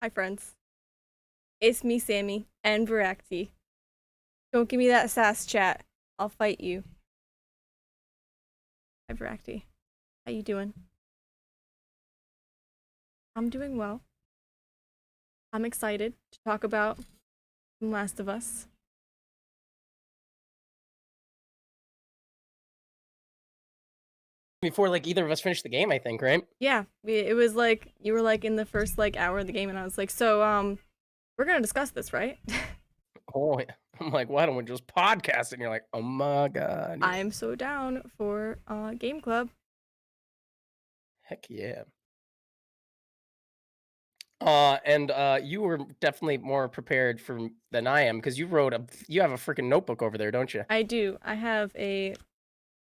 Hi friends, it's me Sammy and Voraktee. Don't give me that sass chat, I'll fight you. Hi Voraktee, how you doing? I'm doing well. I'm excited to talk about The Last of Us. Before like either of us finished the game, I think, right? Yeah, it was like you were like in the first like hour of the game and I was like, so we're gonna discuss this, right? Oh, I'm like, why don't we just podcast it? And you're like, oh my god. I am so down for game club. Heck yeah. And you were definitely more prepared than I am because you have a freaking notebook over there, don't you? I do. I have a,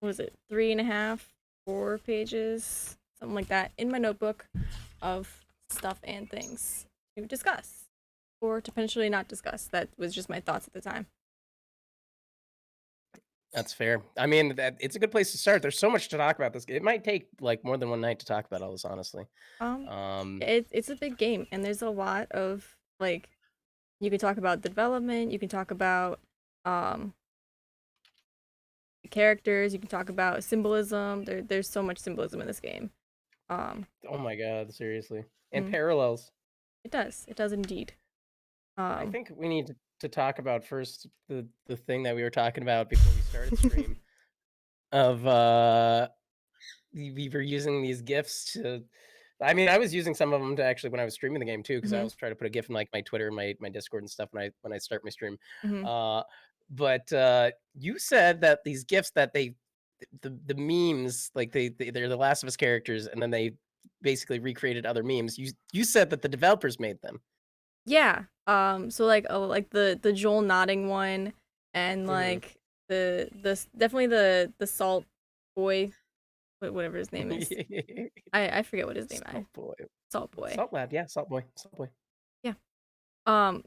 what was it, 3.5, 4 pages, something like that, in my notebook of stuff and things to discuss or to potentially not discuss. That was just my thoughts at the time. That's fair. I mean, it's a good place to start. There's so much to talk about this. It might take like more than one night to talk about all this, honestly. Um, Um, it's a big game, and there's a lot of like you can talk about development, you can talk about um characters, you can talk about symbolism. There's so much symbolism in this game. Um, oh my God, seriously. And mm, parallels. it does indeed. I Um, think we need to talk about first the thing that we were talking about before we started stream of we were using these gifs to. I mean, I was using some of them to actually when I was streaming the game too, because I mhm, always try to put a GIF in like my Twitter, my Discord and stuff when I start my stream. mhm. Uh, but you said that these gifs that the memes like they're the Last of Us characters, and then they basically recreated other memes. You said that the developers made them. Yeah. So like the Joel nodding one, and Hmm. like definitely the Salt Boy, whatever his name is. I forget what his name. I Salt boy, Salt Boy. salt lad, yeah, salt boy, salt boy. Yeah. Um,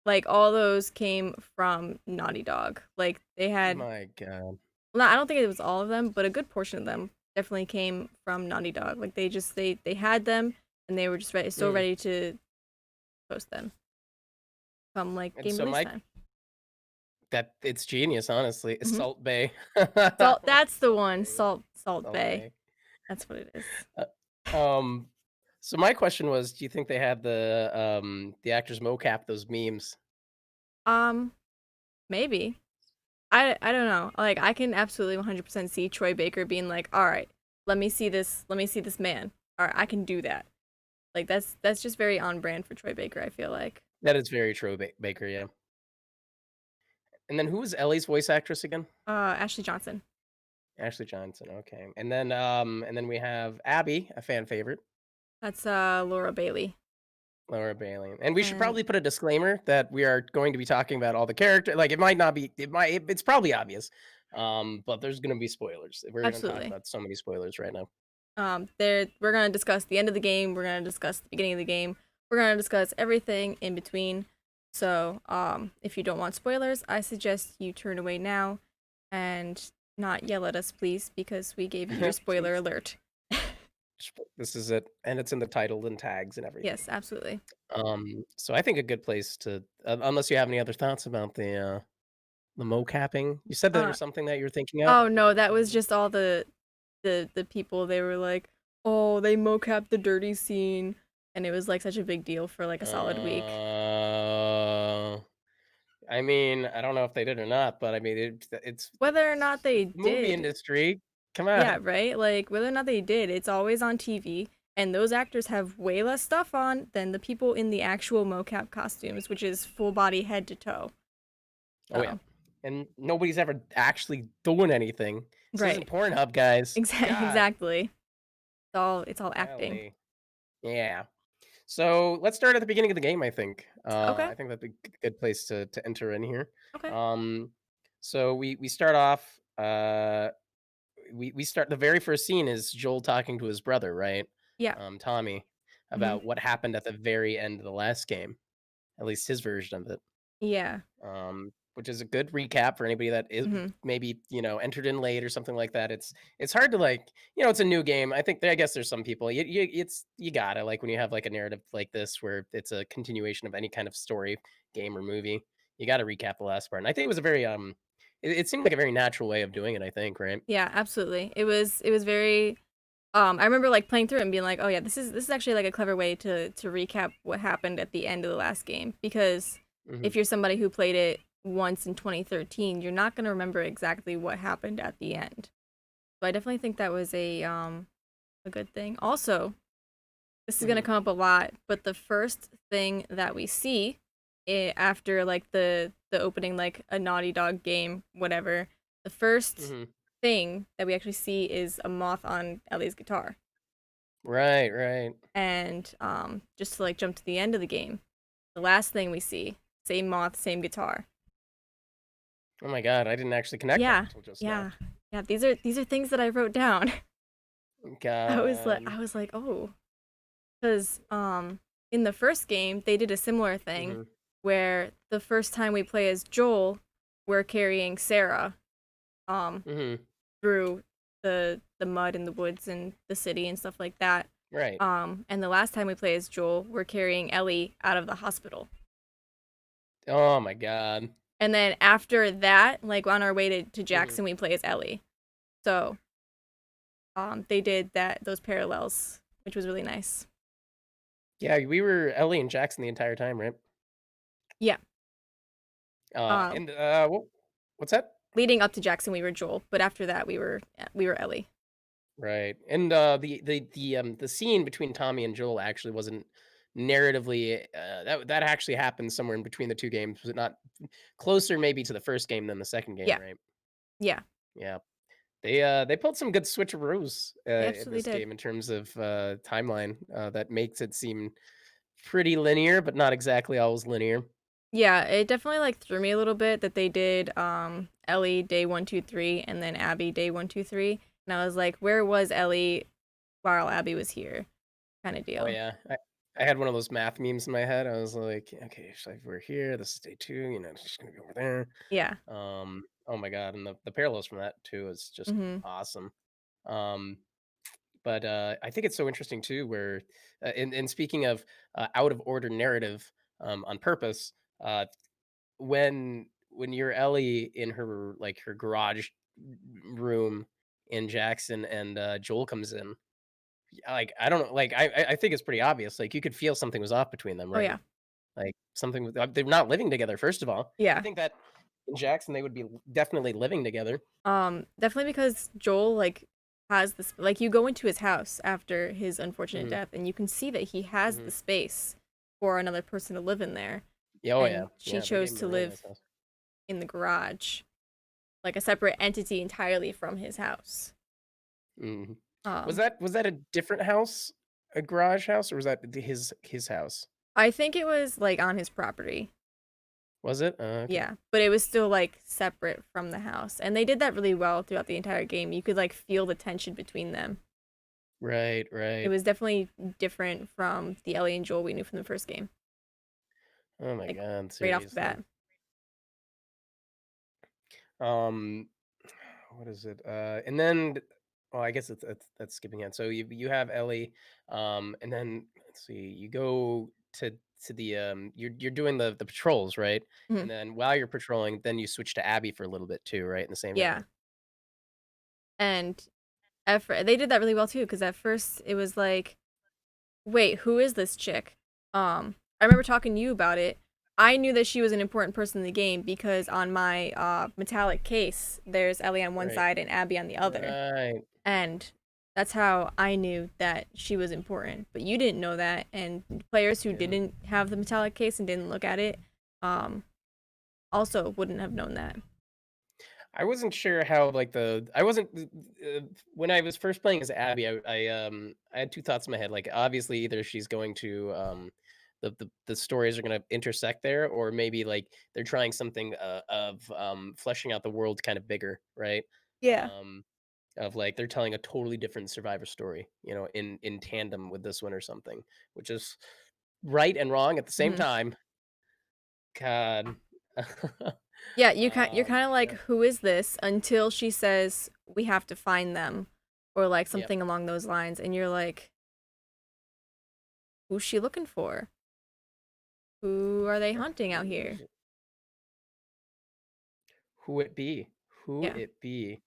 like all those came from Naughty Dog. Like they had, My God. well, I don't think it was all of them, but a good portion of them definitely came from Naughty Dog. Like they had them, and they were just ready, so Mm. ready to post them come like And game so release my time. that it's genius, honestly. It's Hmm. Salt Bay. Salt, Salt that's the one. Bay. Salt Salt Bay. Bay. That's what it is. Um, so my question was, do you think they had the actors mocap those memes? Um, maybe. I don't know. Like I can absolutely 100% see Troy Baker being like, "All right, let me see this. Let me see this man. All right, I can do that." Like that's just very on brand for Troy Baker, I feel like. That is very true, Baker, yeah. And then who was Ellie's voice actress again? Ashley Johnson. Ashley Johnson. Okay. And then we have Abby, a fan favorite. That's Laura Bailey. Laura Bailey. And we should And probably put a disclaimer that we are going to be talking about all the character. Like it might not be. It's probably obvious. But there's going to be spoilers. We're going to talk absolutely. about so many spoilers right now. There we're gonna discuss the end of the game. We're gonna discuss the beginning of the game. We're gonna discuss everything in between. So, if you don't want spoilers, I suggest you turn away now and not yell at us, please, because we gave you your spoiler Please. alert. This is it, and it's in the title and tags and everything. Yes, absolutely. So I think a good place to, unless you have any other thoughts about the mocapping. You said there Uh, was something that you're thinking of. oh no, that was just all the people. They were like, oh, they mocap the dirty scene, and it was like such a big deal for like a solid week. Uh, I mean, I don't know if they did or not, but I mean, Whether or not it's they the movie did, industry. Come yeah, on. right? Like whether or not they did, it's always on TV, and those actors have way less stuff on than the people in the actual mocap costumes, which is full body head to toe. Oh yeah, So, and nobody's ever actually doing anything. This isn't right. Pornhub, guys. God, Exactly. It's all acting. golly. Yeah. So let's start at the beginning of the game. Okay. I think that's a good place to enter in here. Okay. Um, so we start off. We start the very first scene is Joel talking to his brother, right? Yeah. Tommy, Hmm. about what happened at the very end of the last game. At least his version of it. Yeah. Which is a good recap for anybody that is Hmm. maybe entered in late or something like that. It's hard to like it's a new game. I guess there's some people you gotta like when you have like a narrative like this where it's a continuation of any kind of story, game or movie. You got to recap the last part, and I think it was a very it seemed like a very natural way of doing it. I think right. Yeah, absolutely. It was very I remember like playing through it and being like, "Oh yeah, this is actually like a clever way to recap what happened at the end of the last game because Hmm. if you're somebody who played it once in 2013, you're not going to remember exactly what happened at the end." So I definitely think that was a good thing. Also, this is going to Hmm. come up a lot, but the first thing that we see after like the opening like a Naughty Dog game, whatever, the first Hmm. thing that we actually see is a moth on Ellie's guitar. Right, right. And just to like jump to the end of the game, the last thing we see, same moth, same guitar. Oh my god, I didn't actually connect that Yeah, until just now. yeah, yeah. These are things that I wrote down. God. I was like, oh, because in the first game they did a similar thing Mhm, where the first time we play as Joel, we're carrying Sarah um mhm. through the mud in the woods and the city and stuff like that. Right. And the last time we play as Joel, we're carrying Ellie out of the hospital. Oh my god. And then after that, like on our way to Mhm. Jackson, we play as Ellie. So they did those parallels, which was really nice. Yeah, we were Ellie and Jackson the entire time, right? Yeah. Um, And, what's that? Leading up to Jackson, we were Joel, but after that, we were Ellie. Right, and, the scene between Tommy and Joel actually wasn't narratively, that actually happened somewhere in between the 2 games, was it not closer maybe to the first game than the second game, Yeah, right? yeah, Yeah. They pulled some good switcheroos, they in absolutely this did. game in terms of, timeline, that makes it seem pretty linear, but not exactly always linear. Yeah, it definitely like threw me a little bit that they did Ellie day 1, 2, 3, and then Abby day 1, 2, 3, and I was like, where was Ellie while Abby was here? Kind of Oh, deal. yeah. I had one of those math memes in my head. I was like, "Okay, so if we're here, this is day 2, it's just gonna be over there." Yeah. Oh my god, and the parallels from that too is just Mhm. awesome. Um, but, I think it's so interesting too where, and speaking of, out of order narrative, on purpose, when you're Ellie in her, like, her garage room in Jackson and, Joel comes in, like, I don't know, like, I think it's pretty obvious, like, you could feel something was off between them, Oh right? yeah. Like, something with they're not living together, first of all. You Yeah. think that in Jackson, they would be definitely living together. Definitely because Joel like has this like you go into his house after his unfortunate Mhm, death and you can see that he has mhm. the space for another person to live in there. Yeah, oh, yeah. And she Yeah, they gave chose him to a really nice live house. in the garage, like a separate entity entirely from his house. Mhm. Um, Was that a different house? A garage house, or was that his house? I think it was like on his property. Was it? Oh, okay. Yeah, but it was still like separate from the house. And they did that really well throughout the entire game. You could like feel the tension between them. Right, It right. was definitely different from the Ellie and Joel we knew from the first game, Oh my like god, right off the seriously. bat. Um, what is it? And then, oh, I guess that's skipping ahead. So you have Ellie, and then let's see, you go to the you're doing the patrols, right? Mhm. And then while you're patrolling, then you switch to Abby for a little bit too, right? In the same Yeah, game. and they did that really well too. Because at first it was like, wait, who is this chick? I remember talking to you about it. I knew that she was an important person in the game because on my metallic case, there's Ellie on one Right. side and Abby on the other. Right. And that's how I knew that she was important. But you didn't know that, and players who Didn't. didn't have the metallic case and didn't look at it, also wouldn't have known that. I wasn't sure how like I wasn't when I was first playing as Abby. I had two thoughts in my head. Like obviously, either she's going to the stories are going to intersect there, or maybe like they're trying something of fleshing out the world kind of bigger, right? Yeah. Um, of like they're telling a totally different Survivor story, in tandem with this one or something, which is right and wrong at the same Hmm. time. God. Yeah, you're kind of like, Yeah. who is this? Until she says we have to find them, or like Yep. something along those lines, and you're like, who's she looking for? Who are they hunting out here? Who's Who it be? Who Yeah. it be?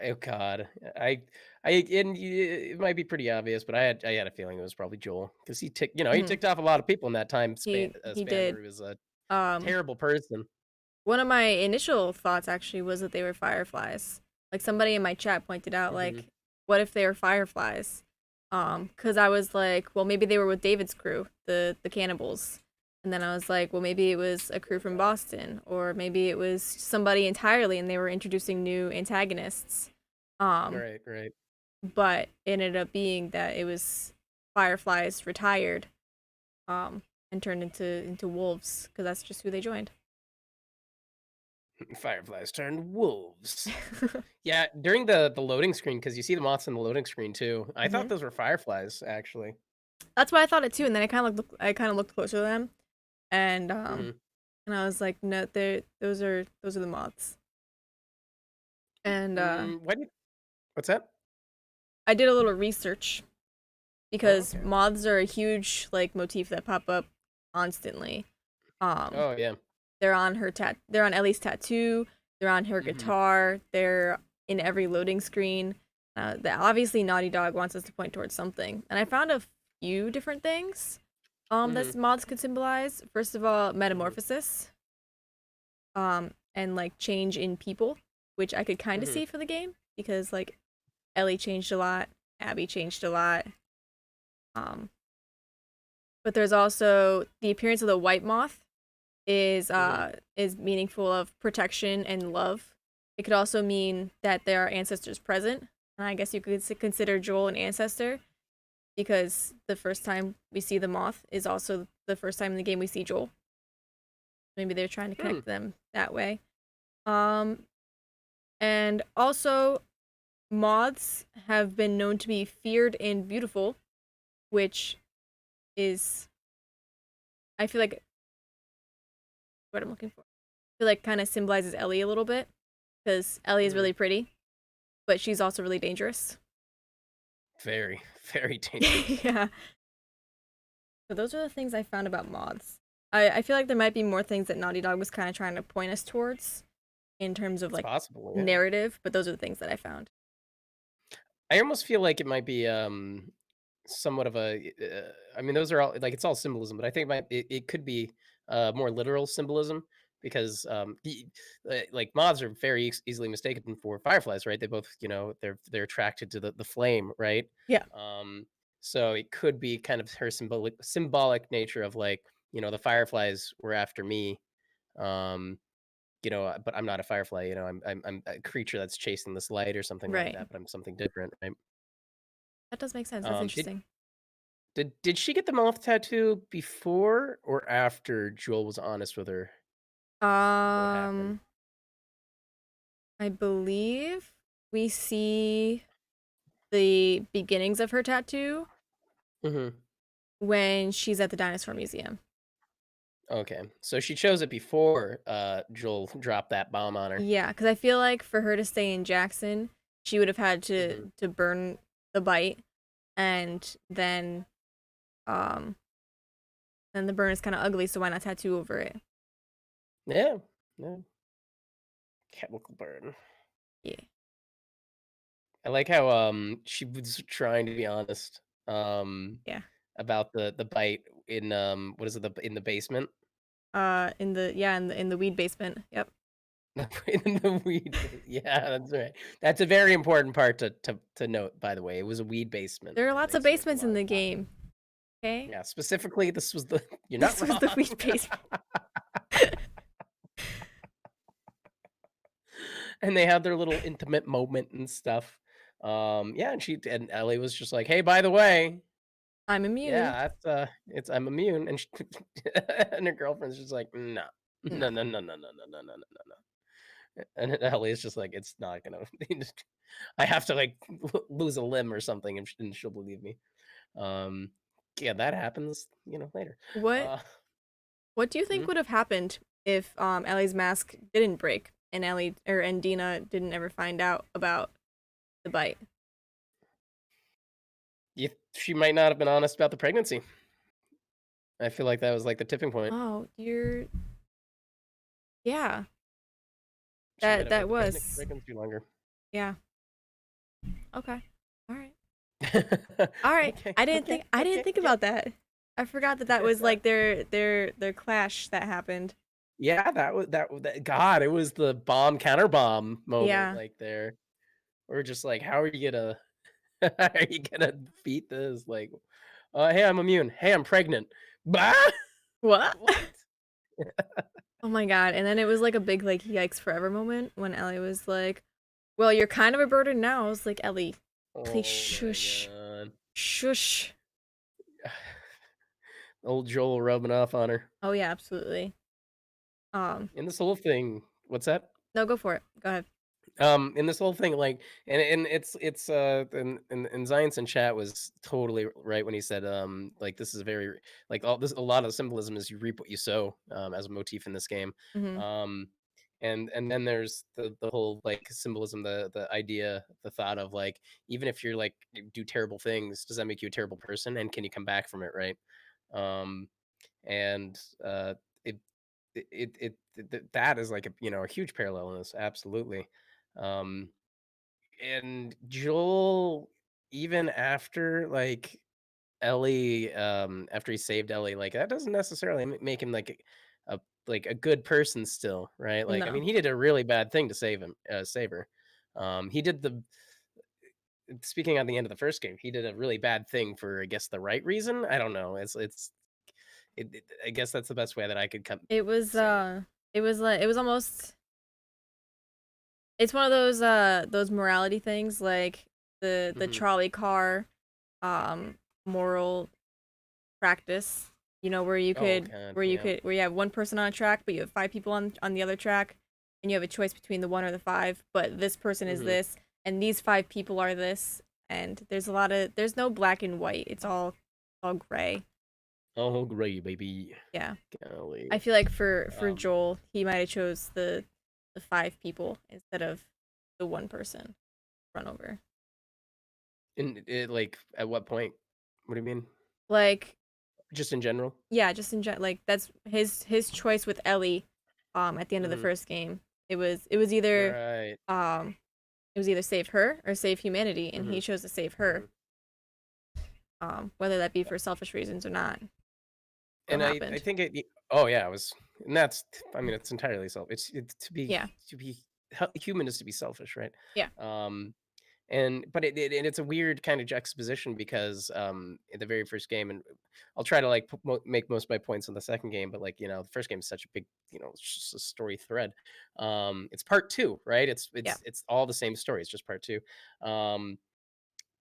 Oh god, I and it might be pretty obvious, but I had a feeling it was probably Joel because he Hmm. ticked off a lot of people in that time He span did. where he was a Um, terrible person. One of my initial thoughts actually was that they were fireflies. Like somebody in my chat pointed out, Hmm. like, what if they were fireflies? Because I was like, well, maybe they were with David's crew, the cannibals. And then I was like, well, maybe it was a crew from Boston, or maybe it was somebody entirely, and they were introducing new antagonists. Um, Right, right. but it ended up being that it was Fireflies retired, and turned into wolves because that's just who they joined. Fireflies turned wolves. Yeah, during the loading screen, because you see the moths in the loading screen too. I thought Hmm. those were fireflies, actually. That's why I thought it too, and then I kind of looked closer to them, Hmm. and I was like, no, they're those are the moths. And What's that? I did a little research Oh, because okay. moths are a huge like motif that pop up constantly. Um, Oh, yeah. they're on Ellie's tattoo, they're on her Hmm. guitar, they're in every loading screen. That obviously Naughty Dog wants us to point towards something, and I found a few different things Hmm. that moths could symbolize. First of all, Hmm. metamorphosis, and like change in people, which I could kind of Hmm. see for the game because like Ellie changed a lot, Abby changed a lot. Um, but there's also the appearance of the white moth Hmm. is meaningful of protection and love. It could also mean that there are ancestors present. And I guess you could consider Joel an ancestor because the first time we see the moth is also the first time in the game we see Joel. Maybe they're trying to Hmm. connect them that way. Um, and also moths have been known to be feared and beautiful, which is I feel like what I'm looking for. I feel like kind of symbolizes Ellie a little bit because Ellie is Hmm. really pretty, but she's also really dangerous. Very, very dangerous. Yeah. So those are the things I found about moths. I feel like there might be more things that Naughty Dog was kind of trying to point us towards in terms of It's like possible, yeah. narrative, but those are the things that I found. I almost feel like it might be somewhat of a. I mean, those are all like it's all symbolism, but I think it could be more literal symbolism because like moths are very easily mistaken for fireflies, right? They both, they're attracted to the flame, right? Yeah. Um, so it could be kind of her symbolic nature of like, the fireflies were after me. Um, but I'm not a firefly. I'm a creature that's chasing this light or something like Right. that. But I'm something different, right? That does make sense. That's Um, did interesting. did she get the moth tattoo before or after Joel was honest with her about what happened? Um, I believe we see the beginnings of her tattoo Mhm. when she's at the dinosaur museum. Okay. So she chose it before, Joel dropped that bomb on her. Yeah, because I feel like for her to stay in Jackson, she would have had Mhm. to burn the bite, and um then the burn is kind of ugly, so why not tattoo over it? Yeah. Yeah. Chemical burn. Yeah, I like how, she was trying to be honest, yeah. about the bite in, what is it? In the basement? In the weed basement. Yep. In the weed yeah, that's right. That's a very important part to note, by the way. It was a weed basement There are where lots they of smoked a basements lot in of the pot. game. Okay, Yeah, specifically, this was the you're not this was the wrong. weed basement. And they had their little intimate moment and stuff. Yeah, and Ellie was just like, "Hey, by the way, I'm immune. yeah, it's I'm immune." And and her girlfriend's just like, "No, No. no, no, no, no, no, no, no, no, no, no." And Ellie is just like, "It's not gonna. I have to like lose a limb or something, and she'll believe me." Um, yeah, that happens, later. What Uh, What do you think mhm. would have happened if Ellie's mask didn't break and Ellie and Dina didn't ever find out about the bite? She might not have been honest about the pregnancy. I feel like that was like the tipping point. Oh, you're yeah. She might have That let the was pregnancy longer. yeah. Okay. All right. All right. Okay, I didn't okay, think yeah. about that. I forgot that that was like their clash that happened. Yeah, that God, it was the bomb counter bomb moment, Yeah. like, there. We're just like, "How are you gonna how are you gonna beat this?" Like, hey, I'm immune. Hey, I'm pregnant." Bah! What? What? Oh my god. And then it was like a big like yikes forever moment when Ellie was like, "Well, you're kind of a burden now." I was like, "Ellie." Please Oh my shush. god. Shush. Old Joel rubbing off on her. Oh yeah, absolutely. Um, In this whole thing, what's that? no, go for it. Go ahead. In this whole thing, like, and and Zions in chat was totally right when he said, like, this is very, like, all this, a lot of the symbolism is you reap what you sow, as a motif in this game. Hmm. Um, and then there's the whole like symbolism, the idea, the thought of like, even if you're like you do terrible things, does that make you a terrible person? And can you come back from it, right? Um, and it that is like a, a huge parallel in this, absolutely. um and Joel, even after like Ellie, after he saved Ellie, like that doesn't necessarily make him like a like a good person still, right? Like, I No, mean, he did a really bad thing to save her. He did the Speaking at the end of the first game, he did a really bad thing for, I guess, the right reason. I don't know. I guess that's the best way that I could come it was say it. it was almost, it's one of those morality things, like the Hmm. trolley car moral practice, you know, Oh god, yeah. where you have one person on a track but you have five people on the other track, and you have a choice between the one or the five, but this person is Hmm. this and these five people are this, and there's no black and white. It's all gray. Oh, great, baby. Yeah. I Golly. feel like for Um, Joel, he might have chose the five people instead of the one person run over. and it, like, at what point? What do you mean? Like, Just in general? yeah, just in like that's his choice with Ellie at the end of the Hmm. first game. It was either Right. um it was either save her or save humanity, and Hmm. he chose to save Hmm. her. Whether that be for selfish reasons or not. What And I happened. think oh yeah, it was, and that's, I mean, it's entirely it's Yeah. to be human is to be selfish, right? Yeah. Um, and but and it's a weird kind of juxtaposition because in the very first game, and I'll try to like make most of my points in the second game, but like, the first game is such a big, it's just a story thread. It's part two, right? Yeah. It's all the same story, it's just part two. um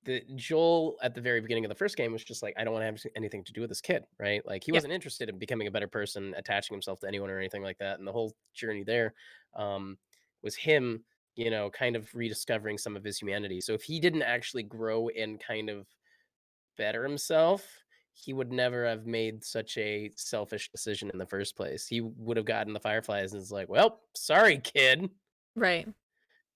the Joel at the very beginning of the first game was just like, I don't want to have anything to do with this kid, right? Like, he Yeah. wasn't interested in becoming a better person, attaching himself to anyone or anything like that. And the whole journey there, um, was him, kind of rediscovering some of his humanity. So if he didn't actually grow and kind of better himself, he would never have made such a selfish decision in the first place. He would have gotten the Fireflies and is like, well, sorry, kid. Right.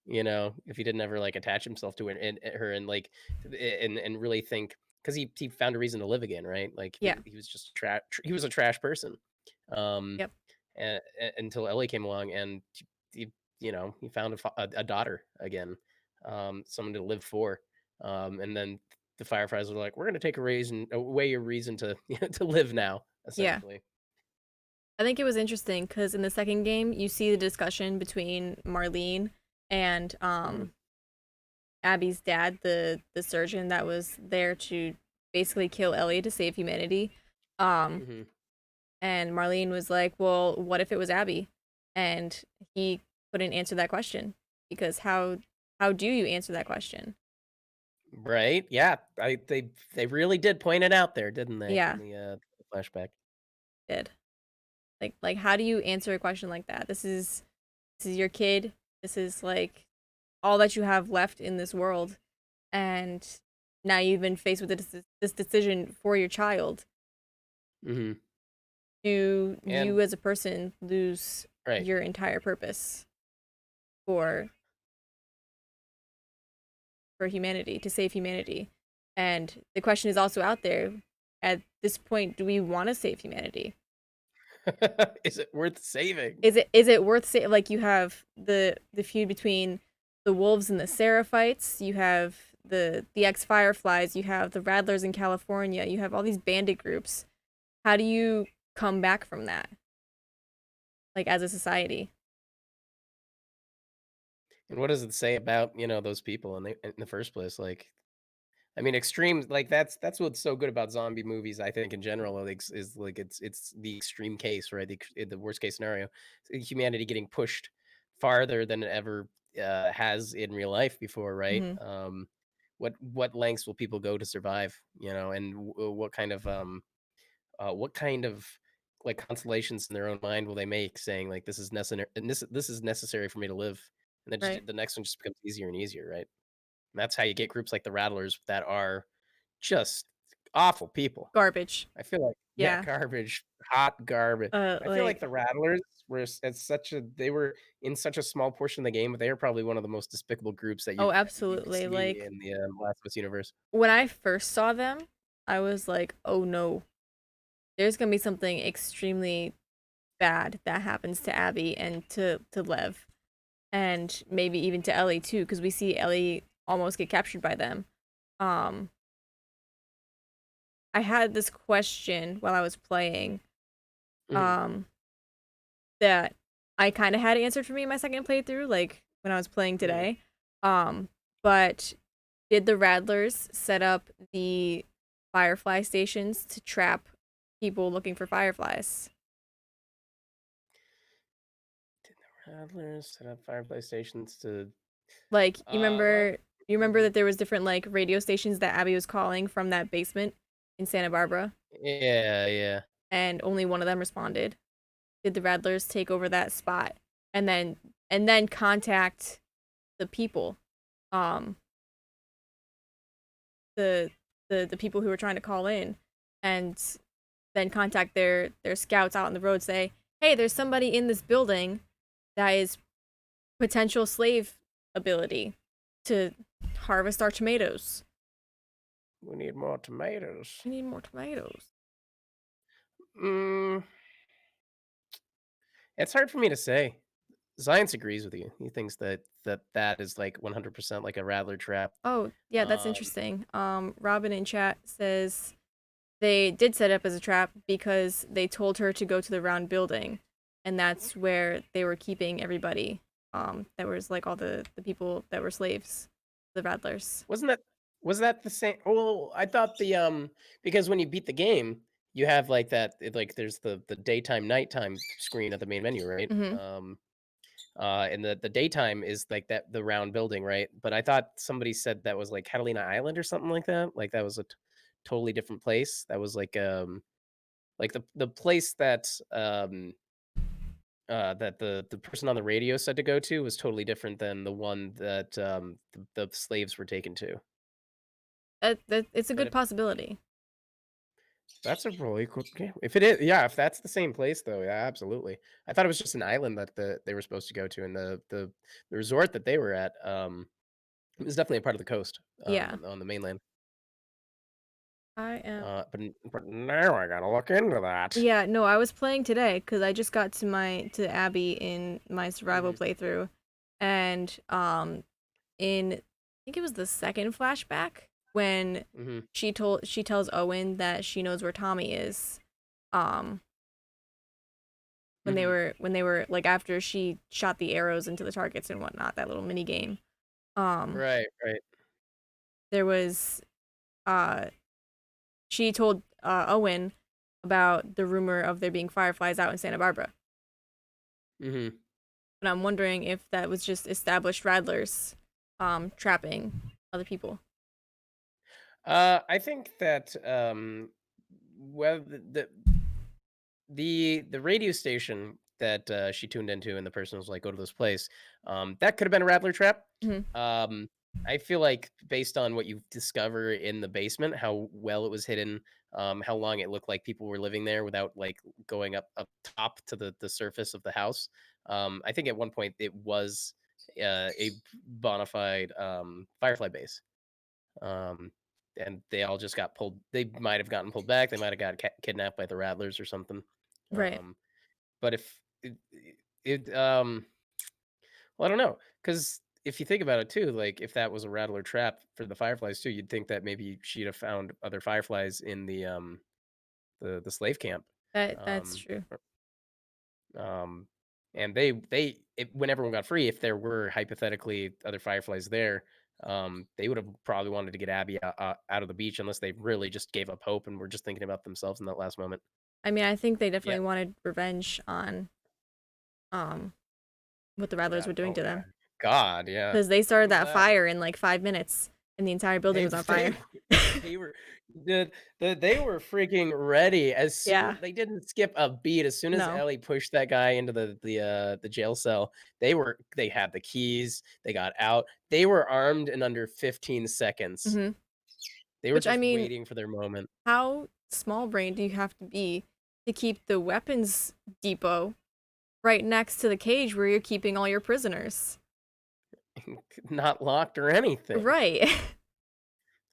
If he didn't ever like attach himself to her and like and really think, because he found a reason to live again, right? Like, Yeah. he was just he was a trash person. um Yep. until Ellie came along, and he, he found a daughter again, someone to live for. And then the Fireflies were like, we're going to take away your reason to to live now, Yeah. essentially. I think it was interesting because in the second game, you see the discussion between Marlene and Hmm. Abby's dad, the surgeon that was there to basically kill Ellie to save humanity. Um, Hmm. and Marlene was like, "Well, what if it was Abby?" And he couldn't answer that question because how do you answer that question? Right, yeah, they really did point it out there, didn't they, in Yeah, the flashback? did like how do you answer a question like that? This is your kid. This is like all that you have left in this world, and now you've been faced with this decision for your child. Mhm. Do And you as a person lose right. your entire purpose for humanity, to save humanity? And the question is also out there at this point, do we want to save humanity? Is it worth saving? Is it worth like you have the feud between the wolves and the seraphites, you have the ex Fireflies, you have the Rattlers in California, you have all these bandit groups. How do you come back from that, like as a society? And what does it say about, those people in the first place? Like, I mean, extreme, like, that's what's so good about zombie movies, I think, in general, like, is like it's the extreme case, right? The worst case scenario, humanity getting pushed farther than it ever has in real life before, right? Hmm. what lengths will people go to survive, and what kind of like constellations in their own mind will they make, saying like this is necessary, and this is necessary for me to live, and then Right. just the next one just becomes easier and easier, right? And that's how you get groups like the Rattlers that are just awful people. Garbage. I feel like, yeah, Yeah. garbage, hot garbage. I feel like Like, the Rattlers were at such a they were in such a small portion of the game, but they are probably one of the most despicable groups that oh, you could absolutely. see Like, in the Last of Us universe. when I first saw them, I was like, oh no, there's gonna be something extremely bad that happens to Abby and to Lev, and maybe even to Ellie too, because we see Ellie almost get captured by them. Um, I had this question while I was playing, Mhm, um, that I kind of had answered for me in my second playthrough, like when I was playing mhm. today. But did the Rattlers set up the Firefly stations to trap people looking for fireflies? Rattlers set up fireplace stations to Like, what? you remember Mhm. that there was different like radio stations that Abby was calling from that basement in Santa Barbara, Yeah, yeah. and only one of them responded. Did the Rattlers take over that spot and then contact the people, um, the the people who were trying to call in, and then contact their scouts out on the road, say, hey, there's somebody in this building that is potential slave ability to harvest our tomatoes. We need more tomatoes. We need more tomatoes. Mm, it's hard for me to say. Science agrees with you. He thinks that is like 100% like a Rattler trap. Oh, yeah, that's Um, interesting. Robin in chat says they did set it up as a trap because they told her to go to the round building, and that's where they were keeping everybody. That was like all the people that were slaves, the Rattlers. wasn't that was that the same? Well, I thought because when you beat the game, you have like like there's the daytime nighttime screen at the main menu, right? Mm-hmm. And the daytime is like the round building, right? But I thought somebody said that was like Catalina Island or something like that. Like that was a totally different place. That was like the place that the person on the radio said to go to was totally different than the one that the slaves were taken to. That it's a But good possibility. that's a really cool game. If it is, yeah, if that's the same place though, yeah, absolutely. I thought it was just an island that they were supposed to go to, and the resort that they were at, it was definitely a part of the coast, Yeah, on the mainland. I am. But now I gotta look into that. Yeah, no, I was playing today because I just got to Abby in my survival Hmm. playthrough, and in I think it was the second flashback when Hmm. she tells Owen that she knows where Tommy is. Um, Hmm. when they were like after she shot the arrows into the targets and whatnot, that little mini game. Um, Right, right. there was uh she told Owen about the rumor of there being fireflies out in Santa Barbara. Hmm. And I'm wondering if that was just established rattlers trapping other people. I think that well, the radio station that, she tuned into and the person was like, "Go to this place," that could have been a rattler trap. Hmm. Um, I feel like based on what you discover in the basement, how well it was hidden, how long it looked like people were living there without, like, going up top to the surface of the house. I think at one point it was, a bona fide, Firefly base. Um, and they all just got pulled. They might have gotten pulled back. They might have got kidnapped by the Rattlers or something. Right. Um, but if well, I don't know, because if you think about it too, like if that was a Rattler trap for the Fireflies too, you'd think that maybe she'd have found other Fireflies in the slave camp. That's Um, true. um, and when everyone got free, if there were hypothetically other Fireflies there, they would have probably wanted to get Abby out of the beach, unless they really just gave up hope and were just thinking about themselves in that last moment. I mean, I think they Yeah. definitely wanted revenge on um what the rattlers Yeah. were doing Oh to yeah. them God. Yeah. because they started Remember that that? fire in like 5 minutes. and the entire building They was on they fire. they were they were freaking ready as soon Yeah. they didn't skip a beat. As soon as No. Ellie pushed that guy into the jail cell, they had the keys, they got out. They were armed in under 15 seconds. Hmm. They were Which I just mean, waiting for their moment. how small brain do you have to be to keep the weapons depot right next to the cage where you're keeping all your prisoners? Not locked or anything. Right.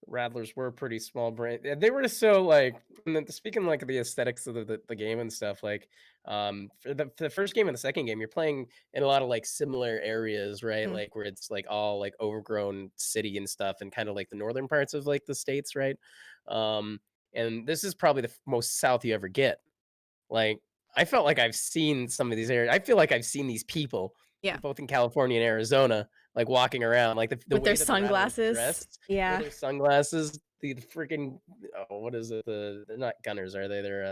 Rattlers were pretty small brain. They were just so like, and then speaking like the aesthetics of the game and stuff. Like, for the first game and the second game, you're playing in a lot of like similar areas, right? Mm, Like where it's like all like overgrown city and stuff, and kind of like the northern parts of like the states, right? Um, and this is probably the most south you ever get. Like, I felt like I've seen some of these areas. I feel like I've seen these people, yeah. both in California and Arizona, like walking around, like the With their way that the Rattlers sunglasses. dressed with Yeah. their sunglasses, the freaking what is it? They're not gunners, are they? They're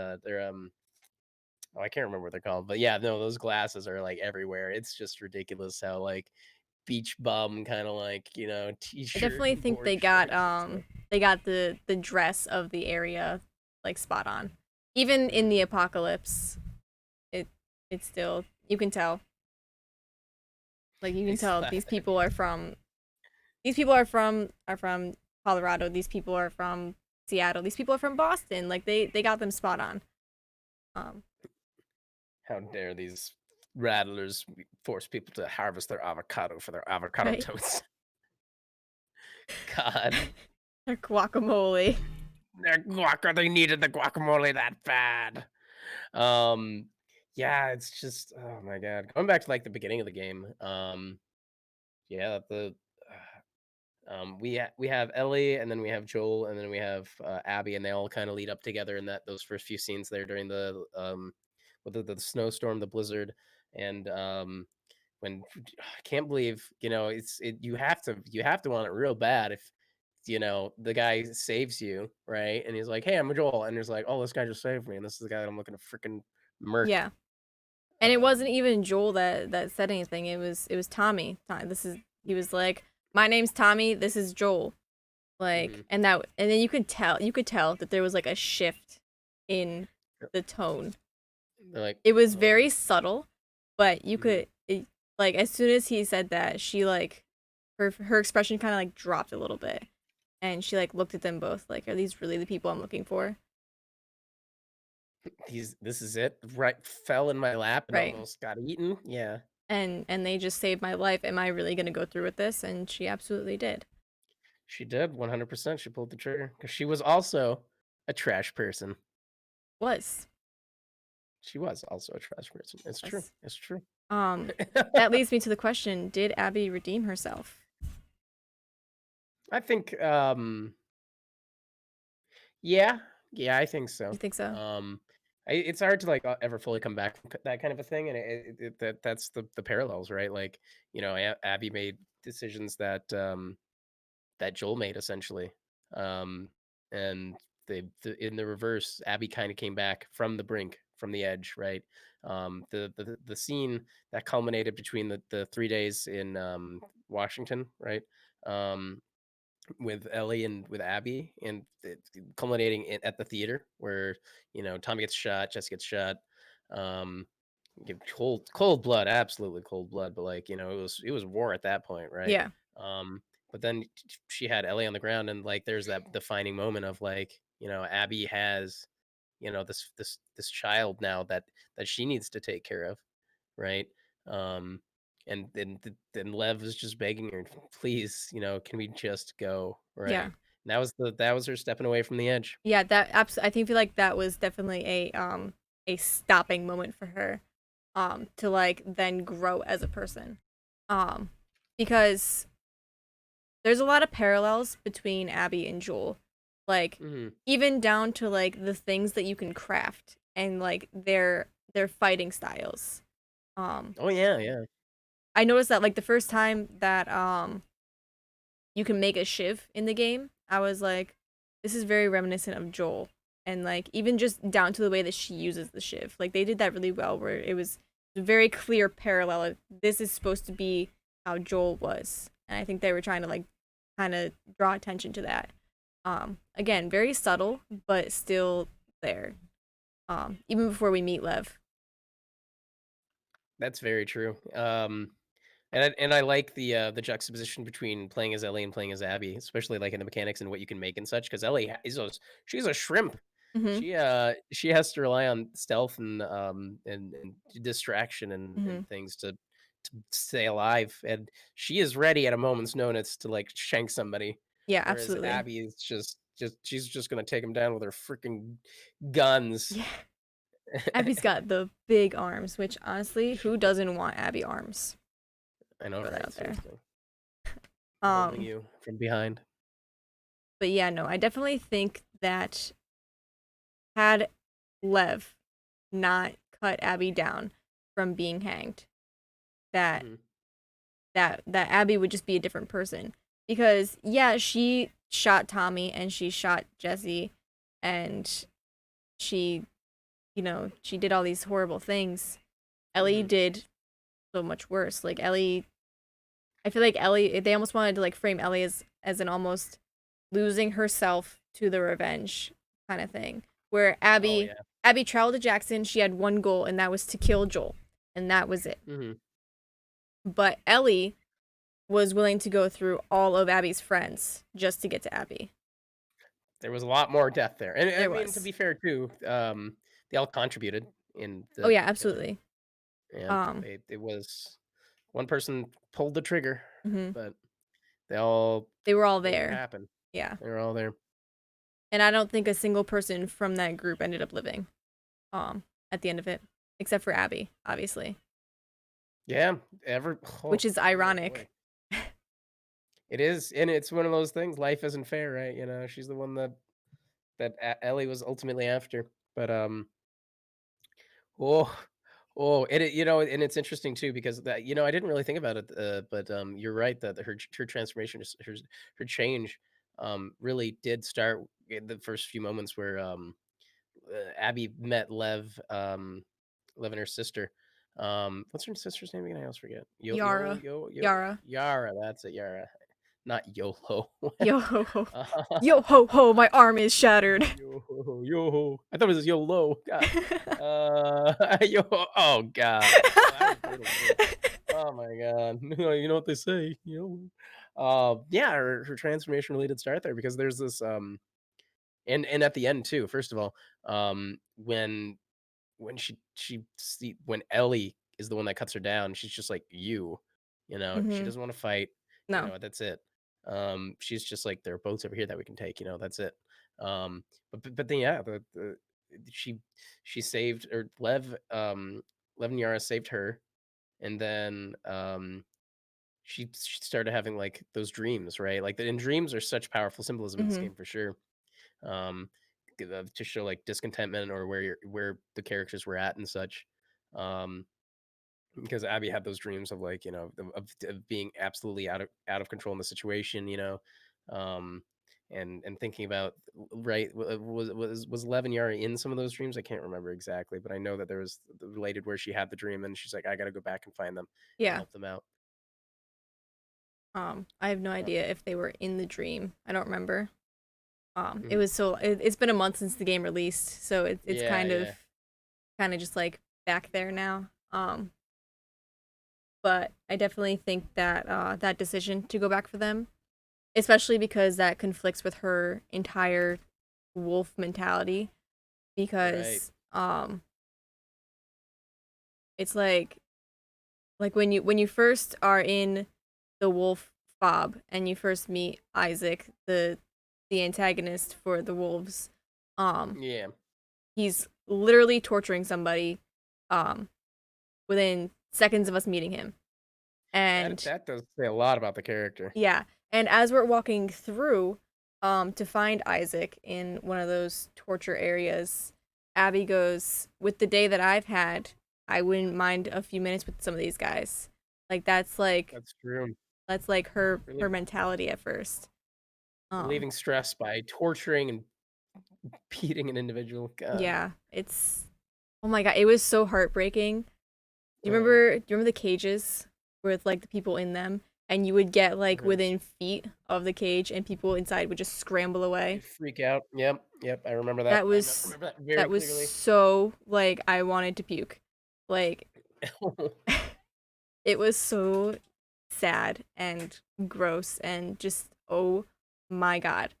oh, I can't remember what they're called, but yeah, no, those glasses are like everywhere. It's just ridiculous how like beach bum kind of like I t-shirt definitely and think board shorts and stuff. they got the dress of the area like spot on. Even in the Mm, apocalypse, it it's still you can tell. Like you they can still tell have these people are from Colorado. These people are from Seattle. These people are from Boston. Like they got them spot on. Um, How dare these rattlers force people to harvest their avocado for their avocado right? toast? God, Their guacamole. their guac they needed the guacamole that bad. Um, yeah, it's just oh my god. Going back to like the beginning of the game. Yeah, we have Ellie, and then we have Joel, and then we have Abby, and they all kind of lead up together in that those first few scenes there during with the snowstorm, the blizzard, and when I can't believe you have to want it real bad if the guy saves you, right? And he's like, "Hey, I'm Joel," and he's like, "Oh, this guy just saved me, and this is the guy that I'm looking to freaking murk." Yeah, and it wasn't Um, even Joel that said anything. It was Tommy. This is he was like, "My name's Tommy. This is Joel." mhm. Like, and then you could tell that there was like a shift in the tone. They're like, It was very subtle, but mhm. like as soon as he said that, she like her expression kind of like dropped a little bit, and she like looked at them both like, "Are these really the people I'm looking for?" This is it. Right, fell in my lap and Right? almost got eaten. Yeah, And they just saved my life. Am I really gonna go through with this? And she absolutely did. she did 100%. She pulled the trigger because she was also a trash person. Was She was also a trash person. It's true. was It's true. um that leads me to the question: did Abby redeem herself? I think, yeah, yeah, I think You so. think so? Um, it's hard to like ever fully come back from that kind of a thing, and that's the parallels, right? Like, Abby made decisions that Joel made essentially. Um, and in the reverse, Abby kind of came back from the brink, from the edge, right? The scene that culminated between the 3 days in Washington, right? Um, with Ellie and with Abby, and culminating at the theater where Tommy gets shot, Jesse gets shot. Um, cold blood, absolutely cold blood. But like it was war at that point, right? Yeah. Um, but then she had Ellie on the ground, and like there's that defining moment of like Abby has this child now that she needs to take care of, right? Um, and then Lev is just begging her, please, can we just go, right? Yeah. And that was her stepping away from the edge. Yeah, I think feel like that was definitely a stopping moment for her to like then grow as a person. Um because there's a lot of parallels between Abby and Joel. Like Hmm. even down to like the things that you can craft and like their fighting styles. Um Oh yeah, yeah. I noticed that like the first time that you can make a shiv in the game, I was like, this is very reminiscent of Joel. And like even just down to the way that she uses the shiv. Like they did that really well where it was a very clear parallel. Like, this is supposed to be how Joel was. And I think they were trying to like kind of draw attention to that. Again, very subtle, but still there. Even before we meet Lev. That's very true. And I like the juxtaposition between playing as Ellie and playing as Abby, especially like in the mechanics and what you can make and such. Because she's a shrimp. Mm-hmm. She has to rely on stealth and distraction Mm-hmm. and things to stay alive. And she is ready at a moment's notice to like shank somebody. Yeah, Whereas absolutely. Abby is just she's just gonna take him down with her freaking guns. Yeah. Abby's got the big arms, which honestly, She who does. doesn't want Abby arms? I know, Throw that right? out there. Seriously, holding Um, you from behind. but yeah, no, I definitely think that had Lev not cut Abby down from being hanged, that Hmm. that Abby would just be a different person. Because yeah, she shot Tommy and she shot Jesse and she, she did all these horrible things. Ellie Hmm. did so much worse. Like Ellie, I feel like Ellie, they almost wanted to like frame Ellie as an almost losing herself to the revenge kind of thing. Where Oh Abby yeah. Abby traveled to Jackson, she had one goal and that was to kill Joel. And that was it. Hmm. But Ellie was willing to go through all of Abby's friends just to get to Abby. There was a lot more depth there, and I There mean to was. be fair too, they all contributed in Oh the yeah, killing. absolutely. Yeah, Um, it was one person pulled the trigger, mhm. but they all They were all made it there. happen. Yeah. They were all there. And I don't think a single person from that group ended up living at the end of it, except for Abby, obviously, Yeah, which is boy, oh boy. ironic. It is, and it's one of those things. Life isn't fair, right? You know, she's the one that Ellie was ultimately after. But oh, and and it's interesting too because that I didn't really think about it, but you're right that her transformation, her change, really did start in the first few moments where Abby met Lev and her sister. What's her sister's name again? I always forget. Yara. Yara. Yara. That's it, Yara. Not YOLO. Yo ho ho. Uh, Yo ho ho, my arm is shattered. yo. I thought it was YOLO. God. Yo. Oh God. Oh, that was brutal too. Oh my God. You know what they say. Yeah. Her transformation really did start there because there's this and at the end too. First of all, when when Ellie is the one that cuts her down, she's just like she Mhm. doesn't want to fight, No. that's it. She's just like there are boats over here that we can take, that's it. But then yeah, she she saved or Lev and Yara saved her, and then she started having like those dreams, right? Like and dreams are such powerful symbolism in this Mhm. game for sure. um, to show like discontentment or where the characters were at and such. Um, because Abby had those dreams of like of being absolutely out of control in the situation, um, and thinking about right was Lev and Yara in some of those dreams? I can't remember exactly, but I know that there was related where she had the dream and she's like, I got to go back and find them and Yeah. help them out. I have no Uh, idea if they were in the dream. I don't remember. It mhm. was it's been a month since the game released, so it's Yeah, yeah, kind of just like back there now. But I definitely think that that decision to go back for them, especially because that conflicts with her entire wolf mentality, right. because it's like when you first are in the wolf fob and you first meet Isaac, the antagonist for the wolves, um Yeah, he's literally torturing somebody um within seconds of us meeting him. that And that does say a lot about the character. yeah, and as we're walking through to find Isaac in one of those torture areas, Abby goes, "With the day that I've had, I wouldn't mind a few minutes with some of these guys." Like That's true. that's like her Really mentality at first. Um relieving stress by torturing and beating an individual. God. yeah, it's oh my god, it was so heartbreaking. Uh-huh. Do you remember the cages with like the people in them? and you would get like Mhm. within feet of the cage and people inside would just scramble away. You freak out. Yep, yep, I remember that. That I was remember that very that was clearly. so like I wanted to puke. Like it was so sad and gross and just oh my god.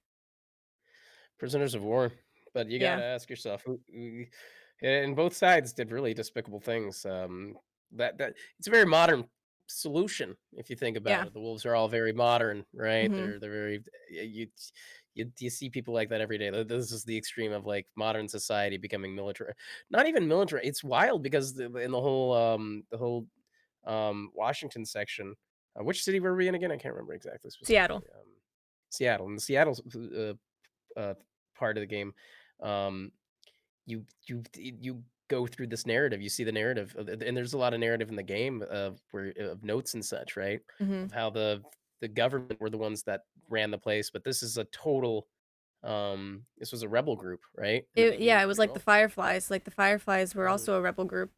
Prisoners of war, but you Yeah. gotta ask yourself and both sides did really despicable things, that it's a very modern solution if you think about Yeah. it. The wolves are all very modern, right? Mhm. They're very you see people like that every day. This is the extreme of, like, modern society becoming military, not even military, it's wild because in the whole, Washington section, which city were we in again? I can't remember exactly Seattle. specifically, Seattle. In the Seattle uh, part of the game, um, you go through this narrative. You see the narrative, and there's a lot of narrative in the game of where of notes and such, right? Mhm. Of how the government were the ones that ran the place, but this is a total. This was a rebel group, right? In It the yeah, it was like the original. Fireflies. Like the Fireflies were Mhm, also a rebel group.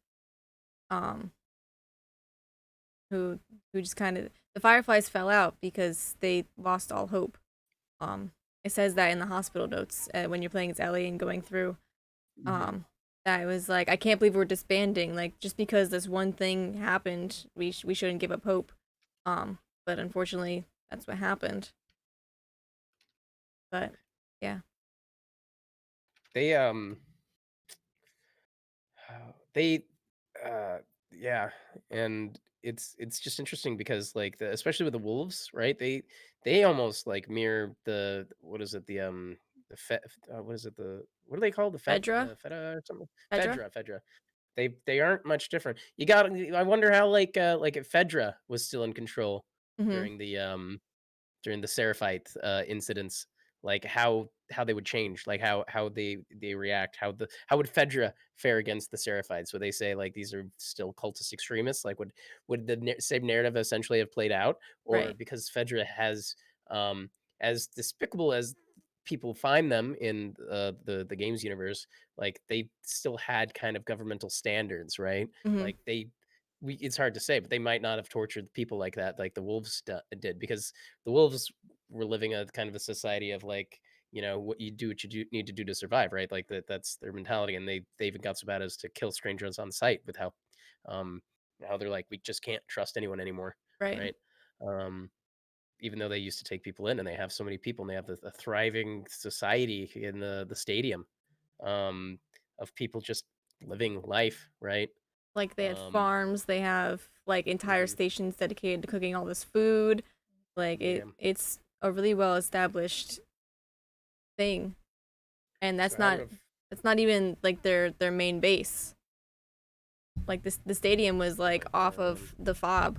Um, who who just kind of the Fireflies fell out because they lost all hope. Um, it says that in the hospital notes when you're playing as Ellie and going through. mhm. Um, that it was like I can't believe we're disbanding. Like just because this one thing happened, we shouldn't give up hope. But unfortunately, that's what happened. But yeah, They they, uh, yeah, and it's just interesting because like especially with the wolves, right? They almost like mirror the what is it the what is it what are they called Fedra, the feta or something Fedra. Fedra. They aren't much different. I wonder how like if Fedra was still in control Mhm. during during the Seraphite, incidents, like how they would change, like how they react, how would Fedra fare against the Seraphites? Would they say like these are still cultist extremists? Like would the same narrative essentially have played out, or Right. because Fedra has um as despicable as people find them in the games universe, like they still had kind of governmental standards, right? Mhm. Like it's hard to say, but they might not have tortured people like the wolves did because the wolves were living a kind of a society of like what you do what you need to do to survive, right? Like that's their mentality, and they even got so bad as to kill strangers on sight with um how they're like we just can't trust anyone anymore, Right. right? um Even though they used to take people in and they have so many people and they have a thriving society in the stadium, um of people just living life, right? Like they had um farms, they have like entire mhm, stations dedicated to cooking all this food. Like yeah. it's a really well established thing. And So how would have that's not even like their main base. Like this the stadium was like off um of the fob.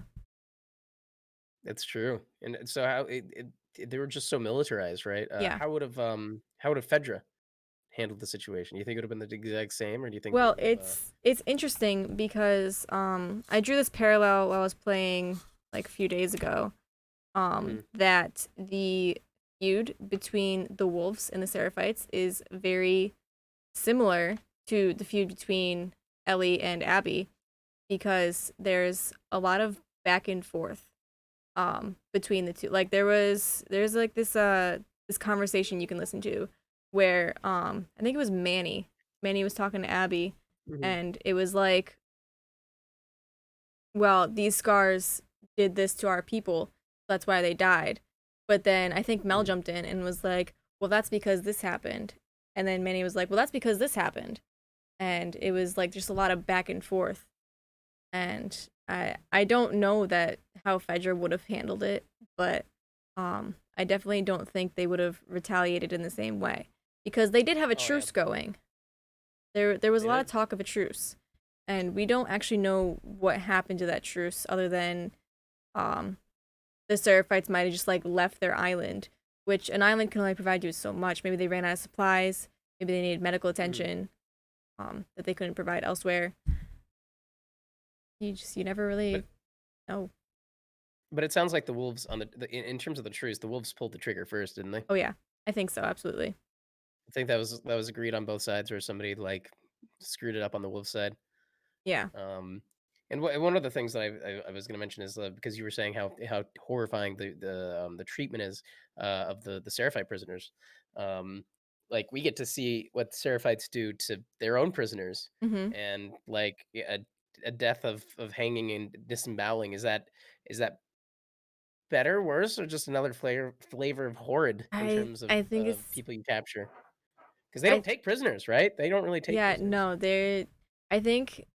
It's true, and so they were just so militarized, right? Yeah. How would have Fedra handled the situation? You think it would have been the exact same, or do you think they Well, would have? it's interesting because I drew this parallel while I was playing like a few days ago. Mhm, That the feud between the wolves and the Seraphites is very similar to the feud between Ellie and Abby because there's a lot of back and forth between the two. Like there's like this conversation you can listen to where I think it was Manny. Manny was talking to Abby mhm, and it was like, well, these scars did this to our people. That's why they died. But then I think Mel mhm. jumped in and was like, well, that's because this happened. And then Manny was like, well, that's because this happened. And it was like just a lot of back and forth. And I don't know that how Fedra would have handled it, but I definitely don't think they would have retaliated in the same way because they did have a Oh yeah, truce going. There was a they lot of did. talk of a truce, and we don't actually know what happened to that truce other than um the Seraphites might have just like left their island, which an island can only provide you with so much. Maybe they ran out of supplies, maybe they needed medical Mhm. attention that they couldn't provide elsewhere. You never really But know. but it sounds like the wolves in terms of the truce, the wolves pulled the trigger first, didn't they? Oh yeah, I think so, absolutely. I think that was agreed on both sides, where somebody like screwed it up on the wolf side. Yeah. Um, And one of the things that I was going to mention is because you were saying how horrifying the treatment is of the Seraphite prisoners. Um, like we get to see what the Seraphites do to their own prisoners, Hmm. and like a death of hanging and disemboweling. Is that better, worse, or just another flavor of horrid in terms I think of it's people you capture? Because they I don't take prisoners, right? They don't really take yeah, prisoners. no, they're I think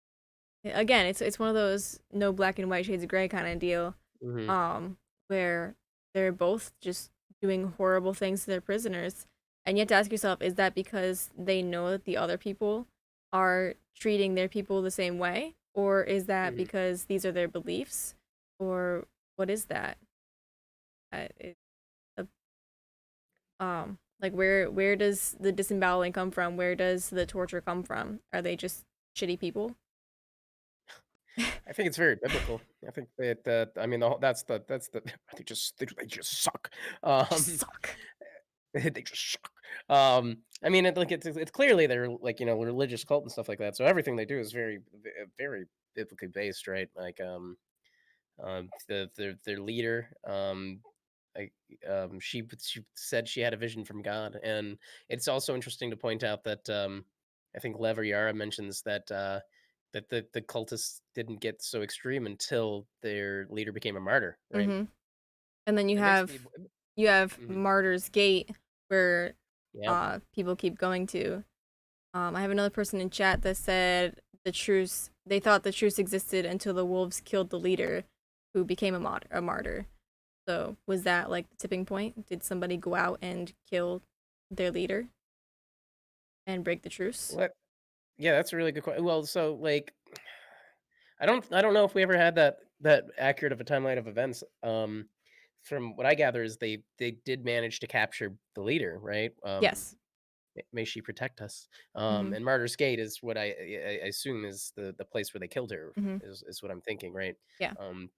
again, it's one of those no black and white shades of gray kind of deal, Hmm. um, where they're both just doing horrible things to their prisoners, and you have to ask yourself, is that because they know that the other people are treating their people the same way, or is that Hmm. because these are their beliefs, or what is that? It, like where does the disemboweling come from? Where does the torture come from? Are they just shitty people? I think it's very biblical. I think that I mean that's the they just suck. Just Um, suck. they just suck. I mean it's clearly they're like religious cult and stuff like that. So everything they do is very biblically based, right? Like their leader I, she said she had a vision from God, and it's also interesting to point out that I think Lever Yara mentions that that the cultists didn't get so extreme until their leader became a martyr, right? Mm-hmm. And then It makes me, you have mhm, Martyr's Gate where yeah. people keep going to. I have another person in chat that said they thought the truce existed until the wolves killed the leader who became a martyr. So was that like the tipping point? Did somebody go out and kill their leader and break the truce? What? Yeah, that's a really good question. Well, so like, I don't know if we ever had that accurate of a timeline of events. From what I gather is they did manage to capture the leader, right? Yes. May she protect us. Mm-hmm. And Martyr's Gate is what I assume is the place where they killed her. Mm-hmm. Is what I'm thinking, right? Yeah.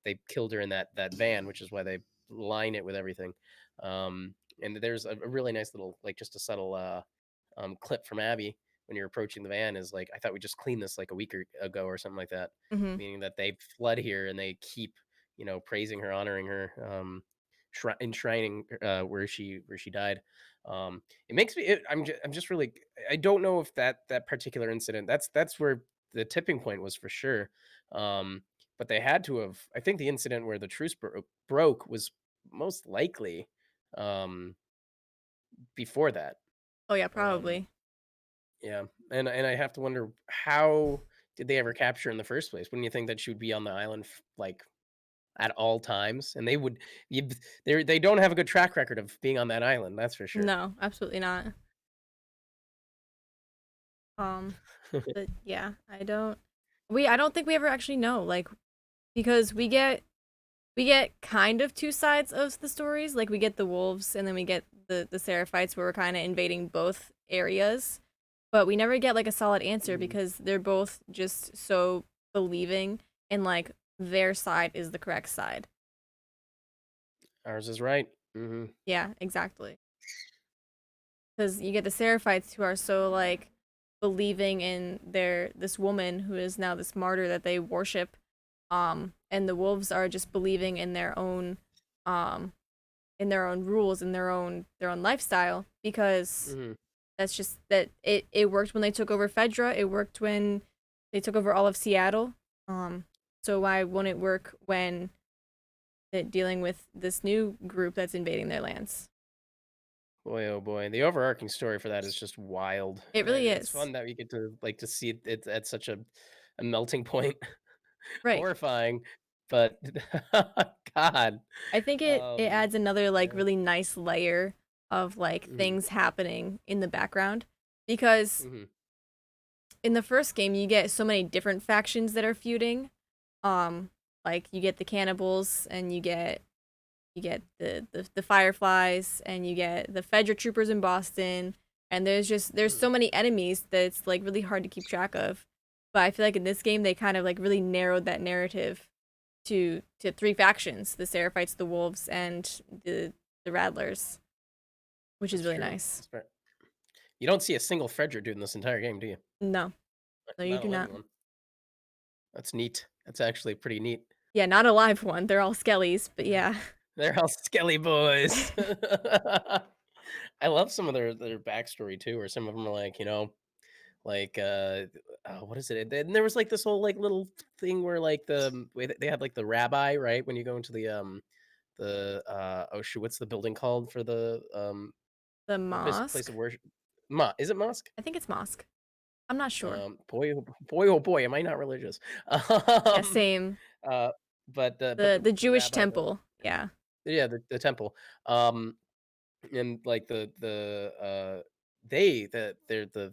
They killed her in that van, which is why they line it with everything. And there's a really nice little like just a subtle clip from Abby when you're approaching the van is like I thought we just cleaned this like a week ago or something like that, Mm-hmm. meaning that they flood here and they keep praising her, honoring her, enshrining where she died. It makes me. I'm just really. I don't know if that particular incident. That's where the tipping point was for sure. But they had to have. I think the incident where the truce broke was most likely um, before that. Oh yeah, Um, probably. yeah, and I have to wonder how did they ever capture her in the first place? Wouldn't you think that she would be on the island like at all times? And they would. They don't have a good track record of being on that island. That's for sure. No, absolutely not. Um, but yeah, I don't think we ever actually know, like, because we get kind of two sides of the stories. Like we get the wolves and then we get the Seraphites where we're kind of invading both areas. But we never get like a solid answer Mhm. because they're both just so believing and like their side is the correct side. Ours is right. Hmm. Yeah, exactly. Because you get the Seraphites who are so like believing in this woman who is now this martyr that they worship, and the wolves are just believing um in their own rules and their own lifestyle because Hmm. that's just that it worked when they took over Fedra. It worked when they took over all of Seattle. Um, so why won't it work when dealing with this new group that's invading their lands? Boy, oh boy, the overarching story for that is just wild. It really It's is. fun that we get to to see it at such a melting point. Right. Horrifying, but God, I think it um, adds another like yeah. really nice layer of like Hmm. things happening in the background because Hmm. in the first game you get so many different factions that are feuding. Um like you get the cannibals and you get the Fireflies and you get the Fedra troopers in Boston and there's Hmm. so many enemies that it's like really hard to keep track of. But I feel like in this game they kind of like really narrowed that narrative to three factions: the Seraphites, the Wolves, and the Rattlers, which is That's really true. nice. That's fair. You don't see a single Fredra dude in this entire game, do you? No, no, you Not a do living not. one. That's neat. That's actually pretty neat. Yeah, not a live one. They're all skellies, but yeah. They're all skelly boys. I love some of their backstory too, or some of them are like, like what is it? And there was like this whole like little thing where like they had like the rabbi, right? When you go into the oh shoot, what's the building called for The the place mosque? of worship? Is it mosque? I think it's mosque. I'm not sure. Boy, oh boy, am I not religious? Yeah, um, same. uh, but The the Jewish rabbi, temple. Yeah. yeah, the temple. Um, and like they're the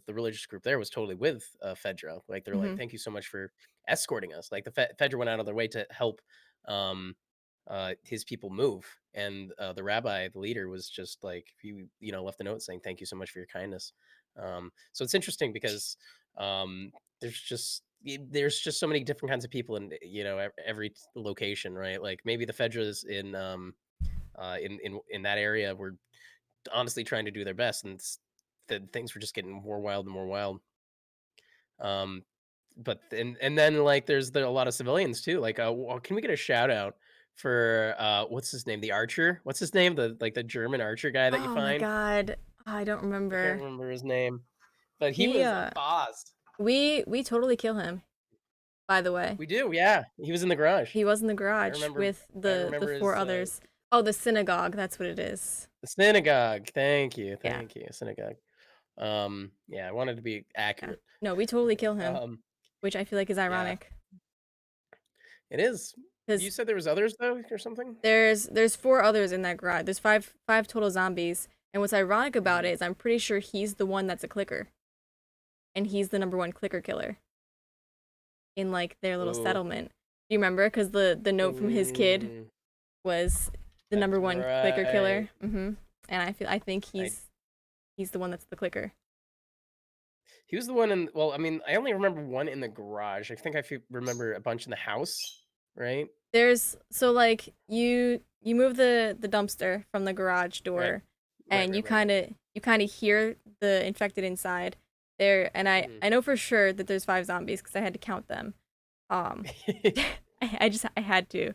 religious group there was totally with Fedra. Like they're like, Mhm. thank you so much for escorting us. Like the Fedra went out of their way to help um his people move, and the rabbi, the leader, was just like left a note saying thank you so much for your kindness. So it's interesting because um there's just so many different kinds of people in every location, right? Like maybe the Fedras in that area were honestly trying to do their best, and things were just getting more wild and more wild. Um, and then like a lot of civilians too. Like, can we get a shout out for what's his name? The archer. What's his name? The German archer guy that you Oh my find. god. I don't I can't remember. remember his name, but he He was a boss. we totally kill him, by the way. We do, yeah. He was in the garage. He was in the I garage remember. with I the remember four his others. Oh, the synagogue, that's what it is. the synagogue. Thank you, Yeah. thank you, synagogue. Yeah, I wanted to be Yeah. accurate. No, we totally kill him, Um, which I feel like is yeah, ironic it is. You because said there was others though, or something? there's four others in that garage. There's five total zombies, and what's ironic about Mhm. it is I'm pretty sure he's the one that's a clicker, and he's the number one clicker killer in like their little Ooh. settlement. Do you remember? Because the note from his kid Mm, was the that's number one clicker right. killer. And I think I he's the one that's the clicker. He was the one in well, I mean, I only remember one in the garage. I think remember a bunch in the house, right? There's so like you move the dumpster from the garage Right. door, Right, and right, right, right. you kind of hear the infected inside there, and Mhm. I know for sure that there's five zombies because I had to count them. Um, I had to.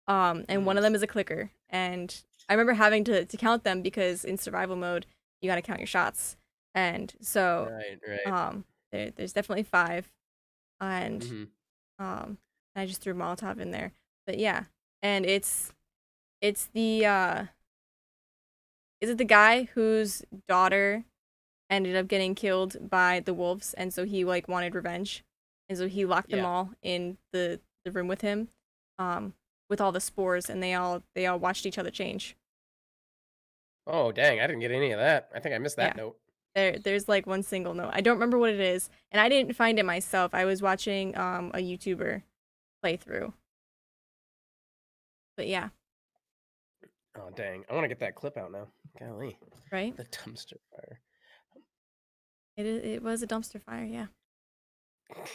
And one Mhm. of them is a clicker, and I remember having to count them because in survival mode you got to count your shots, and so Right, right. there's definitely five, and Mhm. um, I just threw Molotov in there. But yeah, and it's the is it the guy whose daughter ended up getting killed by the wolves, and so he like wanted revenge, and so he locked them Yeah. all in the room with him, um, with all the spores, and they all watched each other change. Oh, dang, I didn't get any of that. I think I missed that Yeah, note. there's like one single note. I don't remember what it is, and I didn't find it myself. I was watching a YouTuber playthrough, but yeah, Oh, dang. I wanna get that clip out now. Golly. right. The dumpster fire. It was a dumpster fire. Yeah,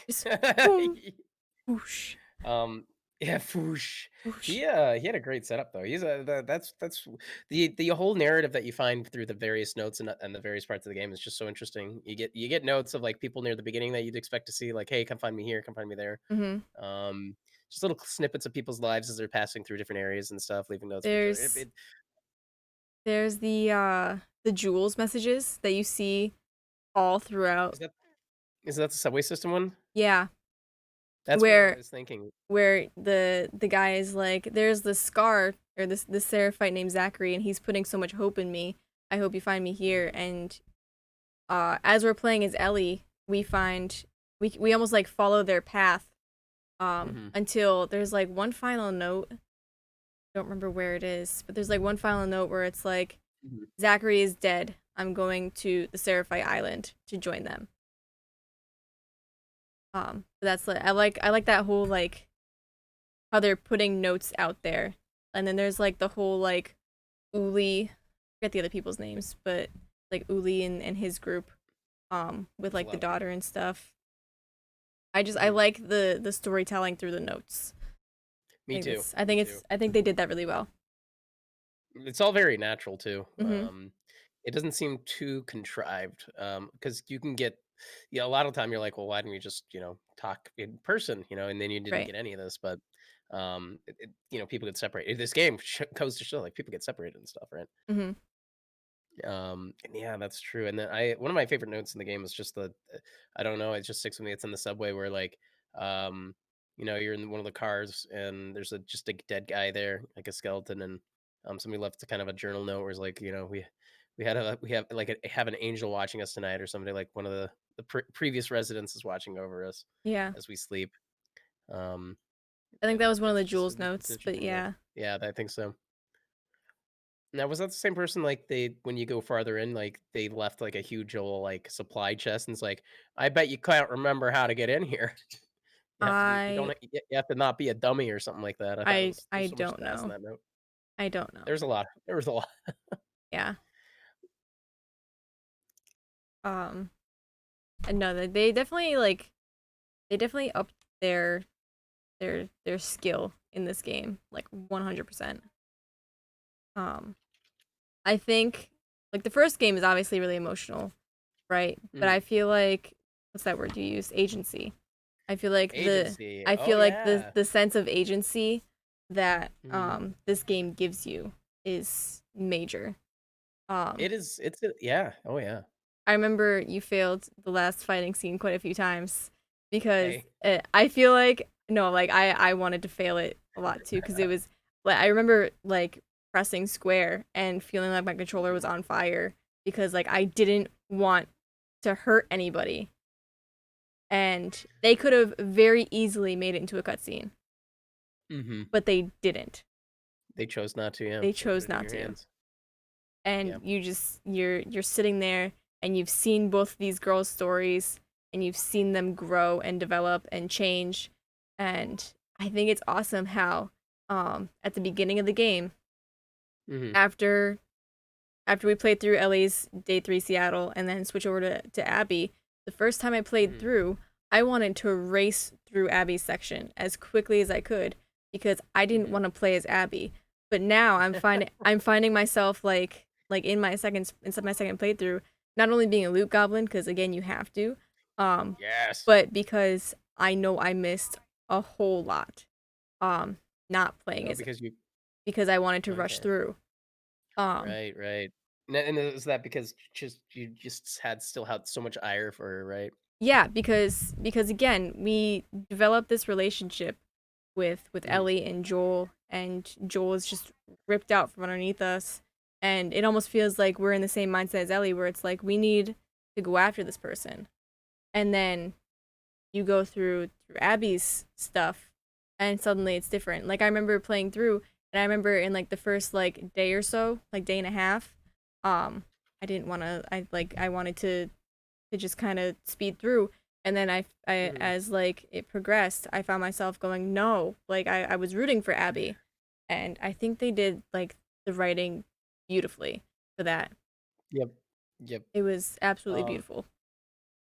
just boom, whoosh, Um, yeah, Foosh. whoosh. He had a great setup though. That's the whole narrative that you find through the various notes and the various parts of the game is just so interesting. You get notes of like people near the beginning that you'd expect to see, like, hey, come find me here, come find me there. hmm Um, just little snippets of people's lives as they're passing through different areas and stuff, leaving notes for each other. There's There's the Jules messages that you see all throughout. Is that the subway system one? Yeah, That's what I where was thinking. the guy is like, there's this scar or this Seraphite named Zachary, and he's putting so much hope in me. I hope you find me here. And as we're playing as Ellie, we find we almost like follow their path Hmm. until there's like one final note. Don't remember where it is, but there's like one final note where it's like Hmm. Zachary is dead. I'm going to the Seraphite Island to join them. But that's like I like that whole like how they're putting notes out there, and then there's like the whole like Uli, forget the other people's names, but like Uli and his group, with like the Love. daughter and stuff. I Hmm. like the storytelling through the notes. Me too. I Me think too. I think they did that really well. It's all very natural too. Mhm. It doesn't seem too contrived, because you can get yeah, a lot of time you're like, well, why didn't we just talk in person, and then you didn't Right. get any of this, but people get separated. This game goes to show like people get separated and stuff, right? Mhm. And yeah, that's true. And then I one of my favorite notes in the game is just I don't know, it just sticks with me. It's in the subway where like um you're in one of the cars and there's just a dead guy there, like a skeleton, and somebody left a kind of a journal note where it's like, we have like have an angel watching us tonight, or somebody like one of the previous residents is watching over us Yeah. as we sleep. Um I think and that was one of that's the just Jules it's notes, but interesting enough. yeah. Yeah, I think so. Now, was that the same person, like, they when you go farther in, like, they left, like, a huge old, like, supply chest, and it's like, "I bet you can't remember how to get in here." You don't I you have to not be a dummy or something like that. I thought it I was I there's so much don't sass in know. that note. I don't know. There's a lot. There was a lot. Yeah. Um and no, they definitely like they definitely upped their skill in this game like 100%. Um I think like the first game is obviously really emotional, right? But Mhm. I feel like what's that word you use? Agency. I feel like Agency. I Oh, feel like yeah. the sense of agency that Mhm. this game gives you is major. Um It's a yeah. Oh, yeah. I remember you failed the last fighting scene quite a few times because Hey. I feel like no, like I wanted to fail it a lot too because it was like I remember like pressing square and feeling like my controller was on fire because like I didn't want to hurt anybody and they could have very easily made it into a cutscene, Mhm. but they didn't. They chose not to, yeah. They They put chose it in not your to. hands. And Yeah. you just you're sitting there and you've seen both of these girls' stories and you've seen them grow and develop and change. And I think it's awesome how at the beginning of the game, Mhm. after we played through Ellie's Day 3 Seattle and then switch over to Abby, the first time I played Mhm. through, I wanted to race through Abby's section as quickly as I could because I didn't Mhm. want to play as Abby. But now I'm finding myself like in my second playthrough, not only being a loot goblin because again you have to, um, Yes. but because I know I missed a whole lot, um, not playing Oh, as because you because I wanted to rush okay. through. Um, Right, right. And is that because you just still had so much ire for her, right? Yeah, because again, we developed this relationship with Mhm. Ellie and Joel, and Joel is just ripped out from underneath us, and it almost feels like we're in the same mindset as Ellie, where it's like we need to go after this person, and then you go through Abby's stuff, and suddenly it's different. Like I remember playing through, and I remember in like the first like day or so, like day and a half, I didn't want to. I wanted to just kind of speed through. And then I Mhm. as like it progressed, I found myself going, no, like I was rooting for Abby. And I think they did like the writing beautifully for that. Yep. Yep. It was absolutely Um, beautiful.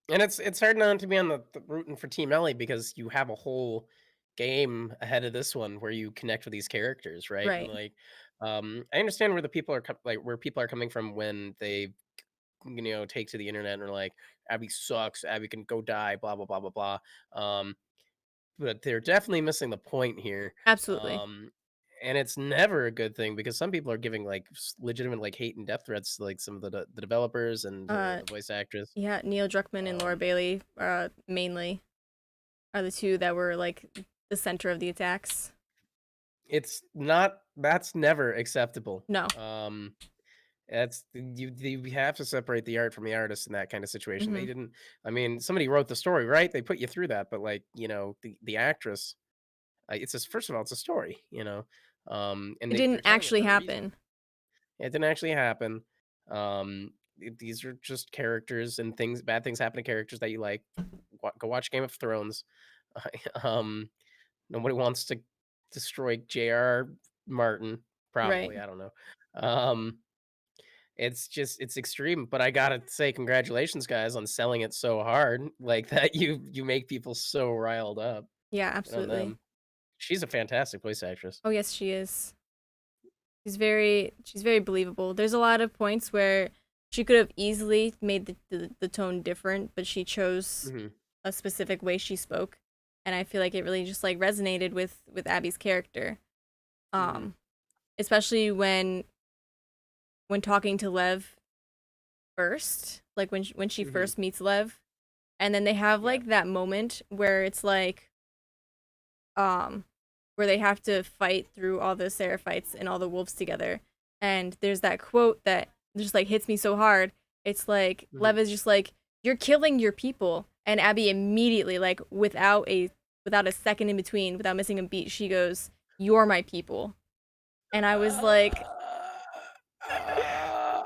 and it's hard not to be on the rooting for Team Ellie because you have a whole game ahead of this one where you connect with these characters, right? And Right. like, I understand where the people are like where people are coming from when they take to the internet and are like, Abby sucks, Abby can go die, blah blah blah blah blah. But they're definitely missing the point here. Absolutely. Um, and it's never a good thing because some people are giving like legitimate like hate and death threats to like some of the developers and Uh the voice actress. yeah, Neil Druckmann and Laura Um, Bailey mainly are the two that were like the center of the attacks. it's not that's never acceptable. No. That's you have to separate the art from the artist in that kind of situation. They Mhm. didn't. I mean, somebody wrote the story, right? They put you through that, but like the actress, it's just first of all, it's a story, and It they're didn't telling it actually for a reason. happen. It didn't actually happen. These are just characters and things. Bad things happen to characters that you like. Go watch Game of Thrones. um, Nobody wants to destroy J.R. Martin. Right. Probably, I don't know. Um, it's extreme. But I gotta say, congratulations, guys, on selling it so hard like that. You make people so riled up. Yeah, Good on absolutely. them. She's a fantastic voice actress. Oh yes, she is. She's very believable. There's a lot of points where she could have easily made the tone different, but she chose Hmm. a specific way she spoke, and I feel like it really just like resonated with Abby's character. Hmm. Um, Especially when talking to Lev first, like when she Hmm. first meets Lev, and then they have Yeah. like that moment where it's like um where they have to fight through all the seraphites and all the wolves together. And there's that quote that just like hits me so hard. It's like Hmm. Lev is just like, "You're killing your people," and Abby immediately, like without a second in between, without missing a beat, she goes, "You're my people," and I was like, I'm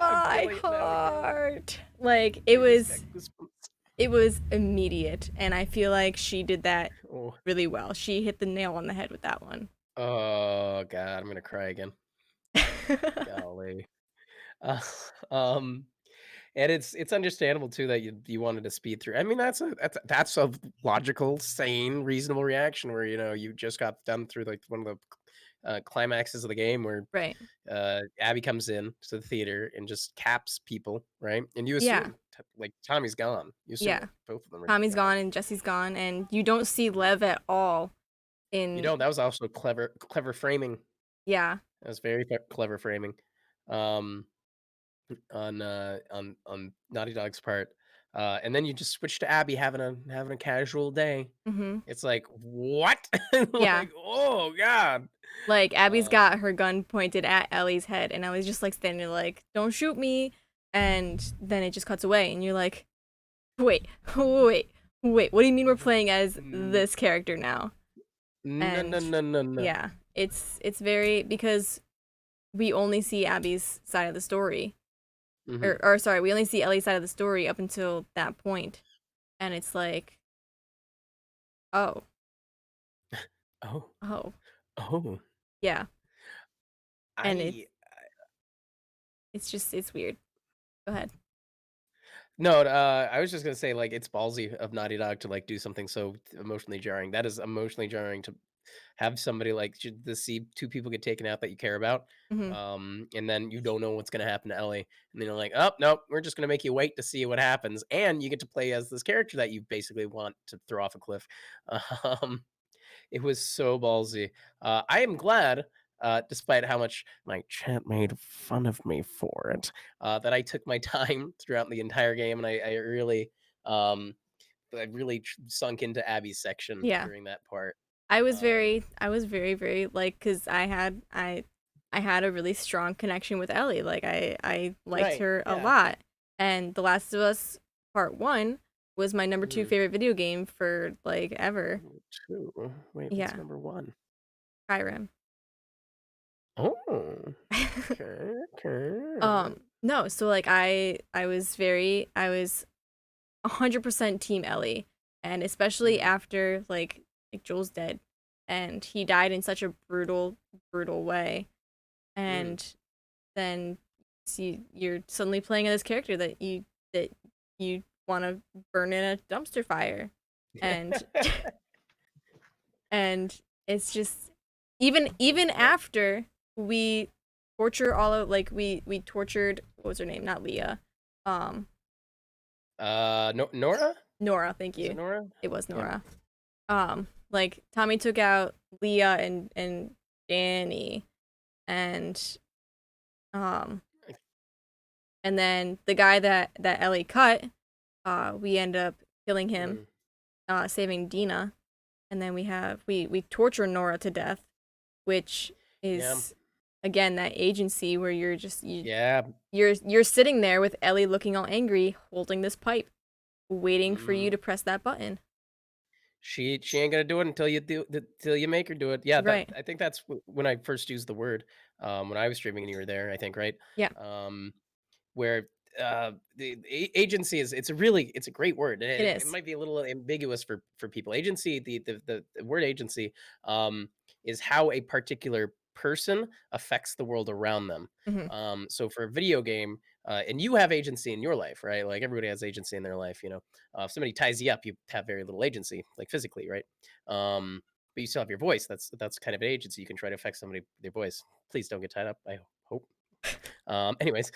my feeling it now again. heart. Like I just got goosebumps. it was immediate, and I feel like she did that Oh, really well. She hit the nail on the head with that one. oh God, I'm gonna cry again. Golly. Uh, um, and it's understandable too that you wanted to speed through. I mean, that's a logical, sane, reasonable reaction where you just got done through like one of the climaxes of the game where Right. Abby comes in to the theater and just caps people, right? And you Yeah. assume like Tommy's gone. You assume Yeah. like both of them are just Tommy's gone. gone and Jesse's gone, and you don't see Mhm. Lev at all You in know, that was also clever framing. yeah. That was very clever framing. Um, on Naughty Dog's part. And then you just switch to Abby having a casual day. Mhm. It's like, "What?" Yeah. Like, "Oh god." Like Abby's Um, got her gun pointed at Ellie's head, and Ellie's just like standing there like, "Don't shoot me." And then it just cuts away and you're like, "Wait. Wait. Wait. What do you mean we're playing as n this character now?" no, no, And no, no, no. yeah, it's very because we only see Abby's side of the story. Mhm. Or sorry, we only see Ellie's side of the story up until that point. And it's like, oh, Oh, oh, oh. yeah. And I it's just it's weird. Go ahead. No, I was just gonna say, like, it's ballsy of Naughty Dog to, like, do something so emotionally jarring. That is emotionally jarring to have somebody, like, to see 2 people get taken out that you care about, Hmm. and then you don't know what's gonna happen to Ellie, and then you're like, "Oh, nope, we're just gonna make you wait to see what happens," and you get to play as this character that you basically want to throw off a cliff. Um It was so ballsy. I am glad, despite how much my chat made fun of me for it, that I took my time throughout the entire game, and um, I really sunk into Abby's section Yeah. during that part. I was very, very like, cause I had a really strong connection with Ellie. Like I liked Right? her a Yeah. lot. And The Last of Us Part One was my number two Mm. favorite video game for like ever. Two. Wait, what's Yeah. number one? Skyrim. Oh, okay, okay. No, so like I was 100% team Ellie, and especially Mhm. after like Joel's dead and he died in such a brutal way, Mm. and then see you're suddenly playing this character that you want to burn in a dumpster fire, and and it's just even Yep. after we torture all of like we tortured, what was her name, not Leah, um No, Nora? Nora, thank Is it you, Nora? it was Yeah. Nora. Like Tommy took out Leah and Danny, and um and then the guy that Ellie cut, we end up killing him, Mm. saving Dina, and then we torture Nora to death, which Yeah. is again that agency where you're just Yeah. you're sitting there with Ellie looking all angry, holding this pipe, waiting for you Mm. to press that button. She ain't gonna do it until you till you make her do it. Yeah, that Right. I think that's when I first used the word when I was streaming and you were there. I think right. Yeah, Um, where the agency is it's a great word. it It is. might be a little ambiguous for people. Agency the word agency is how a particular person affects the world around them. Hmm. So for a video game, and you have agency in your life, right? Like everybody has agency in their life. If somebody ties you up, you have very little agency, like physically, right? But you still have your voice. That's kind of an agency. You can try to affect somebody with your voice. Please don't get tied up. I hope. Anyways,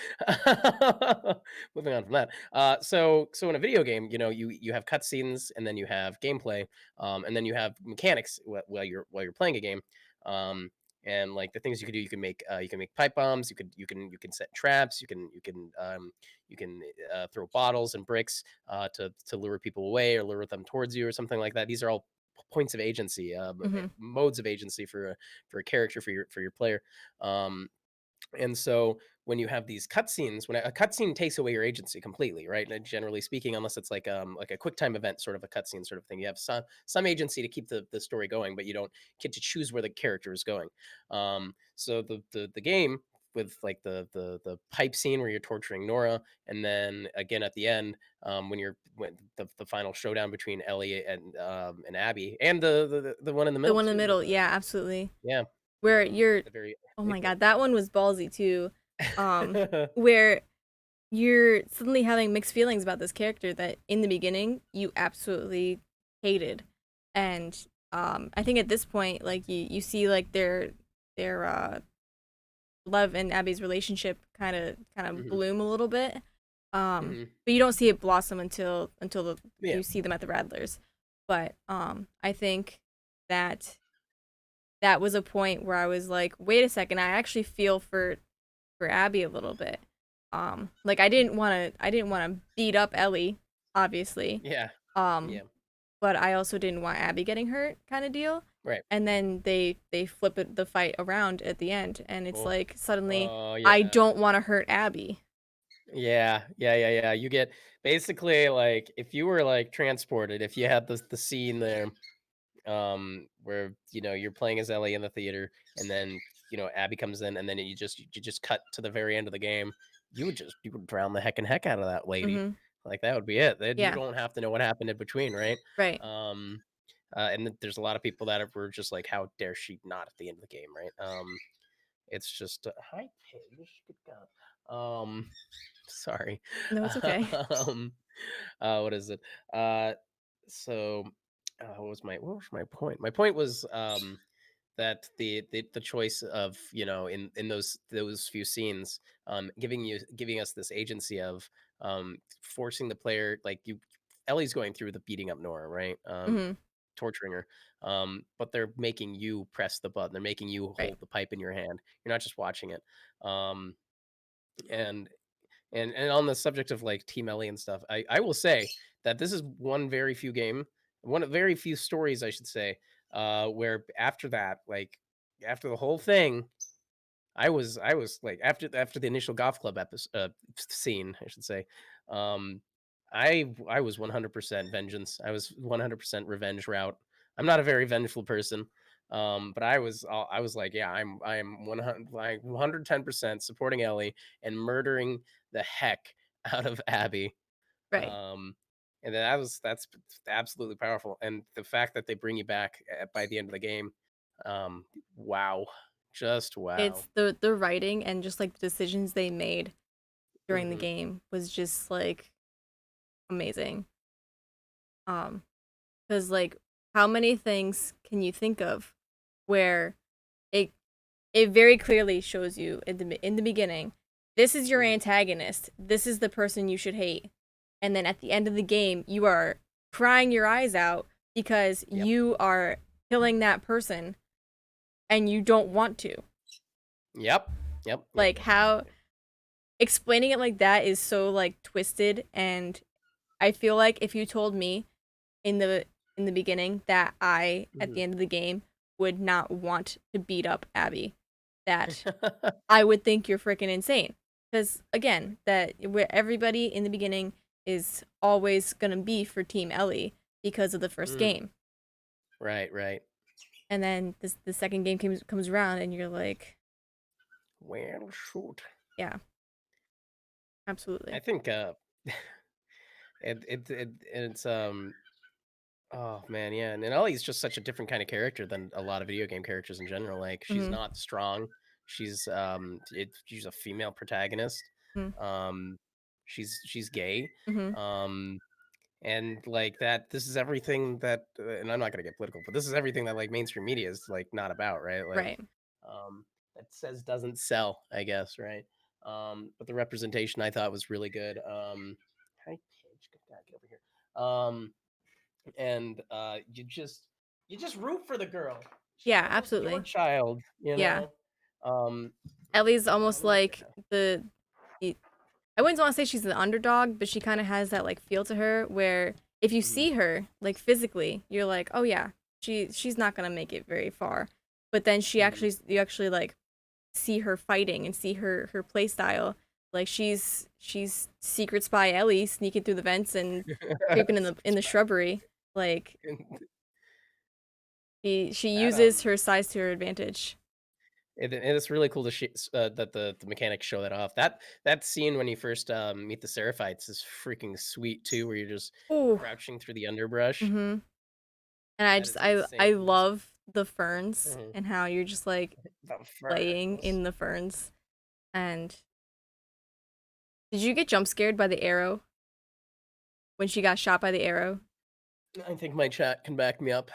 moving on from that. So in a video game, you have cutscenes, and then you have gameplay, and then you have mechanics while you're playing a game. Um, and like the things you can do, you can make pipe bombs, you can set traps, you can throw bottles and bricks to lure people away or lure them towards you or something like that. These are all points of agency, Mm-hmm. modes of agency for a character, for your player. Um, and so when you have these cutscenes, when a cutscene takes away your agency completely, right? And generally speaking, unless it's like a quick time event, sort of a cutscene sort of thing, you have some agency to keep the story going, but you don't get to choose where the character is going. So the game with like the pipe scene where you're torturing Nora, and then again at the end, when the final showdown between Ellie and Abby, and the one in the The middle one in the too, middle, yeah, absolutely. yeah, Where you're, the very oh my later. god, that one was ballsy too. Where you're suddenly having mixed feelings about this character that in the beginning you absolutely hated, and I think at this point, like you see like their love and Abby's relationship kind of Hmm. bloom a little bit, Hmm. but you don't see it blossom until Yeah. you see them at the Rattlers. But I think that that was a point where I was like, wait a second, I actually feel for Abby a little bit. Like I didn't want to beat up Ellie, obviously. Yeah. Um, Yeah. but I also didn't want Abby getting hurt, kind of deal. Right. And then they flip the fight around at the end, and it's Oh. like suddenly Oh I yeah. don't want to hurt Abby. Yeah. Yeah. Yeah. Yeah. You get basically like if you were like transported, if you had the scene there, where you're playing as Ellie in the theater, and then Abby comes in, and then you just cut to the very end of the game. You would drown the heck out of that lady. Mm-hmm. Like that would be it. You Yeah. don't have to know what happened in between, right? Right. Um, and there's a lot of people that were just like, how dare she not at the end of the game, right? It's just hi Paige, good God. Sorry. No, it's okay. um, what is it? Uh, so what was my point? My point was that the choice of in those few scenes, giving us this agency of forcing the player, like you Ellie's going through the beating up Nora, right? Mm-hmm. Torturing her. But they're making you press the button. They're making you Right. hold the pipe in your hand. You're not just watching it. Um, and and on the subject of like Team Ellie and stuff, I will say that this is one of very few stories, I should say, where after that, like after the whole thing, I was like after the initial golf club scene, I should say, um, I was 100% vengeance. I was 100% revenge route. I'm not a very vengeful person, but I was like, yeah, I am 100 like 110% supporting Ellie and murdering the heck out of Abby. Right. Um, and that's absolutely powerful. And the fact that they bring you back by the end of the game, wow, just wow. It's the writing and just like the decisions they made during the Hmm. game was just like amazing. Um, because like how many things can you think of where it it very clearly shows you in the beginning, this is your Hmm. antagonist, this is the person you should hate, and then at the end of the game you are crying your eyes out because Yep. you are killing that person and you don't want to. Yep. Yep. Yep. Like Yep. how Yep. explaining it like that is so like twisted, and I feel like if you told me in the beginning that I at Mhm. the end of the game would not want to beat up Abby, that I would think you're freaking insane. Because again, that where everybody in the beginning is always gonna be for Team Ellie because of the first Mm, game, right. Right. and then the second game comes around, and you're like, Well, shoot. yeah, I absolutely. think it's oh man, yeah. And Ellie's just such a different kind of character than a lot of video game characters in general. Like she's Mhm. not strong. She's a female protagonist. Mhm. Um she's gay. Mhm. Um and like that this is everything that and I'm not going to get political, but this is everything that like mainstream media is like not about, right? Like Right. that says doesn't sell, I guess, right? But the representation I thought was really good. Hi, Paige, good God, get over here. And you just root for the girl. She's Yeah, almost your absolutely. child, Yeah. Um, Ellie's I almost love like the I wouldn't want to say she's the underdog, but she kind of has that like feel to her where if you mhm. see her like physically, you're like, "Oh yeah, she's not going to make it very far." But then Mhm. you actually like see her fighting and see her play style. Like she's secret spy Ellie sneaking through the vents and creeping in Secret the spy. shrubbery. Like she That uses her size to her advantage. it's really cool to that the mechanics show that off. That scene when you first meet the Seraphites is freaking sweet too, where you're just Ooh. crouching through the underbrush. Mhm. And That is I insane. You just love the ferns mhm. and how you're just like The playing ferns. in the ferns. And did you get jump scared by the arrow when she got shot by the arrow? I think my chat can back me up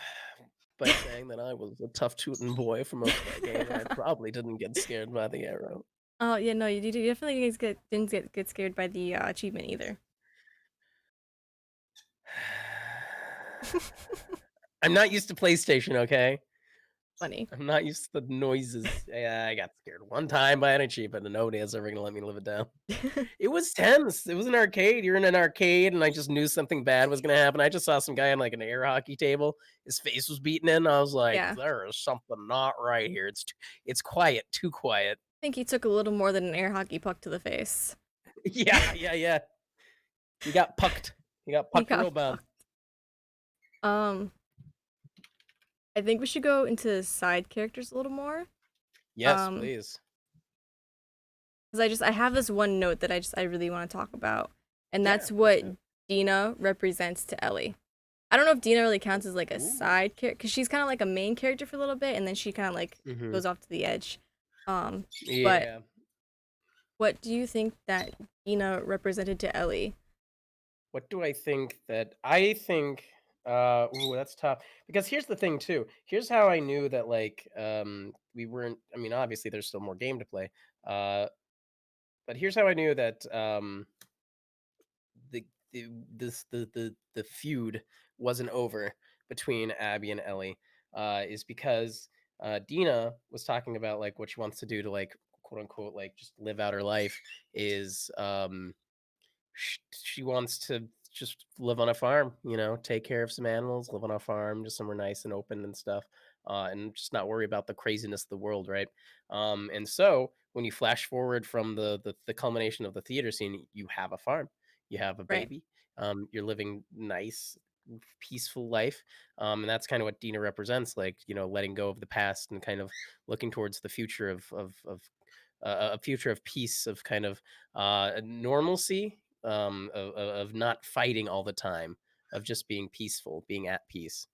by saying that I was a tough tootin' boy for most of that game, and I probably didn't get scared by the arrow. Oh yeah, no, you definitely didn't get scared by the achievement either. I'm not used to PlayStation, okay? Funny. I'm not used to the noises. Yeah, I got scared one time by an achievement, and nobody is ever gonna let me live it down. It was tense. It was an arcade. You're in an arcade, and I just knew something bad was gonna happen. I just saw some guy on like an air hockey table. His face was beaten in. I was like, Yeah. "There is something not right here. It's quiet, too quiet." I think he took a little more than an air hockey puck to the face. Yeah, yeah, yeah. He got pucked. He got He pucked got real bad. fucked. Um, I think we should go into side characters a little more. Yes, Um, please. because I have this one note that I really want to talk about, and Yeah, that's let's what do it. Dina represents to Ellie. I don't know if Dina really counts as like a Ooh. side character because she's kind of like a main character for a little bit, and then she kind of like Hmm. goes off to the edge. Um, but Yeah. what do you think that Dina represented to Ellie? What do I think that I think ooh, that's tough. Because here's the thing too. Here's how I knew that like we weren't I mean, obviously there's still more game to play. Uh but here's how I knew that the the feud wasn't over between Abby and Ellie is because Dina was talking about like what she wants to do to like quote unquote like just live out her life is she wants to just live on a farm, take care of some animals, live on a farm, just somewhere nice and open and stuff, and just not worry about the craziness of the world, right? And so when you flash forward from the culmination of the theater scene, you have a farm, you have a Right. baby, you're living nice, peaceful life, and that's kind of what Dina represents, like letting go of the past and kind of looking towards the future of a future of peace, of kind of normalcy, of not fighting all the time, of just being peaceful, being at peace.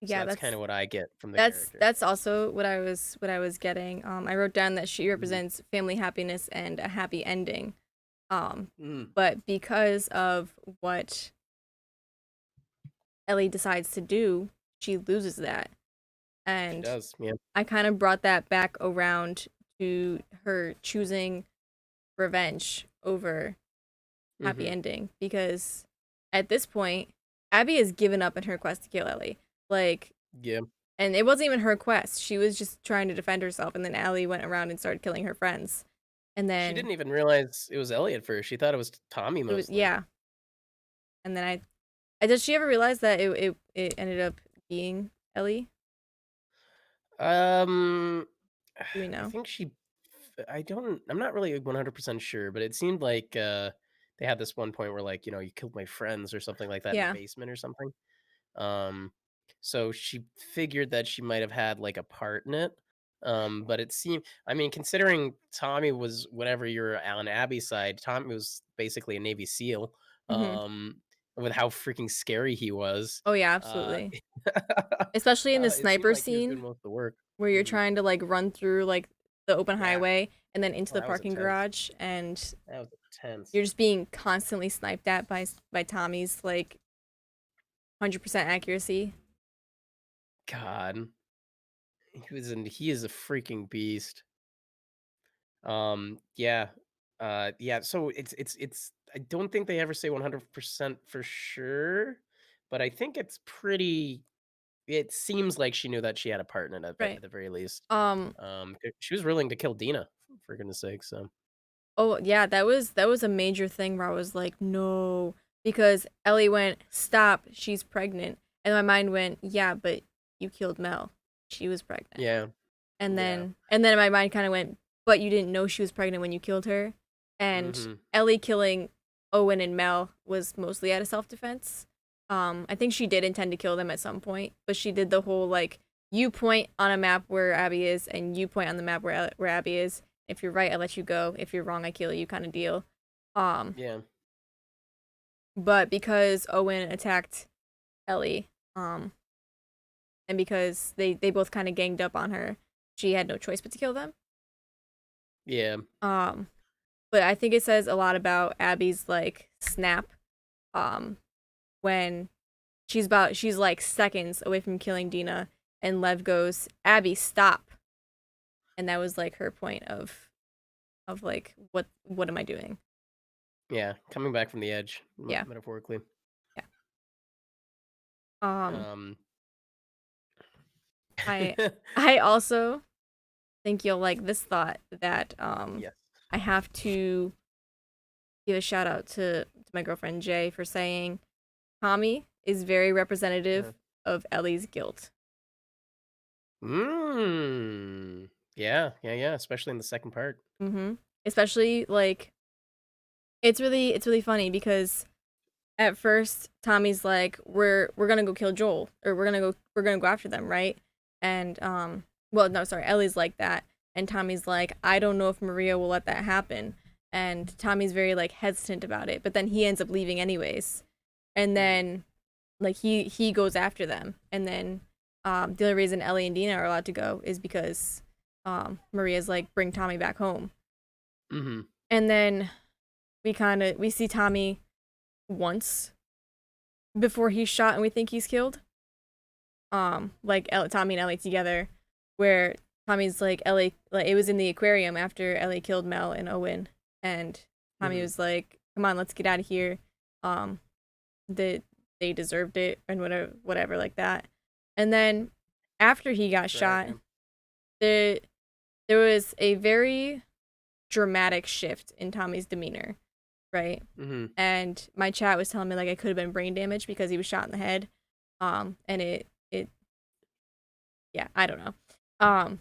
So Yeah, that's kind of what I get from the that's character. that's also what I was getting. I wrote down that she Mhm. represents family happiness and a happy ending. Um, Mm, but because of what Ellie decides to do, she loses that. she And does, yeah. I kind of brought that back around to her choosing revenge over happy Hmm. ending because at this point, Abby has given up in her quest to kill Ellie. Like, Yeah. and it wasn't even her quest. She was just trying to defend herself, and then Ellie went around and started killing her friends. And She then didn't even realize it was Ellie at first. She thought it was Tommy it was mostly. yeah. And then I did she ever realize that it ended up being Ellie? Um, Do we I know? think I'm not really 100% sure, but it seemed like they had this one point where like, you killed my friends or something like that in the Yeah. basement or something. Um, so she figured that she might have had like a part in it. But it seemed, I mean, considering Tommy was, whenever you're on Abby's side, Tommy was basically a Navy SEAL. Hmm. Um, with how freaking scary he was. Oh yeah, Uh, absolutely. Especially in the it seemed sniper like he was doing scene most of the work. where you're Mhm. trying to like run through like the open Yeah. highway and then into Oh, the that was parking intense. garage and That was intense. you're just being constantly sniped at by Tommy's like 100% accuracy. God, he is a freaking beast. Yeah. Yeah, so it's I don't think they ever say 100% for sure, but I think it's pretty it seems like she knew that she had a part in it Right. at the very least. Um, She was willing to kill Dina for goodness sake, so oh yeah, that was a major thing where I was like, no, because Ellie went, stop, she's pregnant, and my mind went, yeah, but you killed Mel, she was pregnant, yeah. and Yeah. then my mind kind of went, but you didn't know she was pregnant when you killed her, and Mhm. Ellie killing Owen and Mel was mostly out of self defense. I think she did intend to kill them at some point, but she did the whole like you point on a map where Abby is, and you point on the map where Abby is. If you're right, I let you go. If you're wrong, I kill you, kind of deal. Um, Yeah. but because Owen attacked Ellie, and because they both kind of ganged up on her, she had no choice but to kill them. Yeah. Um, but I think it says a lot about Abby's like snap. Um, when she's like seconds away from killing Dina, and Lev goes, "Abby, stop!" And that was like her point of like, what am I doing? Yeah, coming back from the edge, Yeah, metaphorically. yeah. Um, Um I I also think you'll like this thought that Yes. I have to give a shout out to my girlfriend Jay for saying Tommy is very Uh, representative of Ellie's guilt. mm. Yeah, yeah, yeah, especially in the second part. Mm-hmm. Especially like it's really funny because at first Tommy's like we're gonna go kill Joel, or we're gonna go after them, right? And well, no, sorry, Ellie's like that, and Tommy's like, I don't know if Maria will let that happen, and Tommy's very like hesitant about it, but then he ends up leaving anyways, and Mhm. then like he goes after them, and then the only reason Ellie and Dina are allowed to go is because Maria's like, bring Tommy back home, Mhm. and then we see Tommy once before he's shot and we think he's killed. Like Tommy and Ellie together, where Tommy's like, Ellie, like it was in the aquarium after Ellie killed Mel and Owen, and Tommy Mhm. was like, come on, let's get out of here. Um, that they deserved it and whatever like that. And then after he got Right, shot, yeah. there there was a very dramatic shift in Tommy's demeanor, right? Mhm. And my chat was telling me like I could have been brain damaged because he was shot in the head. And it yeah, I don't know. Um,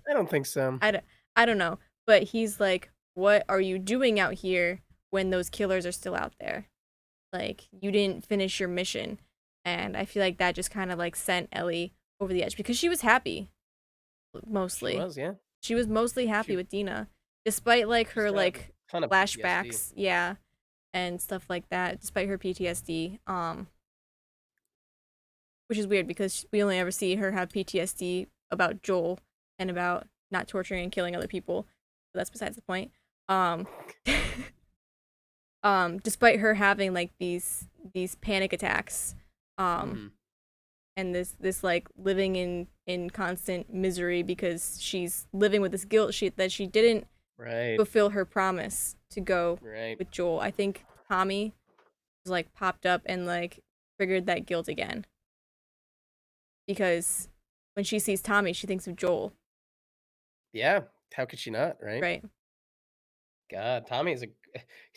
I don't think so. I don't, I don't know. But he's like, what are you doing out here when those killers are still out there? Like, you didn't finish your mission. And I feel like that just kind of like sent Ellie over the edge because she was happy, She mostly. was, yeah. She was mostly happy She with Dina, despite like she's her got a like ton of PTSD. flashbacks, yeah, and stuff like that, despite her PTSD. Which is weird because we only ever see her have PTSD about Joel and about not torturing and killing other people. But that's besides the point. Um, despite her having like these panic attacks, um, Mhm. and this like living in constant misery because she's living with this guilt that she didn't Right. fulfill her promise to go Right. with Joel. I think Tommy was like popped up and like triggered that guilt again because when she sees Tommy, she thinks of Joel, Yeah. How could she not, right? right? God, Tommy is a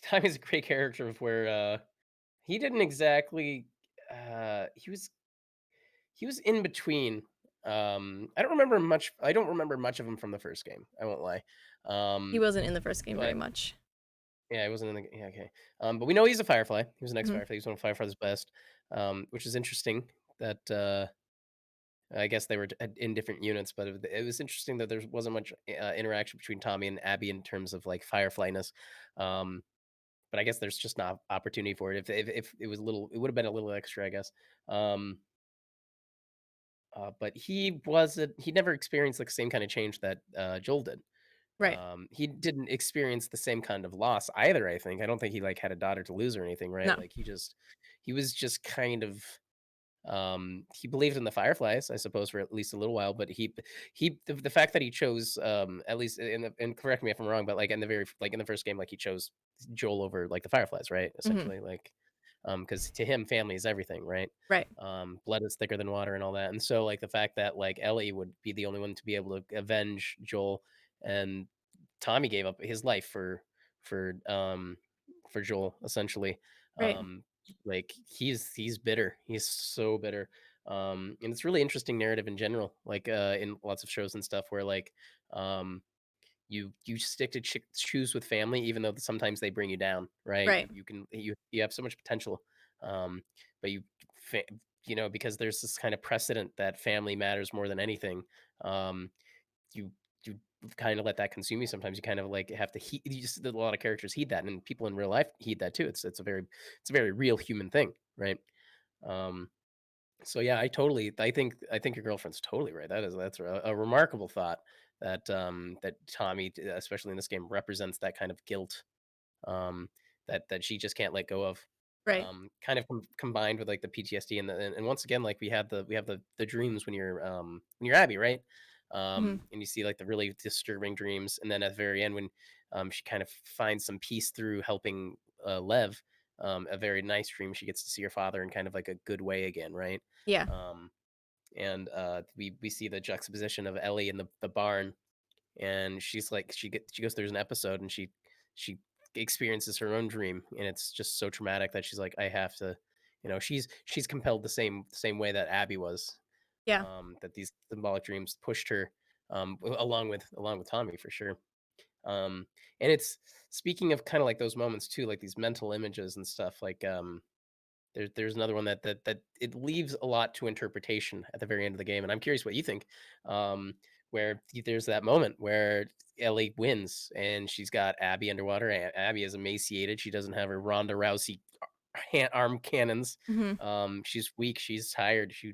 Tommy's a great character of where he didn't exactly he was in between. I don't remember much of him from the first game. I won't lie. He Um wasn't in the first game very but much. yeah, he wasn't in the yeah, okay. But we know he's a Firefly. He was an Hmm. ex-Firefly. He's one of Firefly's best. Which is interesting that I guess they were in different units, but it was interesting that there wasn't much interaction between Tommy and Abby in terms of like Fireflyness. Um, but I guess there's just not opportunity for it. If it was a little, it would have been a little extra, I guess. Um, but he never experienced like the same kind of change that Joel did. Right. He didn't experience the same kind of loss either. I don't think he like had a daughter to lose or anything, right? No. Like he was just kind of He believed in the Fireflies, I suppose, for at least a little while, but the fact that he chose, at least and correct me if I'm wrong, but like in the like in the first game, like he chose Joel over like the Fireflies, right? Hmm. Essentially, like, because to him, family is everything, right? Right. Blood is thicker than water and all that. And so like the fact that like Ellie would be the only one to be able to avenge Joel, and Tommy gave up his life for um for Joel, essentially. Right. Um like he's bitter. He's so bitter. And it's really interesting narrative in general, like in lots of shows and stuff where like um you stick to choose with family even though sometimes they bring you down, right? Right. You have so much potential. But fa- because there's this kind of precedent that family matters more than anything. um you you kind of let that consume you sometimes. You kind of like have to heed, a lot of characters heed that, and people in real life heed that too. It's a very real human thing, right? um so yeah, I think your girlfriend's totally right. That's a remarkable thought that that Tommy, especially in this game, represents that kind of guilt, um, that she just can't let go of. Right. Kind of combined with like the PTSD and once again, like we have the dreams when you're Abby, right? Hmm. And you see like the really disturbing dreams, and then at the very end when she kind of finds some peace through helping Lev, a very nice dream. She gets to see her father in kind of like a good way again, right? Yeah. Um, and we see the juxtaposition of Ellie in the barn, and she's like she goes through an episode, and she experiences her own dream, and it's just so traumatic that she's like, I have to, she's compelled the same way that Abby was, Yeah. that these symbolic dreams pushed her, along with Tommy for sure. And it's speaking of kind of like those moments too, like these mental images and stuff, like there's another one that it leaves a lot to interpretation at the very end of the game, and I'm curious what you think. Where there's that moment where Ellie wins, and she's got Abby underwater. Abby is emaciated. She doesn't have her Ronda Rousey arm cannons. Hmm. She's weak. She's tired. She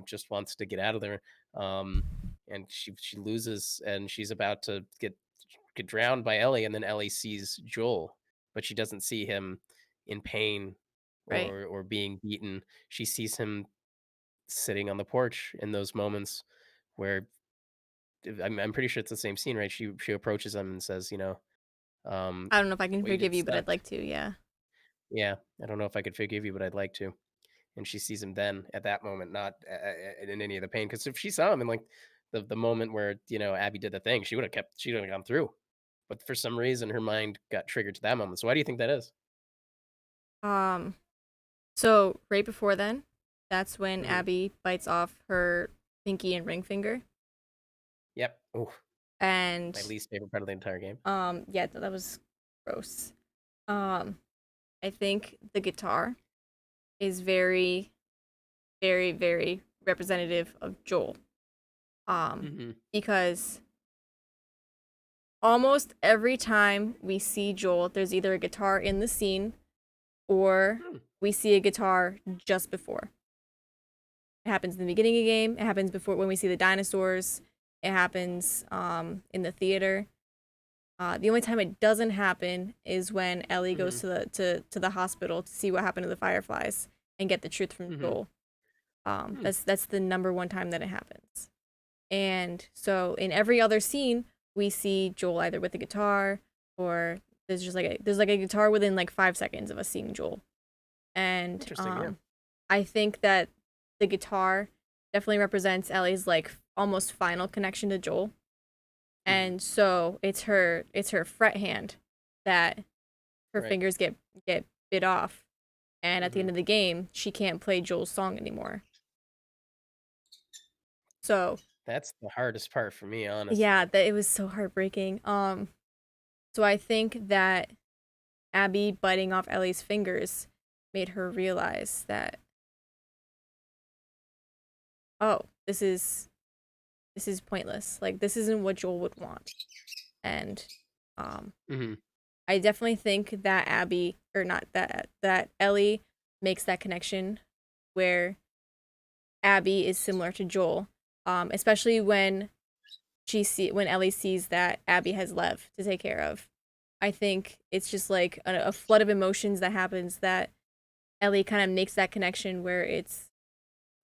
just wants to get out of there. Um, and she loses, and she's about to get drowned by Ellie, and then Ellie sees Joel, but she doesn't see him in pain Right. or being beaten. She sees him sitting on the porch in those moments where I'm pretty sure it's the same scene, right? She approaches him and says, um, I don't know if I can "Well, you forgive get you, but stuck. I'd like to. Yeah. Yeah, I don't know if I could forgive you, but I'd like to." And she sees him then at that moment, not in any of the pain. Because if she saw him in like the moment where Abby did the thing, she would have gone through. But for some reason, her mind got triggered to that moment. So why do you think that is? Um. So right before then, that's when Hmm. Abby bites off her pinky and ring finger, Yep. Oh, my and least favorite part of the entire game. yeah, that was gross. Um, I think the guitar is very, very, very representative of Joel. Hmm. Because almost every time we see Joel, there's either a guitar in the scene or Hmm. we see a guitar just before. It happens in the beginning of the game. It happens before when we see the dinosaurs. It happens in the theater. The only time it doesn't happen is when Ellie Hmm. goes to the hospital to see what happened to the Fireflies and get the truth from Hmm. Joel. Hmm. That's the number one time that it happens. And so in every other scene, we see Joel either with a guitar or there's like a guitar within like 5 seconds of us seeing Joel. And Interesting. Yeah. I think that the guitar definitely represents Ellie's like almost final connection to Joel. Hmm. And so it's her fret hand that her Right. fingers get bit off. And at the Hmm. end of the game, she can't play Joel's song anymore. So That's the hardest part for me, yeah, honestly. that it was so heartbreaking. So I think that Abby biting off Ellie's fingers made her realize that, oh, this is pointless. Like this isn't what Joel would want. And um Hmm. I definitely think that Abby or not that Ellie makes that connection where Abby is similar to Joel. Especially when Ellie sees that Abby has Lev to take care of. I think it's just like a flood of emotions that happens that Ellie kind of makes that connection where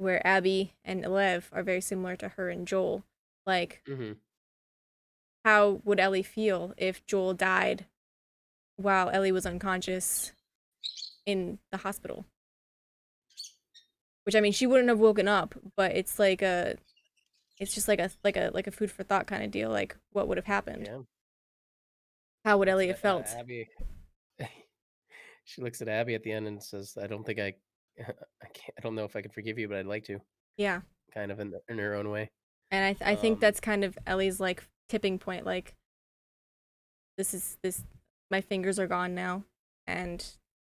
where Abby and Lev are very similar to her and Joel. Like, Mhm. how would Ellie feel if Joel died while Ellie was unconscious in the hospital? Which I mean, she wouldn't have woken up, but it's just like a food for thought kind of deal. Like, what would have happened? Yeah. How would Looks Ellie at have felt? Abby. She looks at Abby at the end and says, "I don't think I, I can't. I don't know if I can forgive you, but I'd like to." Yeah, Kind of in her own way. and I think Um, that's kind of Ellie's like tipping point. Like, this my fingers are gone now, and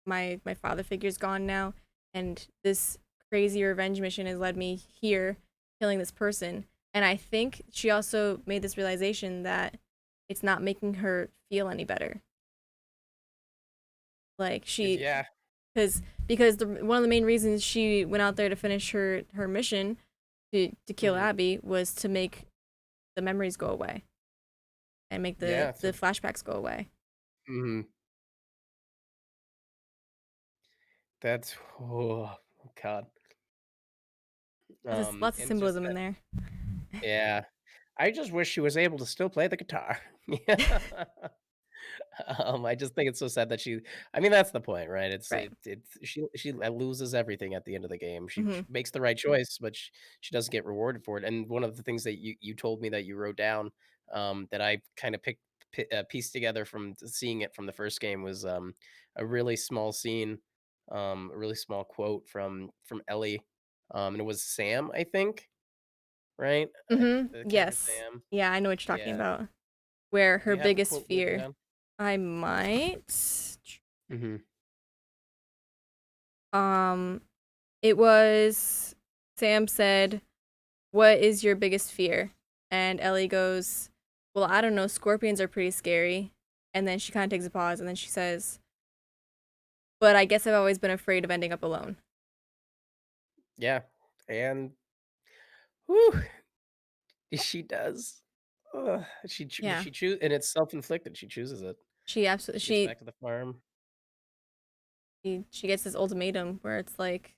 my father figure's gone now, and this crazy revenge mission has led me here, killing this person. And I think she also made this realization that it's not making her feel any better. Like she, yeah. because one of the main reasons she went out there to finish her mission to kill Hmm. Abby was to make the memories go away and make Yeah. the So, flashbacks go away. mhm. That's oh God. Lots of And just symbolism in that. there. Yeah. I just wish she was able to still play the guitar. Yeah. I just think it's so sad that she. I mean, that's the point, right? Right. She loses everything at the end of the game. She Hmm. makes the right choice, but she doesn't get rewarded for it. And one of the things that you told me that you wrote down, that I kind of pieced together from seeing it from the first game was a really small scene, a really small quote from Ellie, and it was Sam, I think, right? The character Yes. Sam. Yeah, I know what you're talking Yeah. about. Where Do her you have the biggest quote written fear. down? I might. Hmm. Um, it was Sam said, "What is your biggest fear?" And Ellie goes, "Well, I don't know. Scorpions are pretty scary." And then she kind of takes a pause, and then she says, "But I guess I've always been afraid of ending up alone." Yeah. And whew, she does. Ugh, Yeah, she choose and it's self-inflicted. She chooses it. she absolutely She gets back to the farm. she gets this ultimatum where it's like,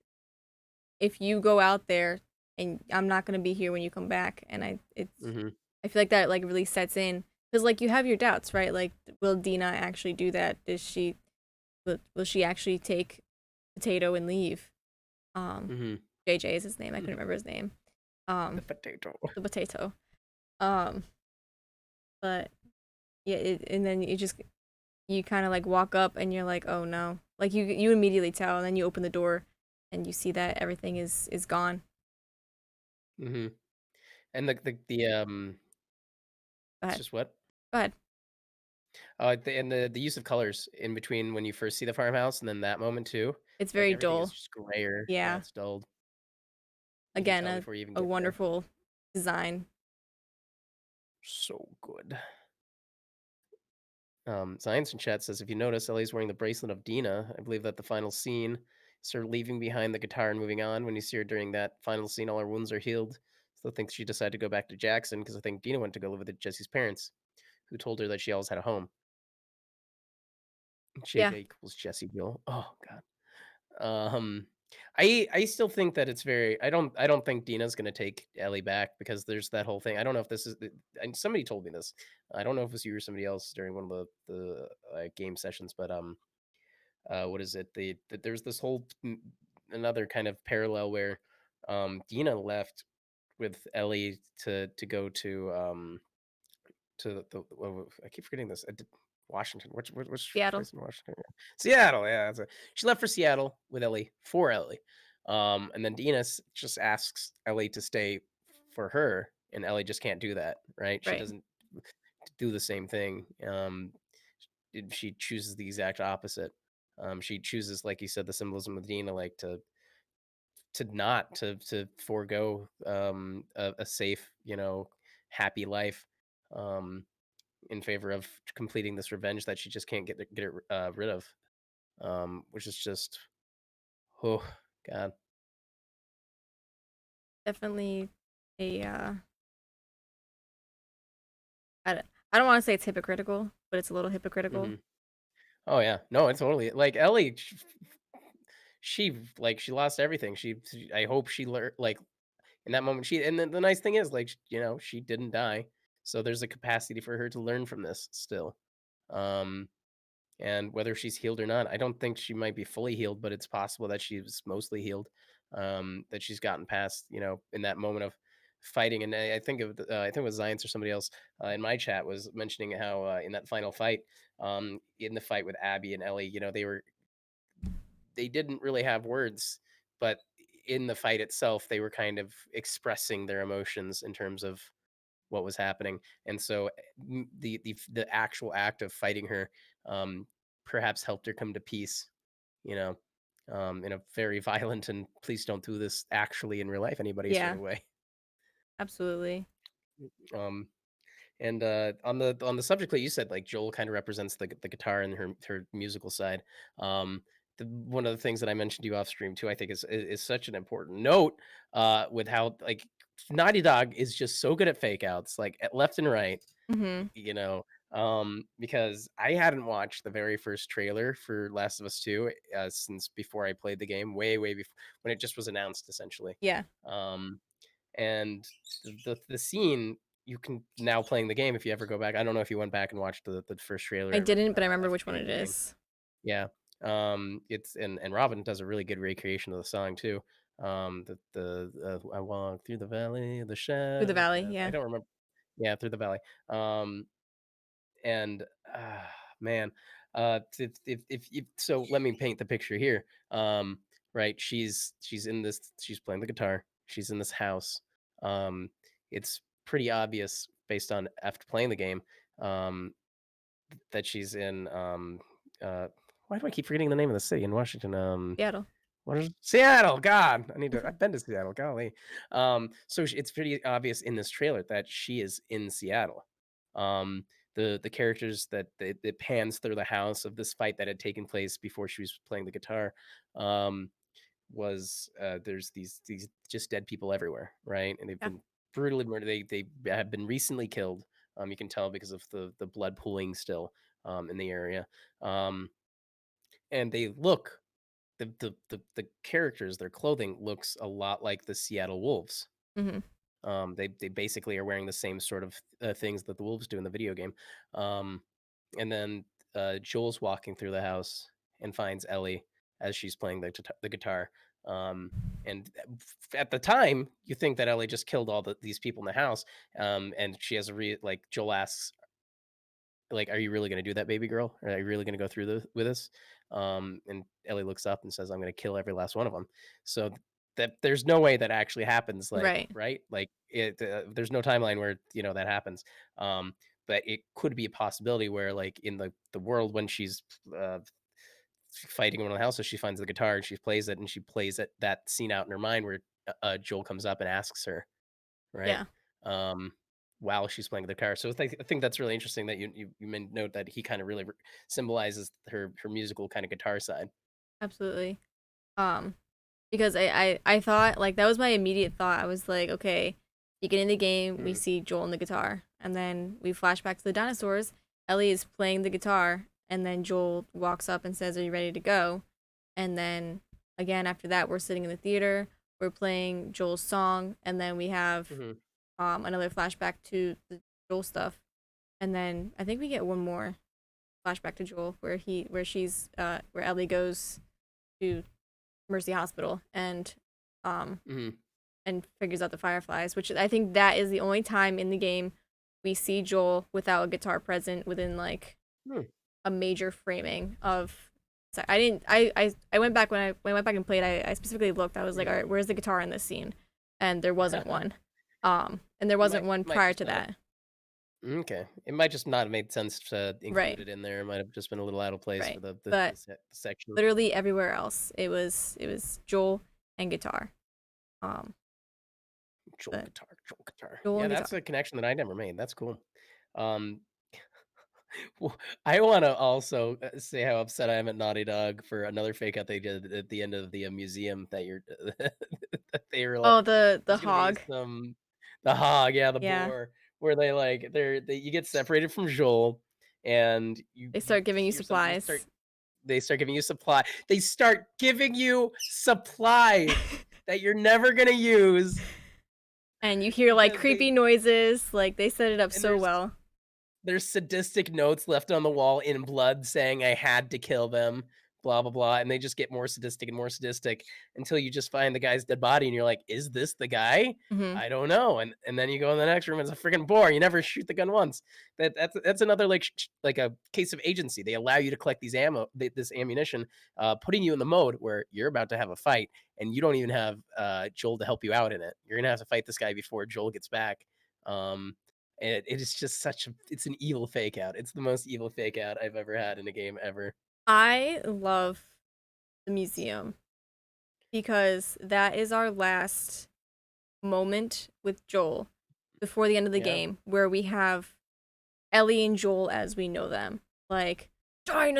if you go out there and I'm not gonna be here when you come back, and Mhm. I feel like that like really sets in because like you have your doubts, right? Like, will Dina actually do that? Will she actually take Potato and leave? Um, Mhm. JJ is his name. I couldn't remember his name. The Um, potato. the potato. Um, but yeah, and then you kind of like walk up and you're like, oh no, like you immediately tell, and then you open the door and you see that everything is gone. Mhm. And Go it's ahead. just what? Go ahead. The use of colors in between when you first see the farmhouse and then that moment too. It's Like very everything is dull. just grayer. Yeah, Yeah. it's dulled. You can Again, tell before you even a get there. wonderful design. So good. Science in chat says, if you notice, Ellie's wearing the bracelet of Dina. I believe that the final scene is her leaving behind the guitar and moving on. When you see her during that final scene, all her wounds are healed. Still think she decided to go back to Jackson because I think Dina went to go live with Jesse's parents, who told her that she always had a home. Yeah, JJ equals Jesse Bill. Oh God. Um, I still think that it's very. I don't think Dina's gonna take Ellie back because there's that whole thing. I don't know if this is. And somebody told me this. I don't know if it was you or somebody else during one of the game sessions, but what is it? There's this whole another kind of parallel where Dina left with Ellie to go to I keep forgetting this. Washington. Which Seattle. place in Washington? Yeah. Seattle. Yeah, she left for Seattle with Ellie for Ellie, and then Dina just asks Ellie to stay for her, and Ellie just can't do that. Right? She Right. doesn't do the same thing. She chooses the exact opposite. She chooses, like you said, the symbolism with Dina, like to forego a safe, happy life. Um, in favor of completing this revenge that she just can't get it rid of, which is just oh God. Definitely a I don't want to say it's hypocritical, but it's a little hypocritical. Hmm. Oh yeah, no, it's totally like Ellie. she lost everything. I hope she learned like in that moment she and then the nice thing is like she didn't die. So there's a capacity for her to learn from this still. Um and whether she's healed or not, I don't think she might be fully healed, but it's possible that she's mostly healed. That she's gotten past, in that moment of fighting. And I think I think it was Zions or somebody else in my chat was mentioning how in that final fight, in the fight with Abby and Ellie, they didn't really have words, but in the fight itself, they were kind of expressing their emotions in terms of what was happening. And so the actual act of fighting her um, perhaps helped her come to peace, you know, in a very violent and please don't do this actually in real life anybody sort Yeah, of way. absolutely. Um, and on the subject that you said, like Joel kind of represents the guitar and her musical side. One of the things that I mentioned to you off stream too, I think is such an important note with how like Naughty Dog is just so good at fake outs, like at left and right, Mhm. because I hadn't watched the very first trailer for Last of Us 2 since before I played the game, way before when it just was announced, essentially. Yeah. Um, and the scene you can now playing the game if you ever go back. I don't know if you went back and watched the first trailer I ever didn't, but I remember after which one getting it the game. is. Yeah. It's and Robin does a really good recreation of the song too. The I walk through the valley of the Through the shadow of Valley, death. I yeah. don't remember. Yeah, through the valley. Um, and man, if so, let me paint the picture here. Right, she's playing the guitar. She's in this house. Um, it's pretty obvious based on after playing the game um, that she's in. Uh, why do I keep forgetting the name of the city in Washington? Seattle. What is Seattle? God, I've been to Seattle. Golly. It's pretty obvious in this trailer that she is in Seattle. Um, the characters that pans through the house of this fight that had taken place before she was playing the guitar. Was There's these just dead people everywhere, right? And they've Yeah. been brutally murdered. They have been recently killed. You can tell because of the blood pooling still in the area. Um, and they look the characters, their clothing looks a lot like the Seattle Wolves. Mhm. They basically are wearing the same sort of things that the wolves do in the video game. Um, and then Joel's walking through the house and finds Ellie as she's playing the guitar. Um, and at the time, you think that Ellie just killed all these people in the house. And she has like Joel asks, like, "Are you really gonna do that, baby girl? Are you really gonna go through with this?" And Ellie looks up and says, "I'm gonna kill every last one of them." So that there's no way that actually happens, like, Right. right? Like, there's no timeline where, that happens. Um, but it could be a possibility where, like, in the world when she's, fighting around the house, so she finds the guitar and she plays it, and she plays that scene out in her mind where, Joel comes up and asks her, right? Yeah, Um, while she's playing the guitar. So I think that's really interesting that you made note that he kind of really symbolizes her musical kind of guitar side. absolutely. Um, because I thought like that was my immediate thought. I was like, okay, beginning of the game, we Mm, see Joel and the guitar, and then we flash back to the dinosaurs. Ellie is playing the guitar, and then Joel walks up and says, "Are you ready to go?" And then again after that, we're sitting in the theater, we're playing Joel's song, and then we have mhm, another flashback to the Joel stuff, and then I think we get one more flashback to Joel where Ellie goes to Mercy Hospital um mhm. and figures out the Fireflies, which I think that is the only time in the game we see Joel without a guitar present within like Hmm. a major framing of. So I didn't. I went back when I went back and played. I specifically looked. I was like, all Mhm. right, where's the guitar in this scene? And there wasn't one. And there It wasn't one might prior just to not have. that. Okay, it might just not have made sense to include Right. it in there. It might have just been a little out of place for Right. But the section. literally everywhere else, it was Joel and guitar. Um, but Joel guitar. Joel Yeah, and guitar. that's a connection that I never made. That's cool. Um, Well, I wanna also, say how upset I am at Naughty Dog for another fake out they did at the end of the, museum that you're that they were Oh, like, the "There's gonna be hog. some" the hog, yeah, the Yeah. boar, where you get separated from Joel, and They start giving you you supplies. they start giving you supply. They start giving you supply that you're never gonna use And you hear like because they creepy noises, like they set it up and so well. there's sadistic notes left on the wall in blood saying, "I had to kill them," blah, blah, blah, and they just get more sadistic until you just find the guy's dead body, and you're like, "Is this the guy? Hmm. I don't know," and then you go in the next room, it's a freaking bore, you never shoot the gun once. That's another, like, like, a case of agency. They allow you to collect these this ammunition, putting you in the mode where you're about to have a fight, and you don't even have, Joel to help you out in it. You're gonna have to fight this guy before Joel gets back, um it is just such a it's an evil fake out. It's the most evil fake out I've ever had in a game ever. I love the museum because that is our last moment with Joel before the end of the Yeah, game where we have Ellie and Joel as we know them. Like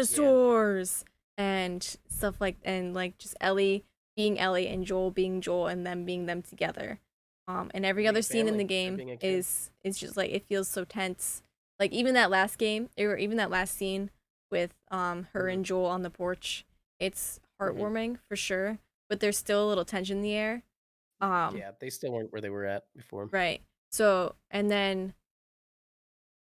yeah. dinosaurs and stuff and like just Ellie being Ellie and Joel being Joel and them being them together. And every Being other a scene in the family or game being a kid. is just like it feels so tense. Like even that last game, or even that last scene with her Mhm, and Joel on the porch, it's mhm. heartwarming for sure, but there's still a little tension in the air. Um, Yeah, they still weren't where they were at before. right. So, and then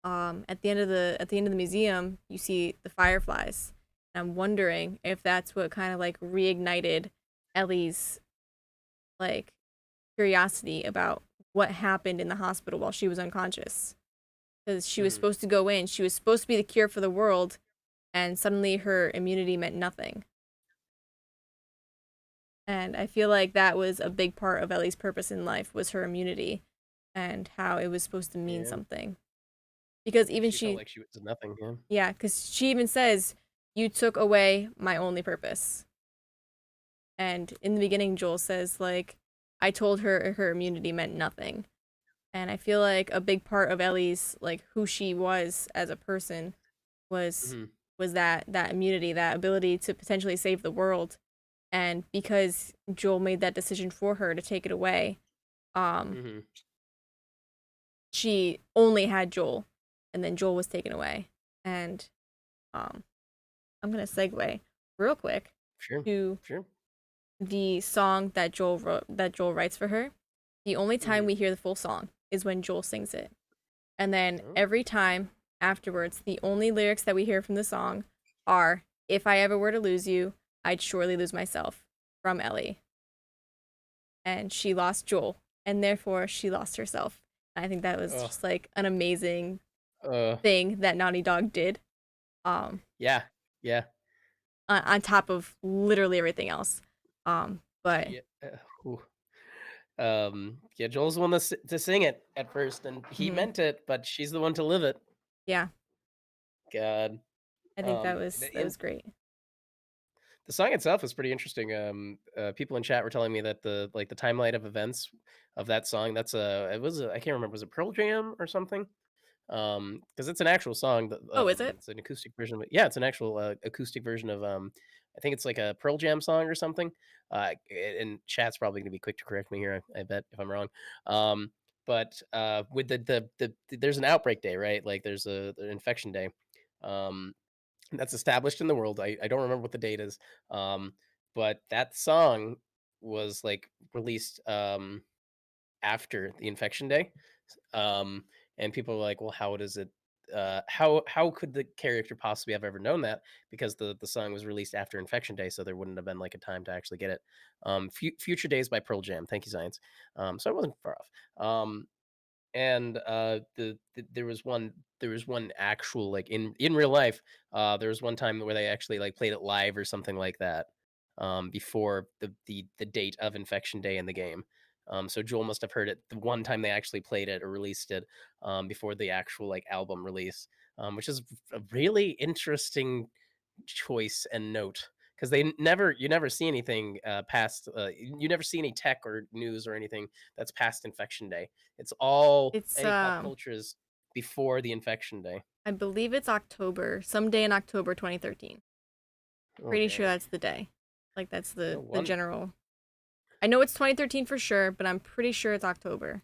at the end of the museum, you see the fireflies. And I'm wondering if that's what kind of like reignited Ellie's like curiosity about what happened in the hospital while she was unconscious. Because she was Mhm. supposed to go in, she was supposed to be the cure for the world, and suddenly her immunity meant nothing. And I feel like that was a big part of Ellie's purpose in life was her immunity and how it was supposed to mean Yeah, something. Because even she felt she, like she was nothing, yeah. yeah, because she even says, "You took away my only purpose." And in the beginning, Joel says, like, "I told her her immunity meant nothing." And I feel like a big part of Ellie's like who she was as a person was Mhm, that immunity, that ability to potentially save the world. And because Joel made that decision for her to take it away, um, mhm. she only had Joel, and then Joel was taken away. And um, I'm gonna segue real quick Sure, to sure. the song that Joel writes for her. The only time Mhm. we hear the full song is when Joel sings it. And then Oh, every time afterwards, the only lyrics that we hear from the song are "If I ever were to lose you, I'd surely lose myself" from Ellie. And she lost Joel, and therefore she lost herself. And I think that was ugh, just like an amazing uh, thing that Naughty Dog did. Um, yeah, yeah. on top of literally everything else. But She, ooh. Yeah, Joel's the one to sing it at first, and he mhm, meant it, but she's the one to live it. yeah, God. I think that In was great. the song itself is pretty interesting. People in chat were telling me that the timeline of events of that song, that's I can't remember, was it Pearl Jam or something? Because it's an actual song that, Oh, is it? it's an acoustic version of it. Yeah, it's an actual, acoustic version of, I think it's like a Pearl Jam song or something. And chat's probably gonna be quick to correct me here, I bet, if I'm wrong. Um, with there's an outbreak day, right? Like, there's an infection day, um, that's established in the world. I don't remember what the date is, um, but that song was, like, released, after the infection day. Um, and people are like, "Well, how does it? How could the character possibly have ever known that? Because the song was released after Infection Day, so there wouldn't have been like a time to actually get it." Future Days by Pearl Jam. Thank you, science. So I wasn't far off. And there was one actual, like, in real life, there was one time where they actually, like, played it live or something like that, before the date of Infection Day in the game. So Joel must have heard it the one time they actually played it or released it, before the actual, like, album release, which is a really interesting choice and note, because you never see anything, past, you never see any tech or news or anything that's past Infection Day. It's all It's any pop cultures before the Infection Day. I believe it's October, someday in October 2013. Oh, Pretty sure dang. that's the day. Like that's No the one general. I know it's 2013 for sure, but I'm pretty sure it's October.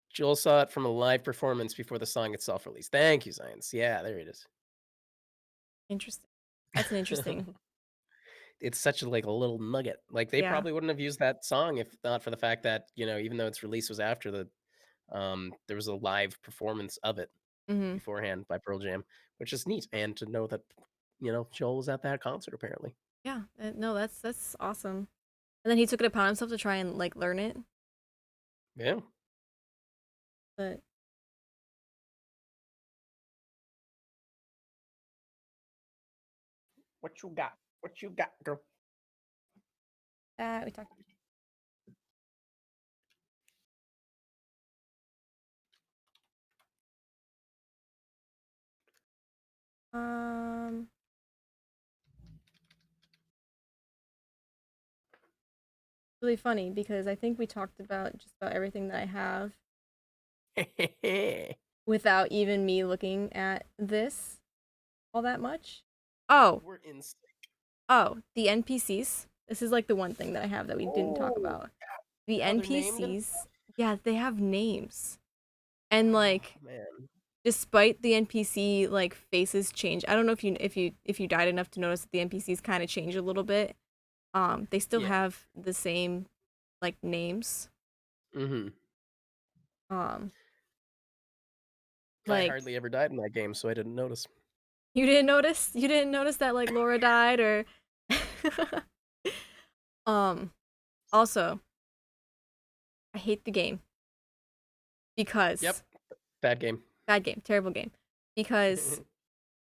Joel saw it from a live performance before the song itself released. Thank you, science. Yeah, there it is. Interesting. That's an interesting. It's such a, like, a little nugget. Like, they Yeah. probably wouldn't have used that song if not for the fact that, even though its release was after there was a live performance of it Mhm. beforehand by Pearl Jam, which is neat, and to know that, Joel was at that concert apparently. Yeah. No, that's awesome. And then he took it upon himself to try and like learn it. Yeah. But What you got? What you got, girl? we talked. Um, really funny because I think we talked about just about everything that I have without even me looking at this all that much. Oh, We're in the NPCs. This is like the one thing that I have that we didn't talk Oh, about. The how they're named and NPCs, yeah, they have names. And oh, like man. despite the NPC like faces change. I don't know if you died enough to notice that the NPCs kind of change a little bit. They still Yeah. have the same like names. Mhm. Um, I like hardly ever died in that game, so I didn't notice. you didn't notice? You didn't notice that like Laura died or um also, I hate the game Yep. because Bad game. bad game, terrible game. Because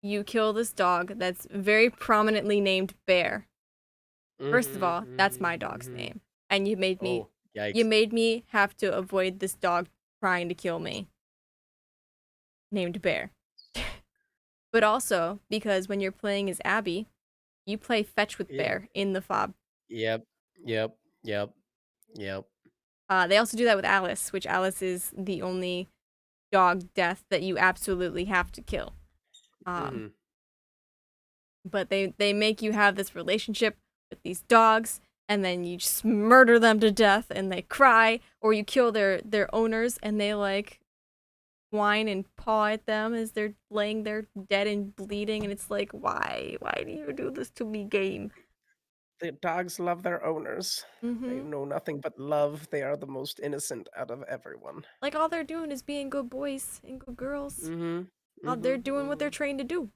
you kill this dog that's very prominently named Bear. First of Mhm, all, that's mhm, my dog's mhm. name. And Oh, you yikes. made me have to avoid this dog trying to kill me named Bear. But also because when you're playing as Abby, you play fetch with It Bear in the fob. Yep, yep, yep, yep. They also do that with Alice, which Alice is the only dog death that you absolutely have to kill. Um, Mhm. but they make you have this relationship with these dogs, and then you just murder them to death, and they cry, or you kill their owners, and they like whine and paw at them as they're laying there dead and bleeding, and it's like, why do you do this to me, game? The dogs love their owners. They Mm-hmm. know nothing but love. They are the most innocent out of everyone. Like all they're doing is being good boys and good girls. Mhm, They're mhm, doing what they're mhm. trained to do.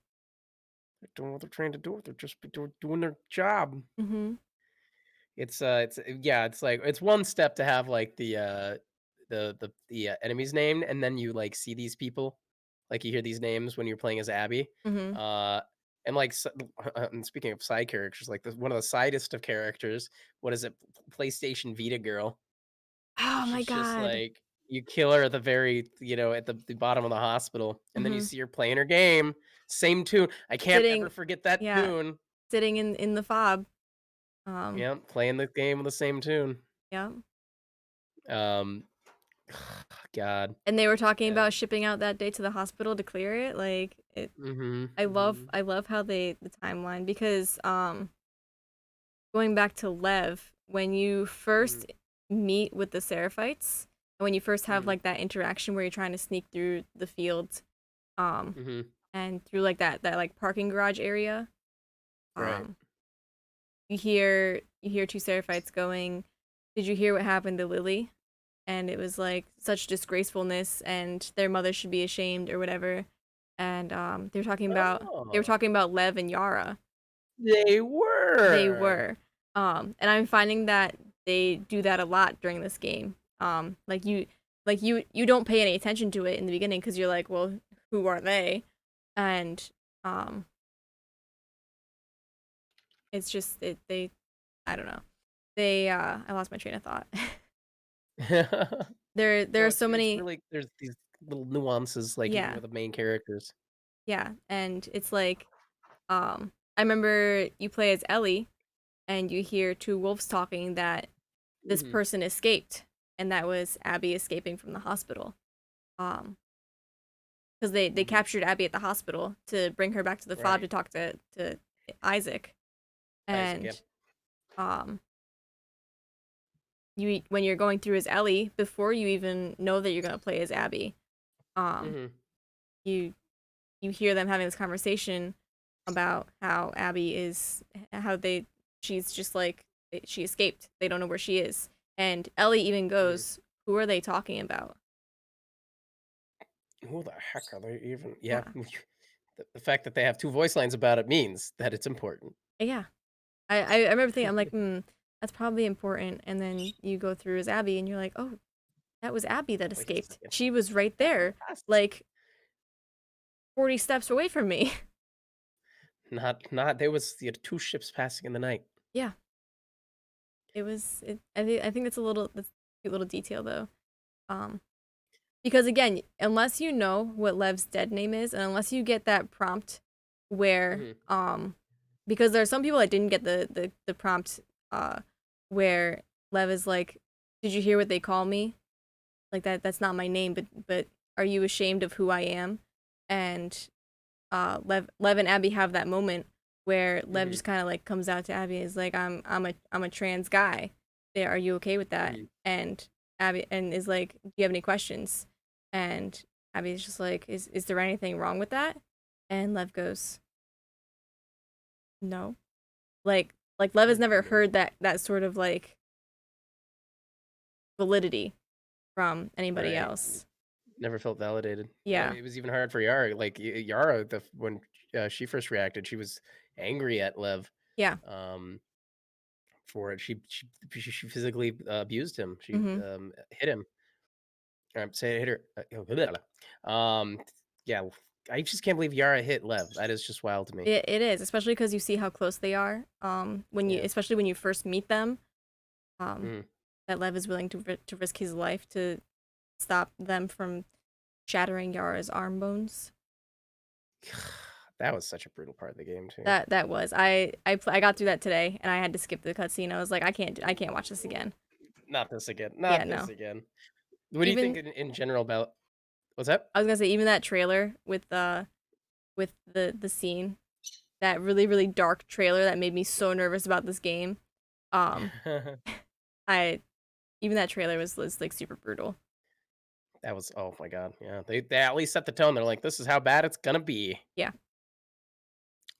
They're doing what they're trained to do. They're just doing their job. Mm-hmm. Yeah, it's like it's one step to have like the enemies named, and then you like see these people, like you hear these names when you're playing as Abby, Mm-hmm. uh, and like and speaking of side characters, like one of the sidest of characters, what is it, PlayStation Vita girl, Oh which my is just god. like you kill her at the very at the bottom of the hospital, and then you Mm-hmm. see her playing her game, same tune. I can't ever Sitting, forget that yeah, tune. sitting in the fob. Um, Yeah, playing the game with the same tune. yeah. Um, God, And they were talking and about shipping out that day to the hospital to clear it. Like it, mhm, I love mhm, I love how they the timeline because going back to Lev, when you mhm, first meet with the Seraphites, and when you first have mhm, like that interaction where you're trying to sneak through the fields, um, mhm, and through like that like parking garage area, right. um, you hear two Seraphites going, "Did you hear what happened to Lily?" And it was like such disgracefulness, and their mother should be ashamed or whatever. And they were Oh, talking about Lev and Yara. they They were. were. And I'm finding that they do that a lot during this game. Like you don't pay any attention to it in the beginning because you're like, well, who are they? And um, it's just they I don't know. I lost my train of thought. There No, are so it's many. really there's these little nuances, like, even Yeah, with the main characters. yeah, and it's like I remember you play as Ellie and you hear two wolves talking that this Mhm, person escaped, and that was Abby escaping from the hospital. Um, because they mhm, captured Abby at the hospital to bring her back to the fob right. to talk to Isaac, Isaac, yep. and um, you when you're going through as Ellie before you even know that you're gonna play as Abby, um, Mhm, you you hear them having this conversation about how Abby is how they she's just like she escaped. They don't know where she is. And Ellie even Mhm. goes, "Who are they talking about?" Who the heck are they even? Yeah, Yeah. the fact that they have two voice lines about it means that it's important. Yeah. I remember thinking I'm like, that's probably important. And then you go through as Abby and you're like, "Oh, that was Abby that Wait a escaped. second. She was right there, Yes. like 40 steps away from me." Not there was two ships passing in the night. Yeah. I think that's a cute little detail though. Um Because again, unless you know what Lev's dead name is, and unless you get that prompt where Mhm. because there are some people that didn't get the prompt where Lev is like, "Did you hear what they call me? Like that's not my name, but are you ashamed of who I am?" And Lev and Abby have that moment where Lev Mhm. just kind of like comes out to Abby and is like, I'm a trans guy. There, are you okay with that?" Mhm. And Abby and is like, "Do you have any questions?" And Abby's just like, "Is there anything wrong with that?" And Lev goes, "No." Like Lev has never No. heard that sort of like validity from anybody Right. else. Never felt validated. Yeah. It was even hard for Yara. Like Yara, when she first reacted, she was angry at Lev. Yeah. Um, for it. She physically abused him. She Mhm. hit him. Say hit her. Blah, blah, blah. Yeah, I just can't believe Yara hit Lev. That is just wild to me. It is, especially because you see how close they are. When you Yeah. especially when you first meet them, um, Mhm. that Lev is willing to risk his life to stop them from shattering Yara's arm bones. That was such a brutal part of the game too. That was I got through that today and I had to skip the cutscene. I was like, I can't watch this again. Not this again. Yeah, Not this no. again. What do you think Even in general about what's that? I was gonna say even that trailer with the scene, that really dark trailer that made me so nervous about this game. Um, I even that trailer was like super brutal. That was oh my god. Yeah. They at least set the tone. They're like, this is how bad it's gonna be. Yeah,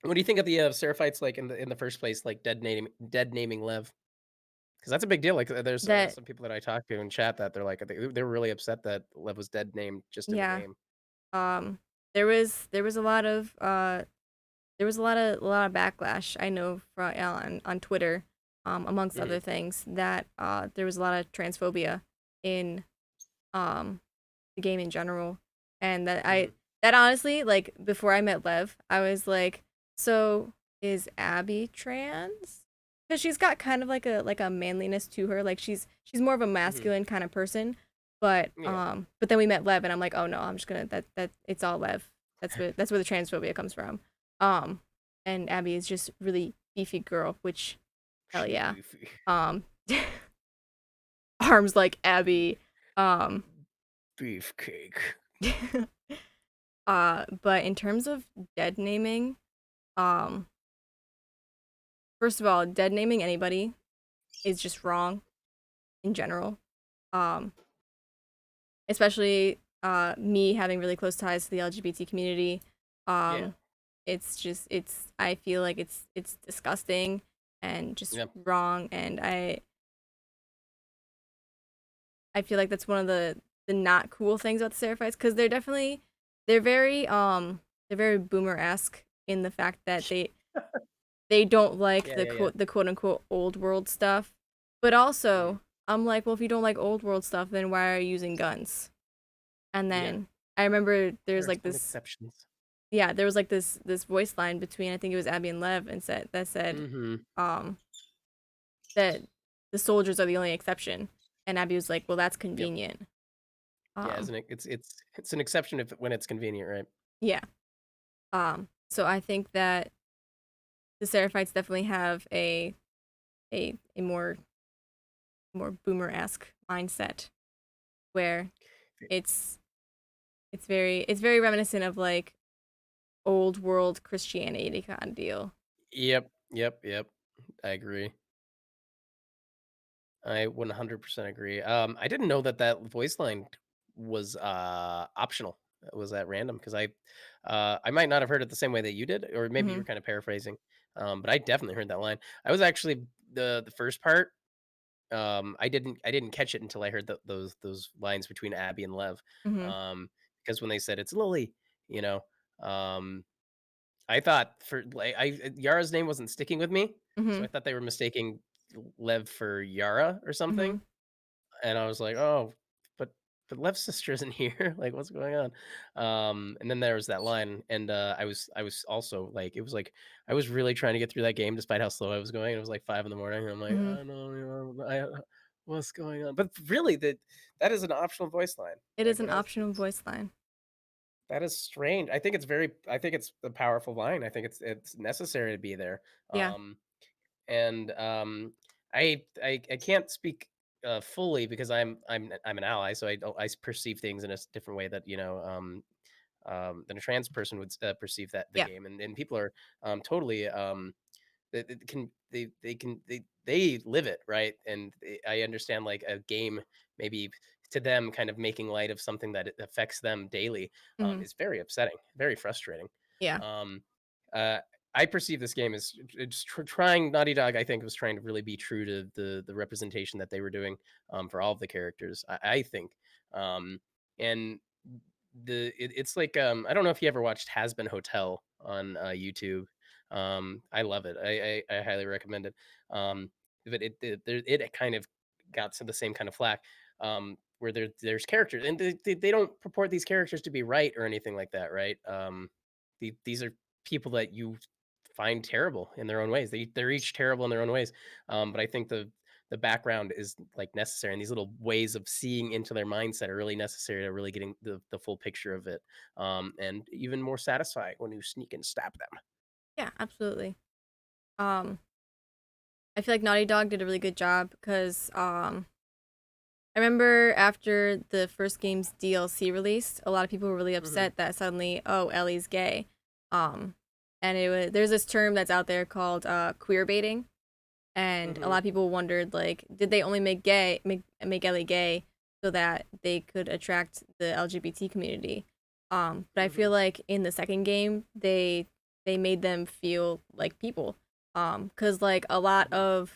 What do you think of the Seraphites like in the first place, like dead naming Lev? Because that's a big deal. Like, there's that some people that I talked to in chat that they're like they were really upset that Lev was dead named just in the yeah. game. Um, there was a lot of there was a lot of backlash I know from on Twitter, amongst Mhm, other things that there was a lot of transphobia in um the game in general, and mhm, that honestly like before I met Lev, I was like, so is Abby trans? Because she's got kind of like a manliness to her, like she's more of a mhm. masculine kind of person, Yeah. but then we met Lev, and I'm like, oh no, I'm just gonna that it's all Lev. That's where the transphobia comes from. Um, and Abby is just really beefy girl, which hell She yeah. beefy. Um, arms like Abby. Um, Beefcake. but in terms of dead naming, um, first of all, dead naming anybody is just wrong in general. Um, especially me having really close ties to the LGBT community. Yeah. Um, it's just I feel like it's disgusting and just Yeah. wrong, and I feel like that's one of the not cool things about the Seraphites because they're very they're very boomer esque in the fact that they don't like Yeah, yeah, yeah. the quote unquote old world stuff. But Mhm. also, I'm like, well, if you don't like old world stuff, then why are you using guns? And Yeah. then I remember there's There are like some this exceptions. yeah, there was like this voice line between I think it was Abby and Lev and said Mhm. um that the soldiers are the only exception. And Abby was like, well, that's Yep. convenient. Yeah, Um isn't it? It's an exception if when it's convenient, right? yeah. So I think that the Seraphites definitely have a more boomer esque mindset where it's it's very reminiscent of like old world Christianity kind of deal. Yep. Yep. Yep. I agree. I 100% agree. I didn't know that that voice line was optional. It was at random because I might not have heard it the same way that you did, or maybe you Mm-hmm. were kind of paraphrasing. But I definitely heard that line. I was actually the first part. I didn't catch it until I heard those lines between Abby and Lev. Mm-hmm. Um, because when they said it's Lily, you know, um, I thought for like Yara's name wasn't sticking with me, so Mm-hmm. I thought they were mistaking Lev for Yara or Mm-hmm. something. And I was like, "Oh, but Lev's sister isn't here. Like, what's going on?" And then there was that line, and I was also like, it was like I was really trying to get through that game despite how slow I was going. It was like 5 in the morning, and I'm like, Mm-hmm. "I don't know, what's going on?" But really, that is an optional voice line. It Like, is what an else? optional voice line. That is strange. I think it's a powerful line. I think it's necessary to be there. Yeah. Um, and I can't speak fully because I'm an ally, so I perceive things in a different way that than a trans person would perceive that the Yeah. game, and people are totally they live it, right, and I understand like a game maybe to them kind of making light of something that it affects them daily Mm-hmm. is very upsetting, very frustrating. Yeah. um uh I perceive this game as it's trying. Naughty Dog, I think, was trying to really be true to the representation that they were doing for all of the characters. I think, and it's like I don't know if you ever watched Has Been Hotel on YouTube. I love it. I highly recommend it. But it kind of got to the same kind of flack where there's characters, and they don't purport these characters to be right or anything like that, right? These are people that you find terrible in their own ways. They're each terrible in their own ways. But I think the background is like necessary, and these little ways of seeing into their mindset are really necessary to really getting the full picture of it. And even more satisfying when you sneak and stab them. Yeah. Absolutely. Um, I feel like Naughty Dog did a really good job because I remember after the first game's DLC released, a lot of people were really Hmm. upset that suddenly, oh, Ellie's gay. Um, and there's this term that's out there called queer baiting, and a Hmm. lot of people wondered like, did they only make Ellie gay so that they could attract the LGBT community? But I feel Hmm. like in the second game, they made them feel like people. Cause like Hmm. a lot of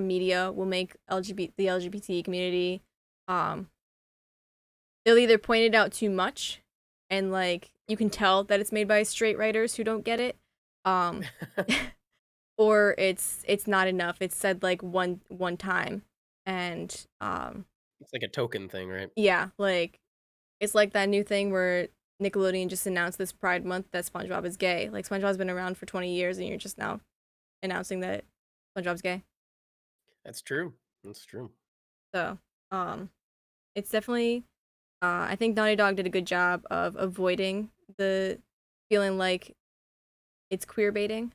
media will make the LGBT community, um, they'll either point it out too much, and like you can tell that it's made by straight writers who don't get it, um, or it's not enough. It's said like one time, and It's like a token thing, right? yeah, like it's like that new thing where Nickelodeon just announced this Pride Month that SpongeBob is gay. Like SpongeBob's been around for 20 years, and you're just now announcing that SpongeBob's gay. That's true. That's true. So, um, it's definitely I think Naughty Dog did a good job of avoiding the feeling like it's queer baiting.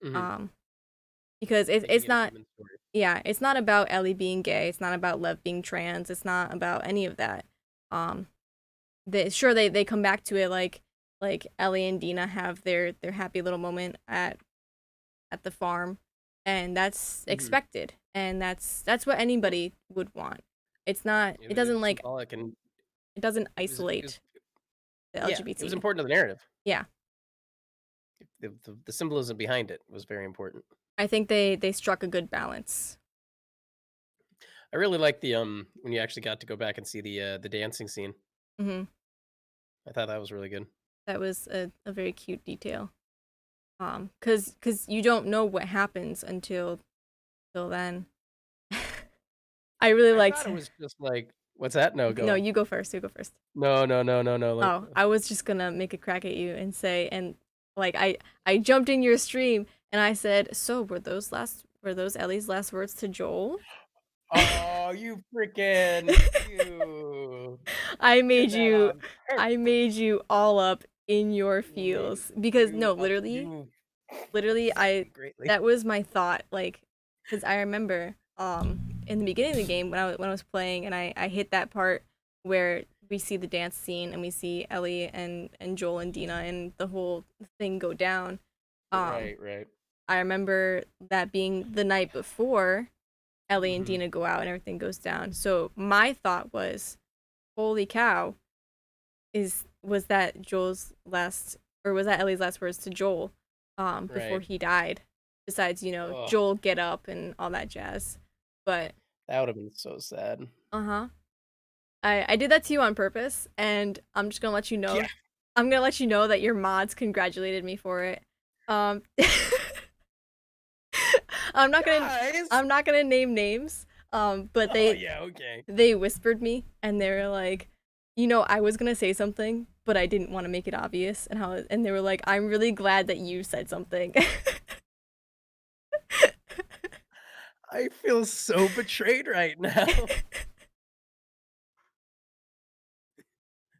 Hmm. Um, because Making it's it a not, human story. yeah, it's not about Ellie being gay. It's not about Lev being trans. It's not about any of that. Um, sure they come back to it like Ellie and Dina have their happy little moment at the farm, and that's Hmm. expected, and that's what Well, anybody would want. It's not. It it doesn't was like symbolic, and it doesn't it was isolate the yeah, it was LGBT. important to the narrative. Yeah. The symbolism behind it was very important. I think they struck a good balance. I really like the when you actually got to go back and see the dancing scene. Hmm. I thought that was really good. That was a very cute detail. Cause you don't know what happens until then. I really I liked. thought it was just like, what's that? No, go No, on. you go first. You go first. No, no, no, no, no. Like, Oh, I was just gonna make a crack at you and say, and like I jumped in your stream and I said, so were those Ellie's last words to Joel? oh, you freaking you I did made that you on I purpose. made you all up in your You made feels because no, you literally upset I me greatly. that was my thought like because I remember in the beginning of the game when I was playing and I hit that part where we see the dance scene and we see Ellie and Joel and Dina and the whole thing go down. um Right, right. I remember that being the night before Ellie and Hmm. Dina go out and everything goes down, so my thought was, holy cow, was that Joel's last, or was that Ellie's last words to Joel before Right. he died, besides, Oh, Joel get up and all that jazz. But that would have been so sad. uh-huh. I did that to you on purpose, and I'm just gonna let you Yeah, know. I'm gonna let you know that your mods congratulated me for it. Um I'm not gonna guys. I'm not gonna name names. But Oh yeah, okay. they whispered me and they were like, I was gonna say something, but I didn't want to make it obvious, and they were like, I'm really glad that you said something. I feel so betrayed right now.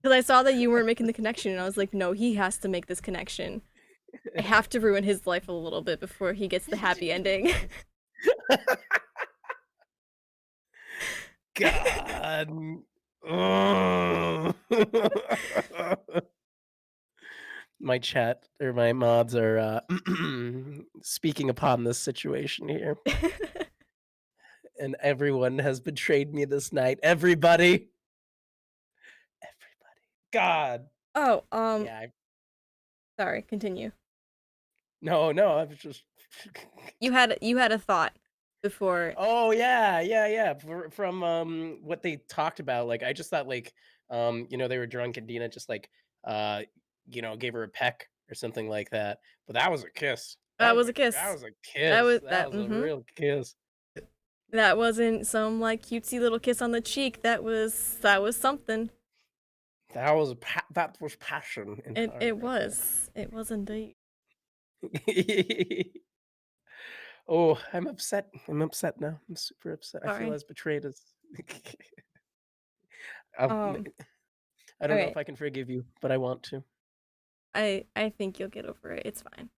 Because I saw that you weren't making the connection, and I was like, no, he has to make this connection. I have to ruin his life a little bit before he gets the happy ending. God. Ugh. My chat or my mods are speaking upon this situation here, and everyone has betrayed me this night. Everybody. God. Oh, Yeah. sorry, continue. No, no. I was just. You had a thought before. Oh yeah, yeah, yeah. From what they talked about, like I just thought like they were drunk and Dina just like uh gave her a peck or something like that. But that was a kiss. That was a That kiss. was a That kiss. was That that. was a real kiss. That wasn't some like cutesy little kiss on the cheek. That was something. That was passion in It heart it right there. was. It was indeed. Oh, I'm upset. I'm upset now. I'm super upset. I feel Sorry. as betrayed as I'll- Um. I don't know if Okay. I can forgive you, but I want to. I think you'll get over it. It's fine.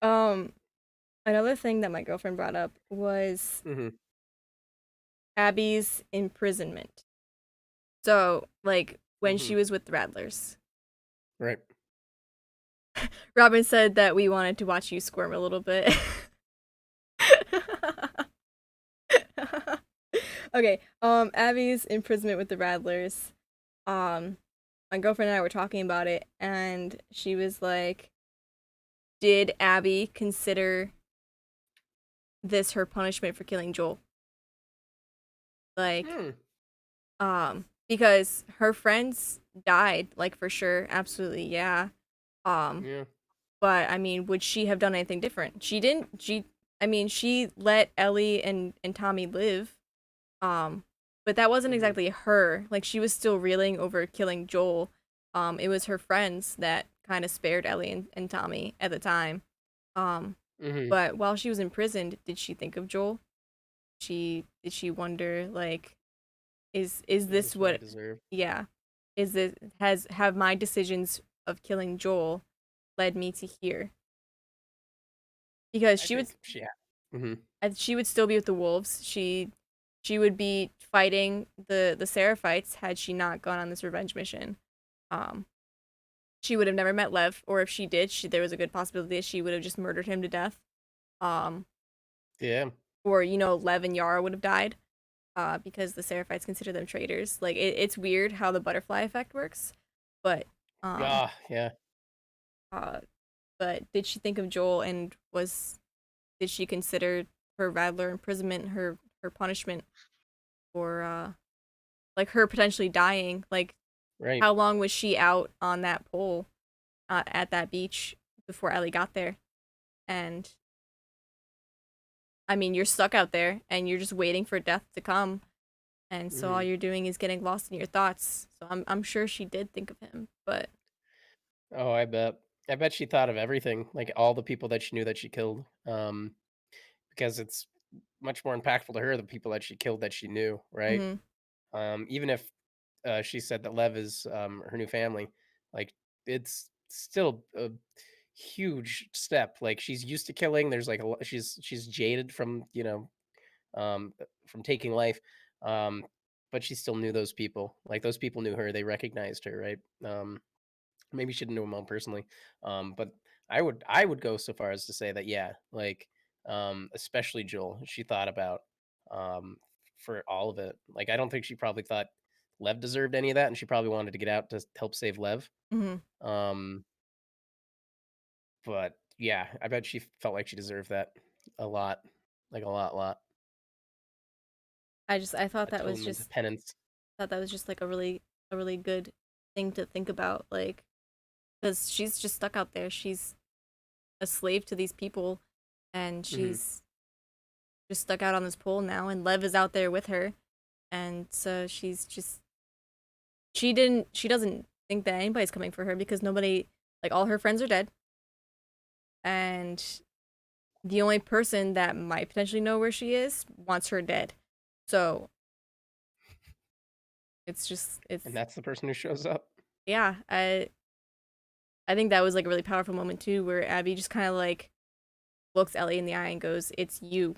Um. Another thing that my girlfriend brought up was hmm Abby's imprisonment. So, like, when hmm she was with the Rattlers, Right. Robin said that we wanted to watch you squirm a little bit. Okay. Abby's imprisonment with the Rattlers. Um, my girlfriend and I were talking about it, and she was like, "Did Abby consider this her punishment for killing Joel?" Like, Hmm. because her friends died, like for sure, absolutely, yeah. Um, Yeah. but I mean, would she have done anything different? She didn't. I mean, she let Ellie and Tommy live. Um, but that wasn't Mhm. exactly her. Like she was still reeling over killing Joel. It was her friends that kind of spared Ellie and Tommy at the time. Um, Mhm. but while she was imprisoned, did she think of Joel? Did she wonder like, is Is this this what I what? deserve? Yeah, is this have my decisions of killing Joel led me to here? Because I think she had. Mhm. she would still be with the wolves. She would be fighting the Seraphites had she not gone on this revenge mission. Um, she would have never met Lev, or if she did, there was a good possibility that she would have just murdered him to death. Um, Yeah. or Lev and Yara would have died. Because the Seraphites consider them traitors. Like it's weird how the butterfly effect works, but um, Ah, yeah. uh, but did she think of Joel and did she consider her Rattler imprisonment her punishment for like her potentially dying? Like Right. how long was she out on that pole at that beach before Ellie got there? And I mean, you're stuck out there and you're just waiting for death to come, and so all Mhm. you're doing is getting lost in your thoughts. So I'm sure she did think of him, but Oh, I bet. I bet she thought of everything, like all the people that she knew that she killed. Because it's much more impactful to her the people that she killed that she knew, right? mhm, Even if she said that Lev is her new family, like it's still a huge step. Like she's used to killing. There's like she's jaded from from taking life. Um, but she still knew those people. Like those people knew her. They recognized her, right? Maybe she didn't know them all personally. But I would go so far as to say that yeah, like especially Joel, she thought about um for all of it. Like I don't think she probably thought Lev deserved any of that, and she probably wanted to get out to help save Lev. Hmm. Um, but yeah, I bet she felt like she deserved that a lot, like a lot. I thought that was Atonement, just penance. like a really good thing to think about, like, because she's just stuck out there. She's a slave to these people, and Hmm. she's just stuck out on this pole now, and Lev is out there with her, and so she doesn't think that anybody's coming for her because nobody, like, all her friends are dead, and the only person that might potentially know where she is wants her dead. So it's And that's the person who shows up. yeah, I think that was like a really powerful moment too, where Abby just kind of like looks Ellie in the eye and goes, "It's you."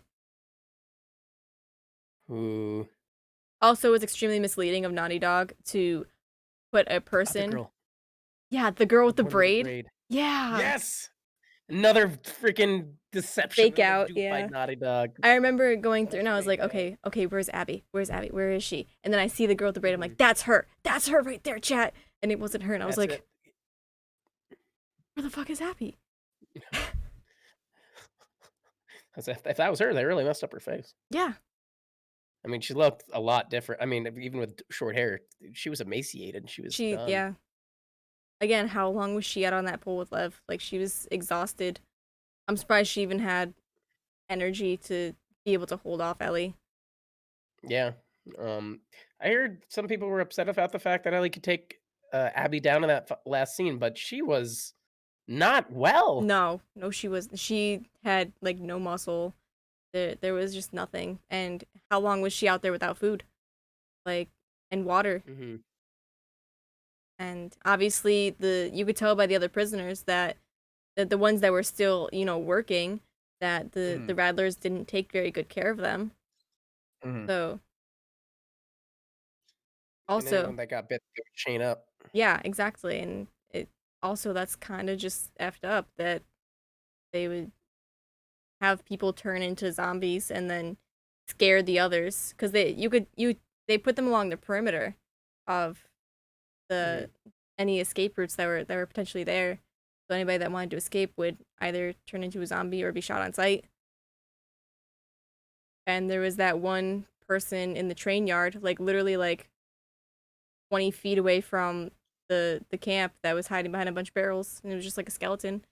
Ooh, Also, it's extremely misleading of Naughty Dog to put a other person. girl, Yeah, the girl with the the one with the braid. braid. Yeah, Yes, another freaking deception, fake another out. dupe by Yeah. Naughty Dog. I remember going What through a and I was like, fake out. okay, okay, where's Abby? Where's Abby? Where is she? And then I see the girl with the braid. I'm Hmm. like, that's her. That's her right there, chat. And it wasn't her. And I was That's like, it. where the fuck is Abby? If that was her, they really messed up her face. Yeah. I mean, she looked a lot different. I mean, even with short hair, she was emaciated. She was done. Yeah. Again, how long was she out on that pole with Lev? Like, she was exhausted. I'm surprised she even had energy to be able to hold off Ellie. Yeah. I heard some people were upset about the fact that Ellie could take Abby down in that last scene, but she was not well. No, no, she was. She had like no muscle. There was just nothing. And how long was she out there without food, like, and water? Hmm. And obviously, you could tell by the other prisoners that the ones that were still, working, that Hmm. the Rattlers didn't take very good care of them. Hmm. So And also, anyone that got bit, they would chain up. yeah, exactly. And that's kind of just effed up that they would have people turn into zombies and then scare the others because they put them along the perimeter of Hmm. the any escape routes that were potentially there. So anybody that wanted to escape would either turn into a zombie or be shot on sight. And there was that one person in the train yard, like literally like 20 feet away from the camp, that was hiding behind a bunch of barrels, and it was just like a skeleton.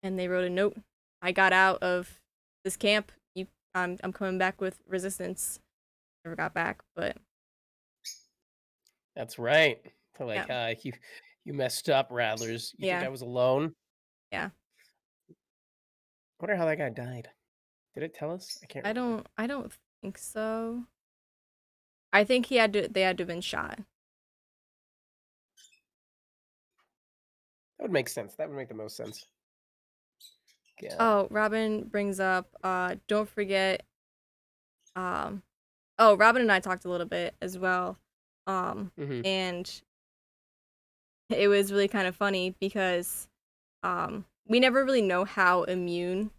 And they wrote a note: "I got out of this camp. I'm coming back with resistance." Never got back, but That's right. They're yeah, like, you messed up, Rattlers. You think yeah, I was alone? yeah. Wonder how that guy died. Did it tell us? I can't remember. I don't think so. I think he had to. They had to have been shot. That would make sense. That would make the most sense. God. Oh, Robin brings up. Don't forget. Um, oh, Robin and I talked a little bit as well. Hmm. And it was really kind of funny because we never really know how immune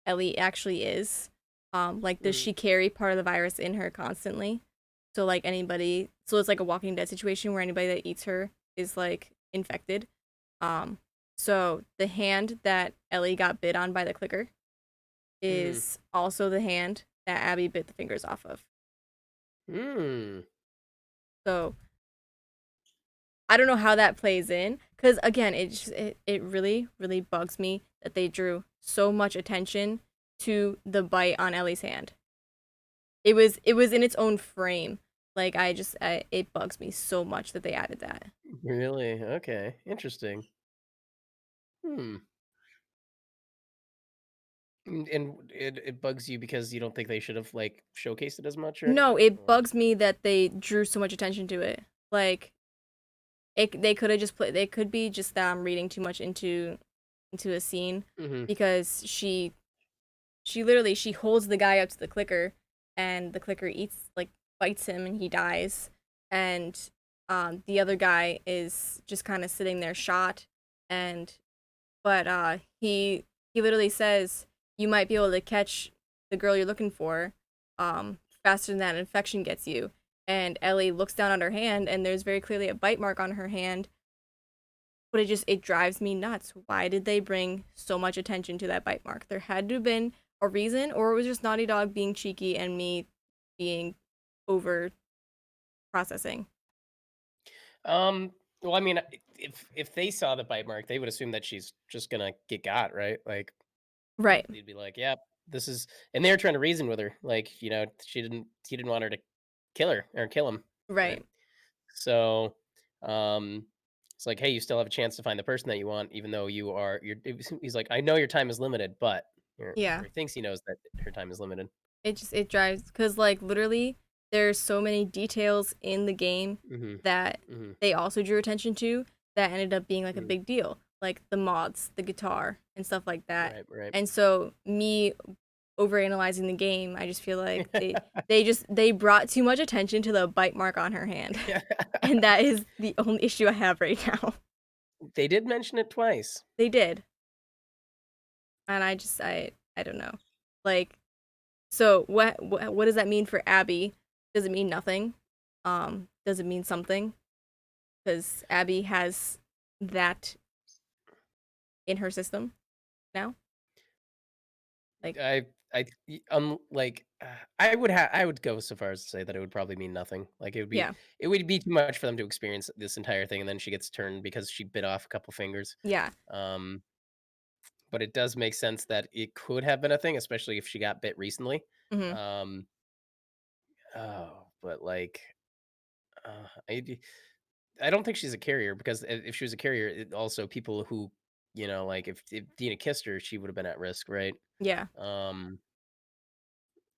Ellie actually is. Like, does Hmm. she carry part of the virus in her constantly? So like so it's like a Walking Dead situation where anybody that eats her is like infected. Um, so the hand that Ellie got bit on by the clicker Hmm. is also the hand that Abby bit the fingers off of. Hmm. So I don't know how that plays in, because again, it really really bugs me that they drew so much attention to the bite on Ellie's hand. It was in its own frame. Like, it bugs me so much that they added that. Really? Okay. Interesting. Hmm. And it bugs you because you don't think they should have like showcased it as much or No, anything? it Or bugs me that they drew so much attention to it. Like, they could have just played. They could be just that I'm reading too much into a scene, hmm. because she literally she holds the guy up to the clicker, and the clicker bites him, and he dies. And the other guy is just kind of sitting there shot, and but he literally says, you might be able to catch the girl you're looking for faster than that infection gets you. and Ellie looks down at her hand and there's very clearly a bite mark on her hand, but it drives me nuts. Why did they bring so much attention to that bite mark? There had to have been a reason, or it was just Naughty Dog being cheeky and me being over processing. Um, well, I mean, if they saw the bite mark, they would assume that she's just gonna get got, right? Like Right. they'd be like, "Yep, this is," and they're trying to reason with her, like he didn't want her to kill her or kill him, right? Right. So, um, it's like, hey, you still have a chance to find the person that you want, even though He's like, I know your time is limited, but Yeah. or thinks he knows that her time is limited. It drives because like literally there's so many details in the game Hmm. that Hmm. they also drew attention to that ended up being like a Hmm. big deal, like the mods, the guitar, and stuff like that. Right, right. And so me overanalyzing the game, I just feel like they brought too much attention to the bite mark on her hand. And that is the only issue I have right now. They did mention it twice. They did. And I don't know. Like so what does that mean for Abby? Does it mean nothing? Does it mean something? Cuz Abby has that in her system now? Like I like I would go so far as to say that it would probably mean nothing. Like yeah. it would be too much for them to experience this entire thing, and then she gets turned because she bit off a couple fingers. Yeah. Um, but it does make sense that it could have been a thing, especially if she got bit recently. Mhm. Um, oh, but like, uh, I I don't think she's a carrier because if she was a carrier, also people who like if Dina kissed her, she would have been at risk, right? Yeah. Um,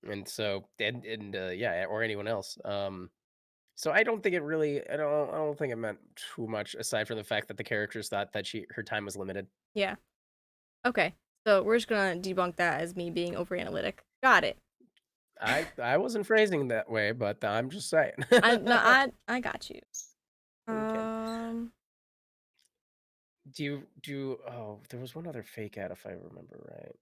and so yeah, or anyone else. So I don't think it really, I don't think it meant too much aside from the fact that the characters thought that her time was limited. Yeah. Okay. So we're just going to debunk that as me being over analytic. Got it. I wasn't phrasing that way, but I'm just saying. I got you. Okay. Um Oh, there was one other fake ad if I remember right.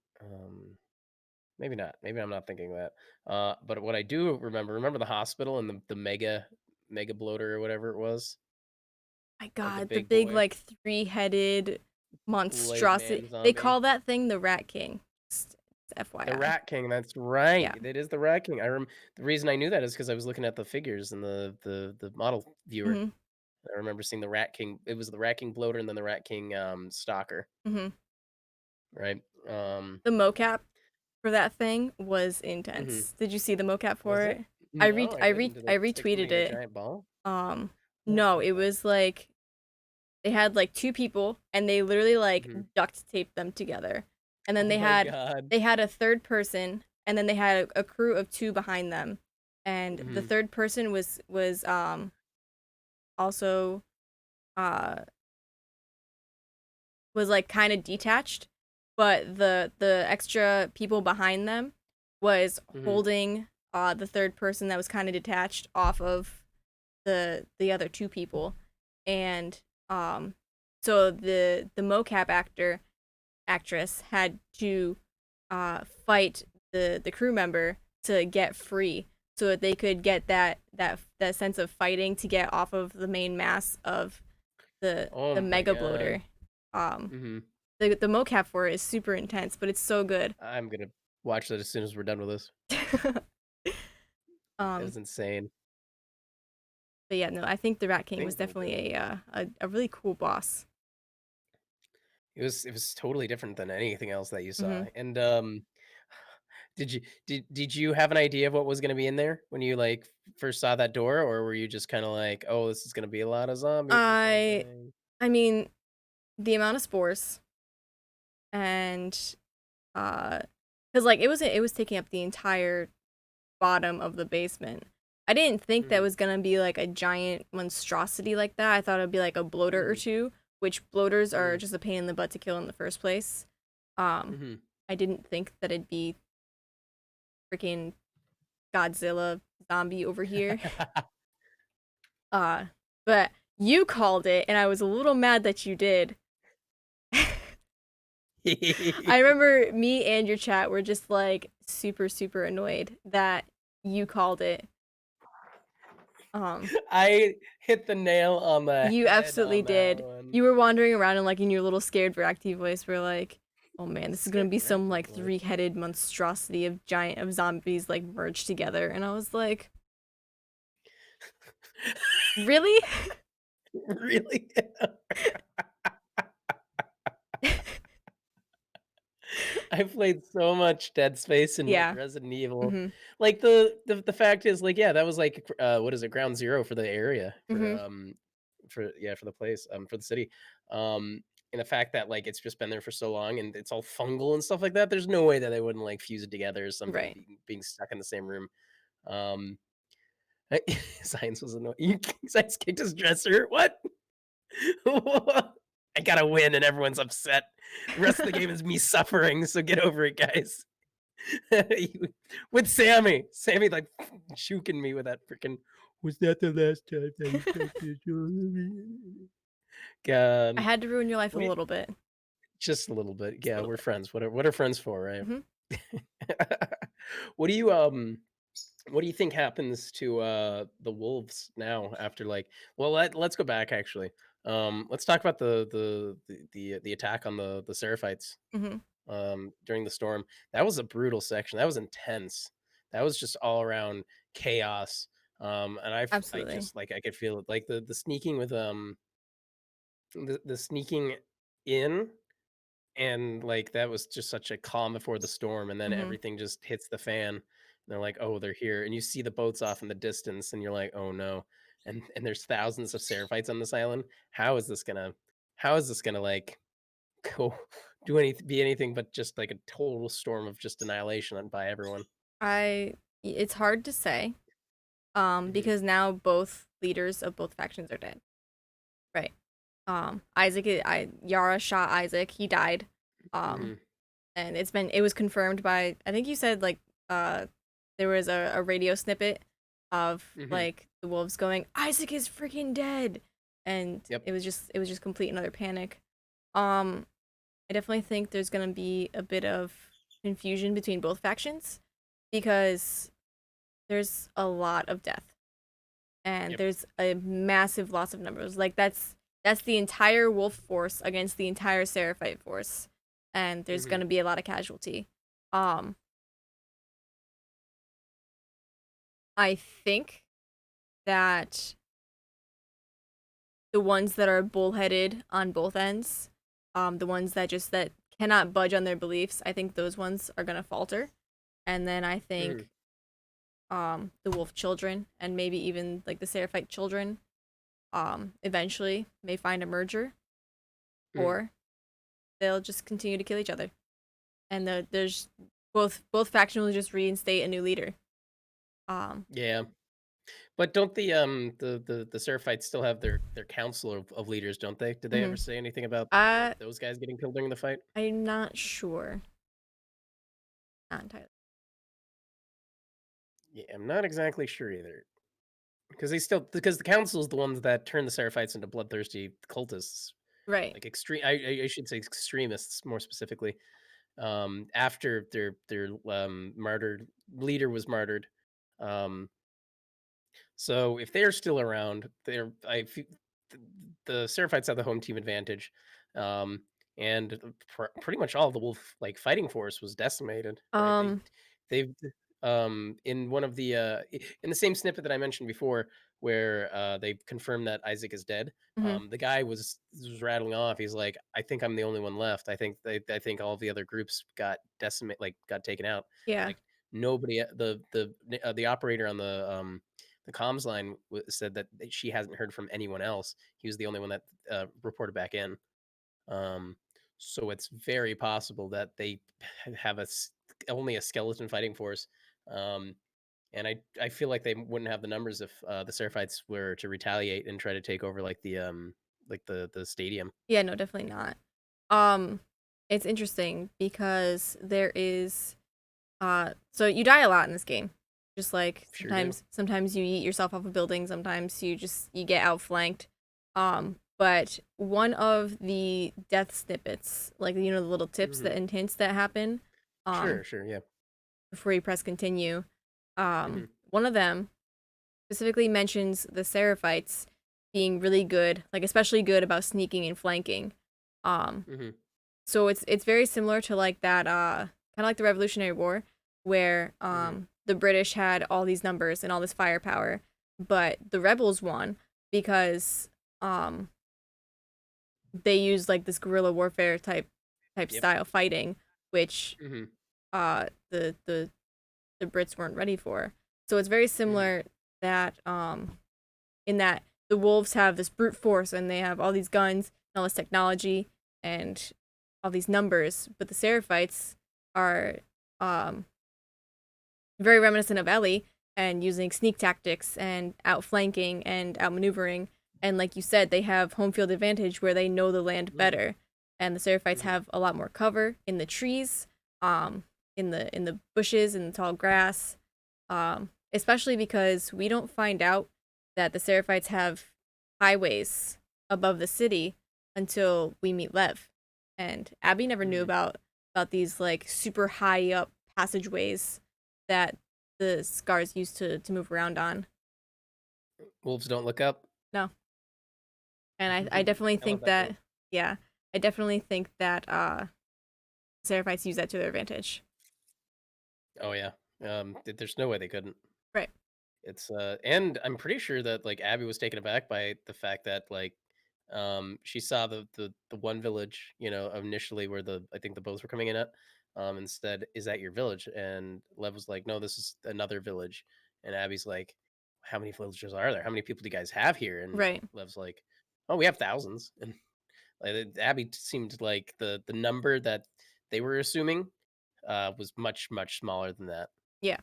Maybe not. Maybe I'm not thinking that. But what I do remember the hospital and the mega bloater or whatever it was, my like the god, the big big boy, like three-headed Kool-Aid monstrosity. man They zombie. call that thing the Rat King. Just The FYI. Rat King, that's right. Yeah. It is the Rat King. The reason I knew that is because I was looking at the figures in the model viewer. Mhm. I remember seeing the Rat King. It was the Rat King bloater and then the Rat King stalker, Mhm. right? The mocap for that thing was Mhm. intense. Did you see the mocap for Was it? it? No, I didn't. Did I they stick something retweeted in a it. giant ball? Um no, it Oh, was like they had like two people and they literally like mhm. duct taped them together. And then Oh my god. they had a third person and then they had a crew of two behind them. And the Mhm. third person was also uh was like kind of detached, but the extra people behind them was Mhm. holding the third person that was kind of detached off of the other two people. And so the mocap actress had to fight the crew member to get free so that they could get that sense of fighting to get off of the main mass of Oh the my mega god. bloater. Um, Mhm. the mocap for it is super intense, but it's so good. I'm gonna watch that as soon as we're done with this. That um, is insane. but yeah, no, I think the Rat King was Things like that. definitely a really cool boss. It was totally different than anything else that you Hmm. saw. And did you have an idea of what was gonna be in there when you like first saw that door, or were you just kind of like, oh, this is gonna be a lot of zombies or I something? I mean the amount of spores and uh, because like it was taking up the entire bottom of the basement. I didn't think that Hmm. was gonna be like a giant monstrosity like that. I thought it'd be like a bloater or Hmm. two, which bloaters are Hmm. just a pain in the butt to kill in the first place. Um, Hmm. I didn't think that it'd be freaking Godzilla zombie over here. Uh, but you called it, and I was a little mad that you did. I remember me and your chat were just like super, super annoyed that you called it. I hit the nail on the You head absolutely on that did. one. You were wandering around and like in your little scared Voraktee voice, we're like, oh man, this is gonna Scared be some Voraktee like voice. three-headed monstrosity of giant of zombies like merged together, and I was like, really? Really? I played so much Dead Space and like Yeah. Resident Evil. Mhm. Like the fact is like yeah, that was like what is it, ground zero for the area Mhm. for yeah, for the place, for the city. And the fact that like it's just been there for so long and it's all fungal and stuff like that, there's no way that they wouldn't like fuse it together as something Right. being stuck in the same room. Um Science was annoying. Science kicked his dresser. What? I gotta win and everyone's upset. The rest of the game is me suffering, so get over it, guys. With Sammy. Sammy like juking me with that freaking was that the last time that you touched this on me? I God. had to ruin your life a What do you little bit. just a little bit. Just a Yeah, little we're bit. friends. What are friends for, right? Mhm. What do you what do you think happens to the wolves now after like well let's go back actually. Let's talk about the attack on the Seraphites Mhm. during the storm. That was a brutal section. That was intense. That was just all around chaos. And I Absolutely. just like I could feel it like the sneaking with the sneaking in and like that was just such a calm before the storm and then Mhm. everything just hits the fan. And they're like, "Oh, they're here." And you see the boats off in the distance and you're like, "Oh no." And there's thousands of Seraphites on this island. How is this going to how is this going to like go do be anything but just like a total storm of just annihilation by everyone. It's hard to say Mhm, because now both leaders of both factions are dead. Right. Isaac Yara shot Isaac. He died. Um mhm, and it was confirmed by, I think you said like uh there was a radio snippet of mhm. like the wolves going, Isaac is freaking dead, and Yep. it was just complete and utter panic. um I definitely think there's gonna be a bit of confusion between both factions because there's a lot of death and Yep. there's a massive loss of numbers. Like that's the entire wolf force against the entire Seraphite force, and there's Mhm, gonna be a lot of casualty. Um, I think that the ones that are bullheaded on both ends, the ones that cannot budge on their beliefs, I think those ones are gonna falter, and then I mhm, think the wolf children and maybe even like the Seraphite children eventually may find a merger, mhm. or they'll just continue to kill each other, and there's both factions will just reinstate a new leader. Um, Yeah. But don't the Seraphites still have their council of leaders, don't they? Did they ever mhm. say anything about I those guys getting killed during the fight? I'm not sure, not entirely. Yeah, I'm not exactly sure either. Because they still because the council is the ones that turn the Seraphites into bloodthirsty cultists, Right. like extreme. I should say extremists more specifically. After their martyred leader was martyred, um, so if they're still around, th- the Seraphites have the home team advantage, um, and pretty much all the wolf like fighting force was decimated. Right? Um. They've in one of the in the same snippet that I mentioned before, where they confirmed that Isaac is dead. Mhm. The guy was rattling off. He's like, "I think I'm the only one left. I think all the other groups got decimated, like got taken out. Yeah. Like nobody. The operator on the comms line said that she hasn't heard from anyone else. He was the only one that reported back in. Um, so it's very possible that they have only a skeleton fighting force. Um, and I feel like they wouldn't have the numbers if the Seraphites were to retaliate and try to take over like the stadium. Yeah. No, definitely not. Um. It's interesting because there is so you die a lot in this game. Just like Sure do. sometimes you eat yourself off a building, sometimes you get outflanked. But one of the death snippets, like the little tips Hmm. that and hints that happen, um Sure, sure, yeah. before you press continue, Hmm. one of them specifically mentions the Seraphites being really good, like especially good about sneaking and flanking. Um, Hmm. so it's very similar to like that kind of like the Revolutionary War, where Hmm. the British had all these numbers and all this firepower, but the rebels won because um they used like this guerrilla warfare type Yep. style fighting, which Hmm. uh the the the Brits weren't ready for. So it's very Hmm. similar that in that the wolves have this brute force and they have all these guns and all this technology and all these numbers, but the Seraphites are um very reminiscent of Ellie and using sneak tactics and outflanking and outmaneuvering. And like you said, they have home field advantage where they know the land Hmm. better. And the Seraphites Hmm. have a lot more cover in the trees, in the bushes and the tall grass, especially because we don't find out that the Seraphites have highways above the city until we meet Lev. And Abby never knew Hmm. about these like super high up passageways that the scars used to move around on. Wolves don't look up. No. And I definitely I love think that that quote. yeah, I definitely think that Seraphites use that to their advantage. Oh yeah. There's no way they couldn't. Right. It's and I'm pretty sure that like Abby was taken aback by the fact that like she saw the one village, initially where the I think the boats were coming in at. Instead, is that your village? And Lev was like, no, this is another village. And Abby's like, how many villages are there? How many people do you guys have here? And Right. Lev's like, oh, we have thousands. And like Abby seemed like the number that they were assuming was much smaller than that. Yeah.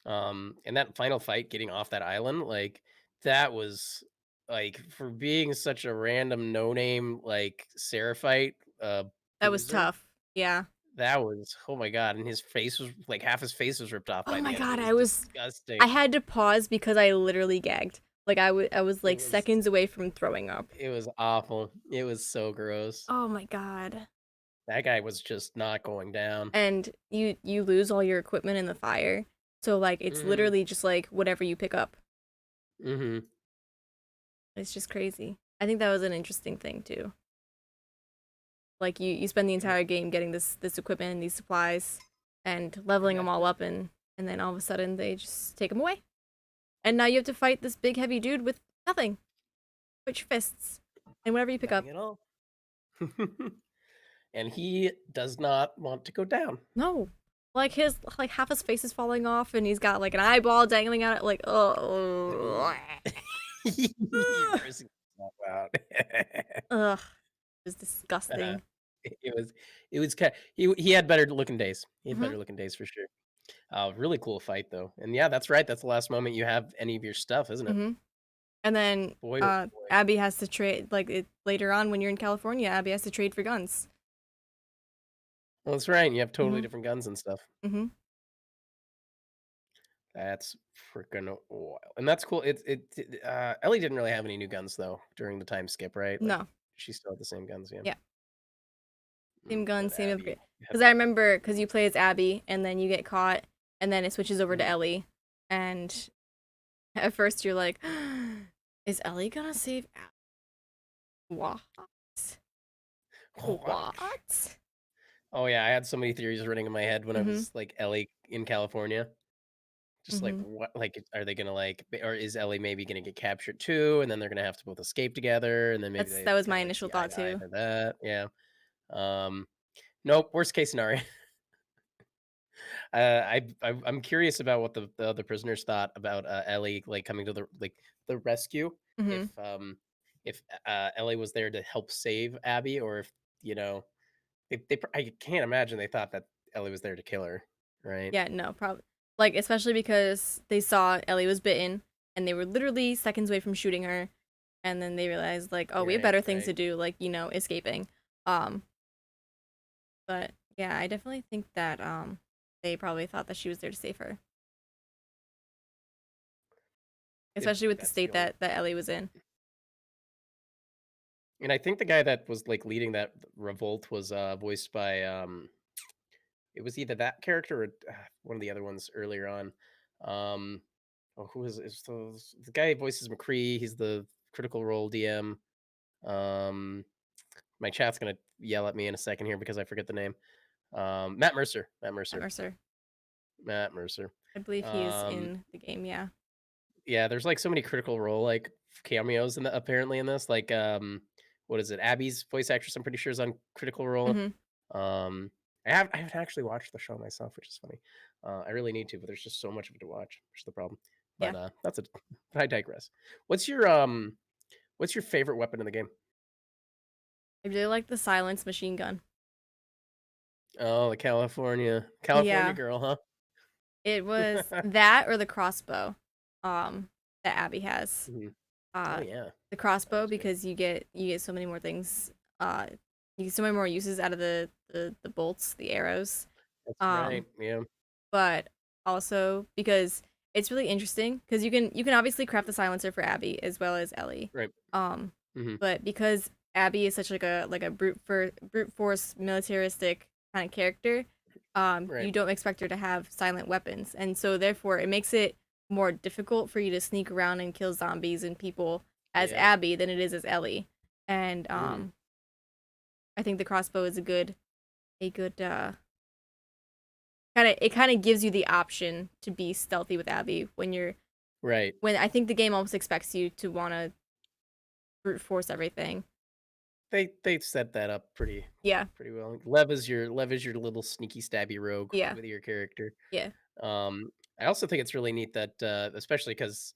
And that final fight getting off that island, like that was like for being such a random no name like Seraphite That was bruiser, tough. Yeah. that was oh my god, and his face was like half his face was ripped off Oh by my the end. It god, was I disgusting. had to pause because I literally gagged. Like I was It like was seconds away from throwing up. it was awful. It was so gross. Oh my god. That guy was just not going down. And you lose all your equipment in the fire. So like it's Mhm. literally just like whatever you pick up. Mhm. It's just crazy. I think that was an interesting thing too. Like you spend the And entire game getting this equipment and these supplies and leveling them all up and then all of a sudden they just take them away. And now you have to fight this big heavy dude with nothing but your fists and whatever you pick up. nothing at all. And he does not want to go down. No. Like his like half his face is falling off and he's got like an eyeball dangling out it like oh You're grossing yourself out. ugh, it's Uh, disgusting. it was he had better looking days. He had Mhm. better looking days for sure. Really cool fight though. And yeah, that's right. That's the last moment you have any of your stuff, isn't it? Mhm. And then Boy oh boy. Abby has to trade like later on when you're in California, Abby has to trade for guns. Well, that's right. You have totally Mhm. different guns and stuff. Mhm. That's freaking wild. And that's cool. Ellie didn't really have any new guns though during the time skip, right? Like No. she still had the same guns, yeah. Yeah. Same gun, But same Abby upgrade. had Because I remember, because you play as Abby, and then you get caught, and then it switches over to mhm. Ellie, and at first you're like, "Is Ellie gonna save Abby? What? What? What?" Oh yeah, I had so many theories running in my head when I Mhm. was like Ellie in California. Just like Mhm. what like are they gonna like or is Ellie maybe gonna get captured too and then they're gonna have to both escape together and then maybe That they was my kind of like initial see eye thought to eye too. for that. Yeah. Um nope, worst case scenario. I'm curious about what the other prisoners thought about Ellie like coming to the rescue. If Mhm. um if Ellie was there to help save Abby or if you know I can't imagine they thought that Ellie was there to kill her, right? Yeah, no, probably. Like especially because they saw Ellie was bitten, and they were literally seconds away from shooting her, and then they realized like, oh, we have Right, better things right. to do, like escaping. Um, but yeah, I definitely think that they probably thought that she was there to save her, especially with the That's the state only that Ellie was in. and I think the guy that was like leading that revolt was voiced by it was either that character or one of the other ones earlier on. Um Oh, who is the guy who voices McCree? He's the Critical Role DM. Um, my chat's gonna yell at me in a second here because I forget the name. Matt Mercer. Matt At Mercer. Mercer. Matt Mercer. I believe he is Um, in the game. Yeah. yeah, there's like so many Critical Role like cameos in the apparently in this. Like, what is it? Abby's voice actress. I'm pretty sure is on Critical Role. Hmm. Um, I haven't actually watched the show myself, which is funny. I really need to, but there's just so much of it to watch, which is the problem. Yeah. But that's it. But I digress. What's your favorite weapon in the game? I really like the silence machine gun. Oh, the California Yeah. girl, huh? It was that or the crossbow, that Abby has. Mhm. Oh Uh, yeah, the that crossbow was good. because you get so many more things. You get so many more uses out of the bolts, the arrows. That's right. Um, Yeah. but also because it's really interesting because you can obviously craft the silencer for Abby as well as Ellie. Right. Um, Hmm. but because Abby is such like a brute force militaristic kind of character, Right. you don't expect her to have silent weapons, and so therefore it makes it more difficult for you to sneak around and kill zombies and people as Yeah. Abby than it is as Ellie. And Hmm. I think the crossbow is a good kind of gives you the option to be stealthy with Abby Right. when I think the game almost expects you to want to brute force everything. They set that up Yeah, pretty well. Lev is your little sneaky stabby rogue yeah, with your character. yeah. Um, I also think it's really neat that, especially because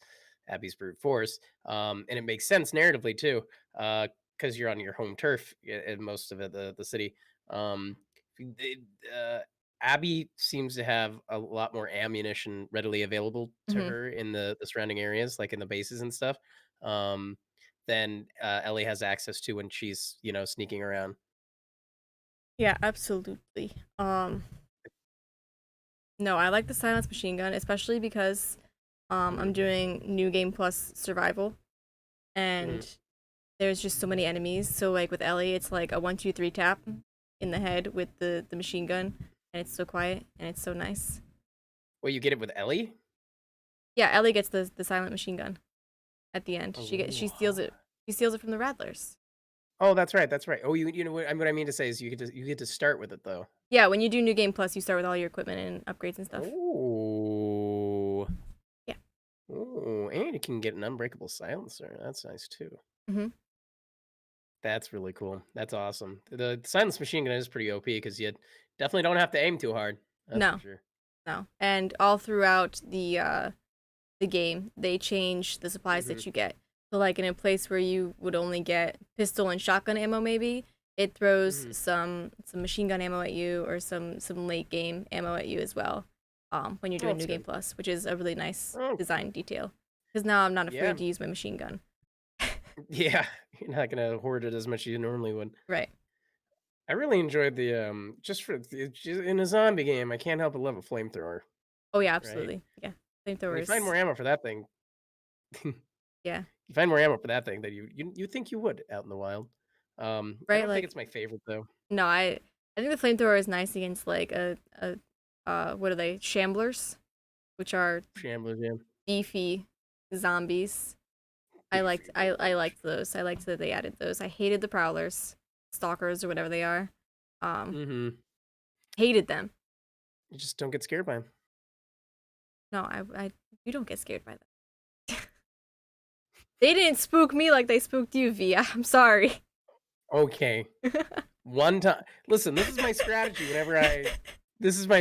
Abby's brute force, and it makes sense narratively too, because you're on your home turf in most of it, the city. Um, it, uh, Abby seems to have a lot more ammunition readily available to Hmm. her in the surrounding areas, like in the bases and stuff, um, than Ellie has access to when she's sneaking around. Yeah, absolutely. No, I like the silence machine gun, especially because Hmm. I'm doing new game plus survival, Hmm. and there's just so many enemies. So like with Ellie, it's like a 1 2 3 tap in the head with the machine gun, and it's so quiet and it's so nice. Well, you get it with Ellie. Yeah, Ellie gets the silent machine gun at the end. She Oh. steals it. She steals it from the Rattlers. Oh, that's right, that's right. Oh, you know what I mean to say is you get to start with it though. Yeah, when you do new game plus, you start with all your equipment and upgrades and stuff. Oh. Yeah. Oh, and you can get an unbreakable silencer. That's nice too. Hmm. That's really cool. That's awesome. The silence machine gun is pretty OP because you definitely don't have to aim too hard. That's for No, sure. no. And all throughout the game, they change the supplies Hmm. that you get. So like in a place where you would only get pistol and shotgun ammo maybe, it throws Hmm. some machine gun ammo at you or some late game ammo at you as well. When you're Oh, doing that's new game good. plus, which is a really nice Oh, design detail. Because now I'm not yeah, afraid to use my machine gun. yeah. You're not gonna hoard it as much as you normally would. Right. I really enjoyed the just in a zombie game. I can't help but love a flamethrower. Oh yeah, Right? absolutely. Yeah. When you find more Flamethrowers. ammo for that thing, Yeah. you find more ammo for that thing that you think you would out in the wild. I Right. don't think Like it's my favorite though. no, I think the flamethrower is nice against like a what are they? Shamblers, which are Shamblers, yeah. beefy zombies. Beefy I boys. liked those. I liked that they added those. I hated the prowlers, stalkers or whatever they are. Um, Mhm. hated them. You just don't get scared by them. No, I you don't get scared by them. They didn't spook me like they spooked you, V. I'm sorry. Okay. One time listen, this is my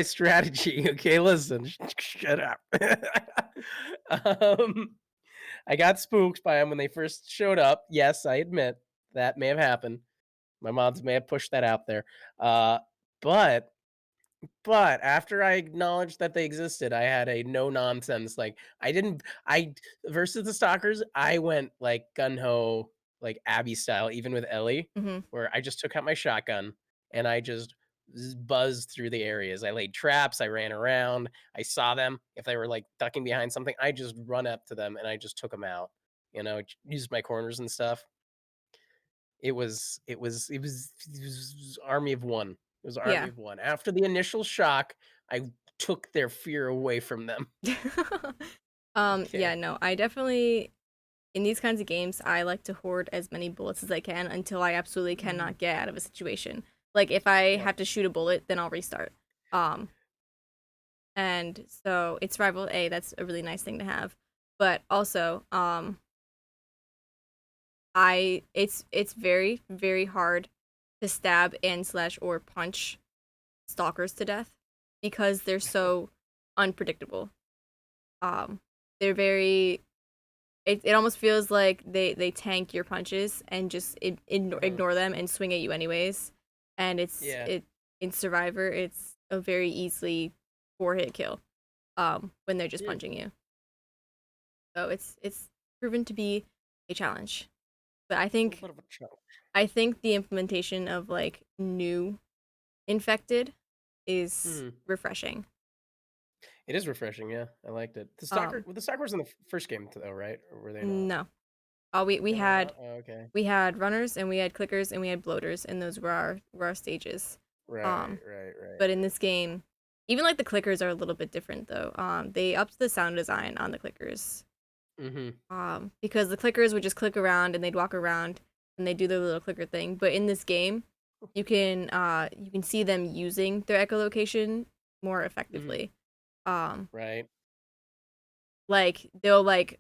strategy, okay? Listen, shut up. um, I got spooked by them when they first showed up. Yes, I admit that may have happened. My mods may have pushed that out there. Uh, but But after I acknowledged that they existed, I had a no nonsense, like, I versus the stalkers, I went, like, gun ho, like, Abby style, even with Ellie, Hmm. where I just took out my shotgun and I just buzzed through the areas. I laid traps, I ran around, I saw them. If they were, like, ducking behind something, I just run up to them and I just took them out, used my corners and stuff. It was army of one. It was army Yeah. of one. After the initial shock, I took their fear away from them. Yeah, Okay. no, I definitely in these kinds of games, I like to hoard as many bullets as I can until I absolutely Mhm. cannot get out of a situation. Like if I Yep. have to shoot a bullet, then I'll restart. Um, and so it's survival A, that's a really nice thing to have. But also, it's very, very hard to stab and slash or punch stalkers to death because they're so unpredictable. Um, they're very it almost feels like they tank your punches and just Uh-huh. ignore them and swing at you anyways. And Yeah. it in Survivor, it's a very easily 4 hit kill when they're just Hmm. punching you. So it's proven to be a challenge. But A little bit of a challenge. I think the implementation of like new infected is Mhm. refreshing. It is refreshing, yeah. I liked it. Um The stalker was in the first game though, right? Or were they not? no. We No, they're had not. Oh, okay. runners and we had clickers and we had bloaters and those were our stages. Right, Um right, right, but in right. this game, even like the clickers are a little bit different though. They upped the sound design on the clickers. Mhm. Because the clickers would just click around and they'd walk around and they do their little clicker thing. But in this game, you can see them using their echolocation more Mhm. effectively. Um, Right. like they'll like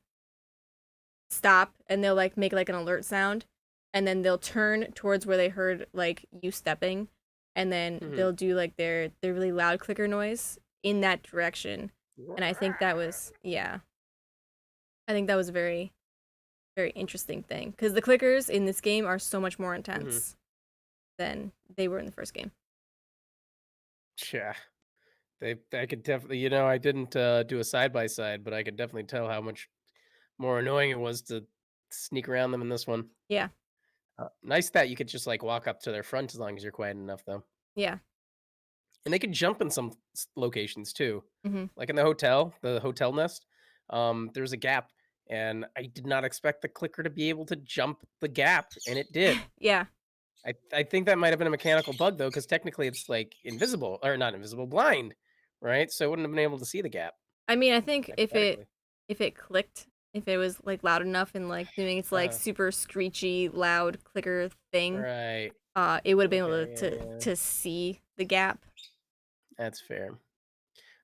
stop and they'll like make like an alert sound and then they'll turn towards where they heard like you stepping and then Mhm. they'll do like their really loud clicker noise in that direction. And I think that was yeah. I think that was a very very interesting thing because the clickers in this game are so much more Mhm. intense than they were in the first game. Yeah. I could definitely, I didn't do a side by side, but I could definitely tell how much more annoying it was to sneak around them in this one. Yeah, Nice that you could just like walk up to their front as long as you're quiet enough, though. yeah, And they could jump in some locations too, hmm like in the hotel nest. There's a gap, and I did not expect the clicker to be able to jump the gap, and it did. yeah. I think that might have been a mechanical bug though, because technically it's like invisible or not invisible, blind, right? So it wouldn't have been able to see the gap I mean, I think hypothetically. if it clicked, if it was like loud enough and like doing its like Uh-huh. super screechy loud clicker thing, Right. it would have been able Okay. Yeah. Yeah. to see the gap. That's fair.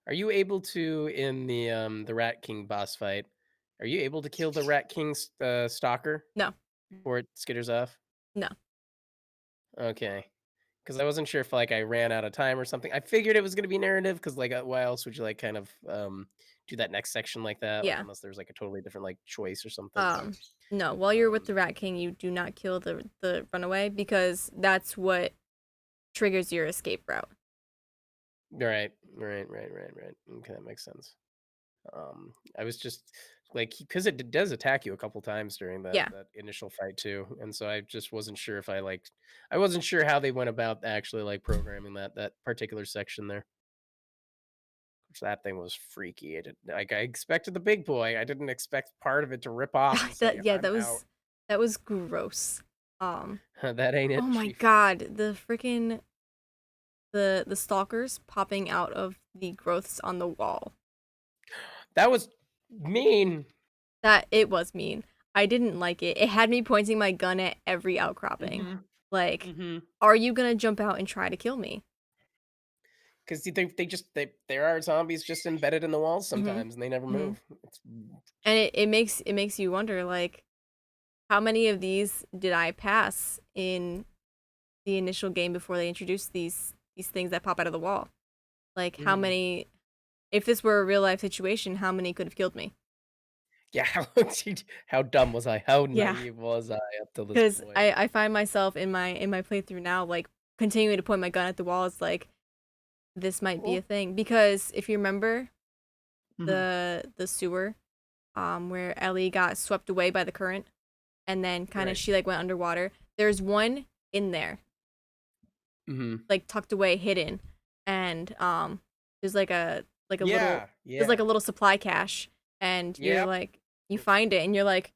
Are you able to in the Rat King boss fight? Are you able to kill the Rat King's stalker No, before it skitters off? no, Okay. Because I wasn't sure if like I ran out of time or something. I figured it was going to be narrative because like why else would you like kind of do that next section like that? Like yeah. unless there's like a totally different like choice or something. Um, no. While you're with Um, the Rat King, you do not kill the runaway because that's what triggers your escape route. right, right. Okay, that makes sense. I was just like because does attack you a couple times during Yeah. that initial fight too, and so I just wasn't sure if I wasn't sure how they went about actually like programming that particular section there. Which that thing was freaky. Like I expected the big boy. I didn't expect part of it to rip off and say Yeah, I'm out. that was gross. Um, That ain't oh it, my chief. god, the freaking the stalkers popping out of the growths on the wall. That was mean. That it was mean. I didn't like it. It had me pointing my gun at every outcropping. Mhm. Like, Mhm. are you gonna jump out and try to kill me? Because they just there are zombies just embedded in the walls Mm-hmm. sometimes, and they never Mm-hmm. move. It's And it makes you wonder, like, how many of these did I pass in the initial game before they introduced these things that pop out of the wall? Like, how Mhm. many? If this were a real life situation, how many could have killed me? Yeah. How dumb was I? How Yeah, naive was I up to this because point? I find myself in my playthrough now, like continuing to point my gun at the wall. It's like this might be a Well, thing because if you remember mhm. the sewer, where Ellie got swept away by the current, and then kind of Right. she like went underwater. There's one in there, Mhm. like tucked away, hidden, and there's like a little Yeah. there's like a Yeah. little supply cache, and you're Yep. like you find it, and you're like,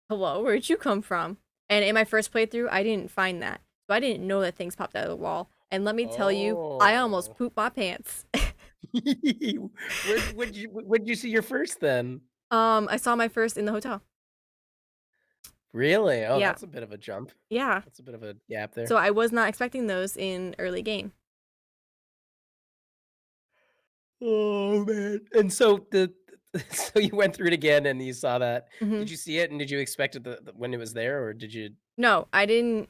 hello, where'd you come from? And in my first playthrough, I didn't find that. So I didn't know that things popped out of the wall. And let me tell you, I almost Oh. pooped my pants. Where'd you see your first then? I saw my first in the hotel. Really? Oh, Yeah. that's a bit of a jump. Yeah. That's a bit of a gap there. So I was not expecting those in early game. Oh, man. And so so you went through it again and you saw that. Hmm. Did you see it and did you expect it when it was there or did you No, I didn't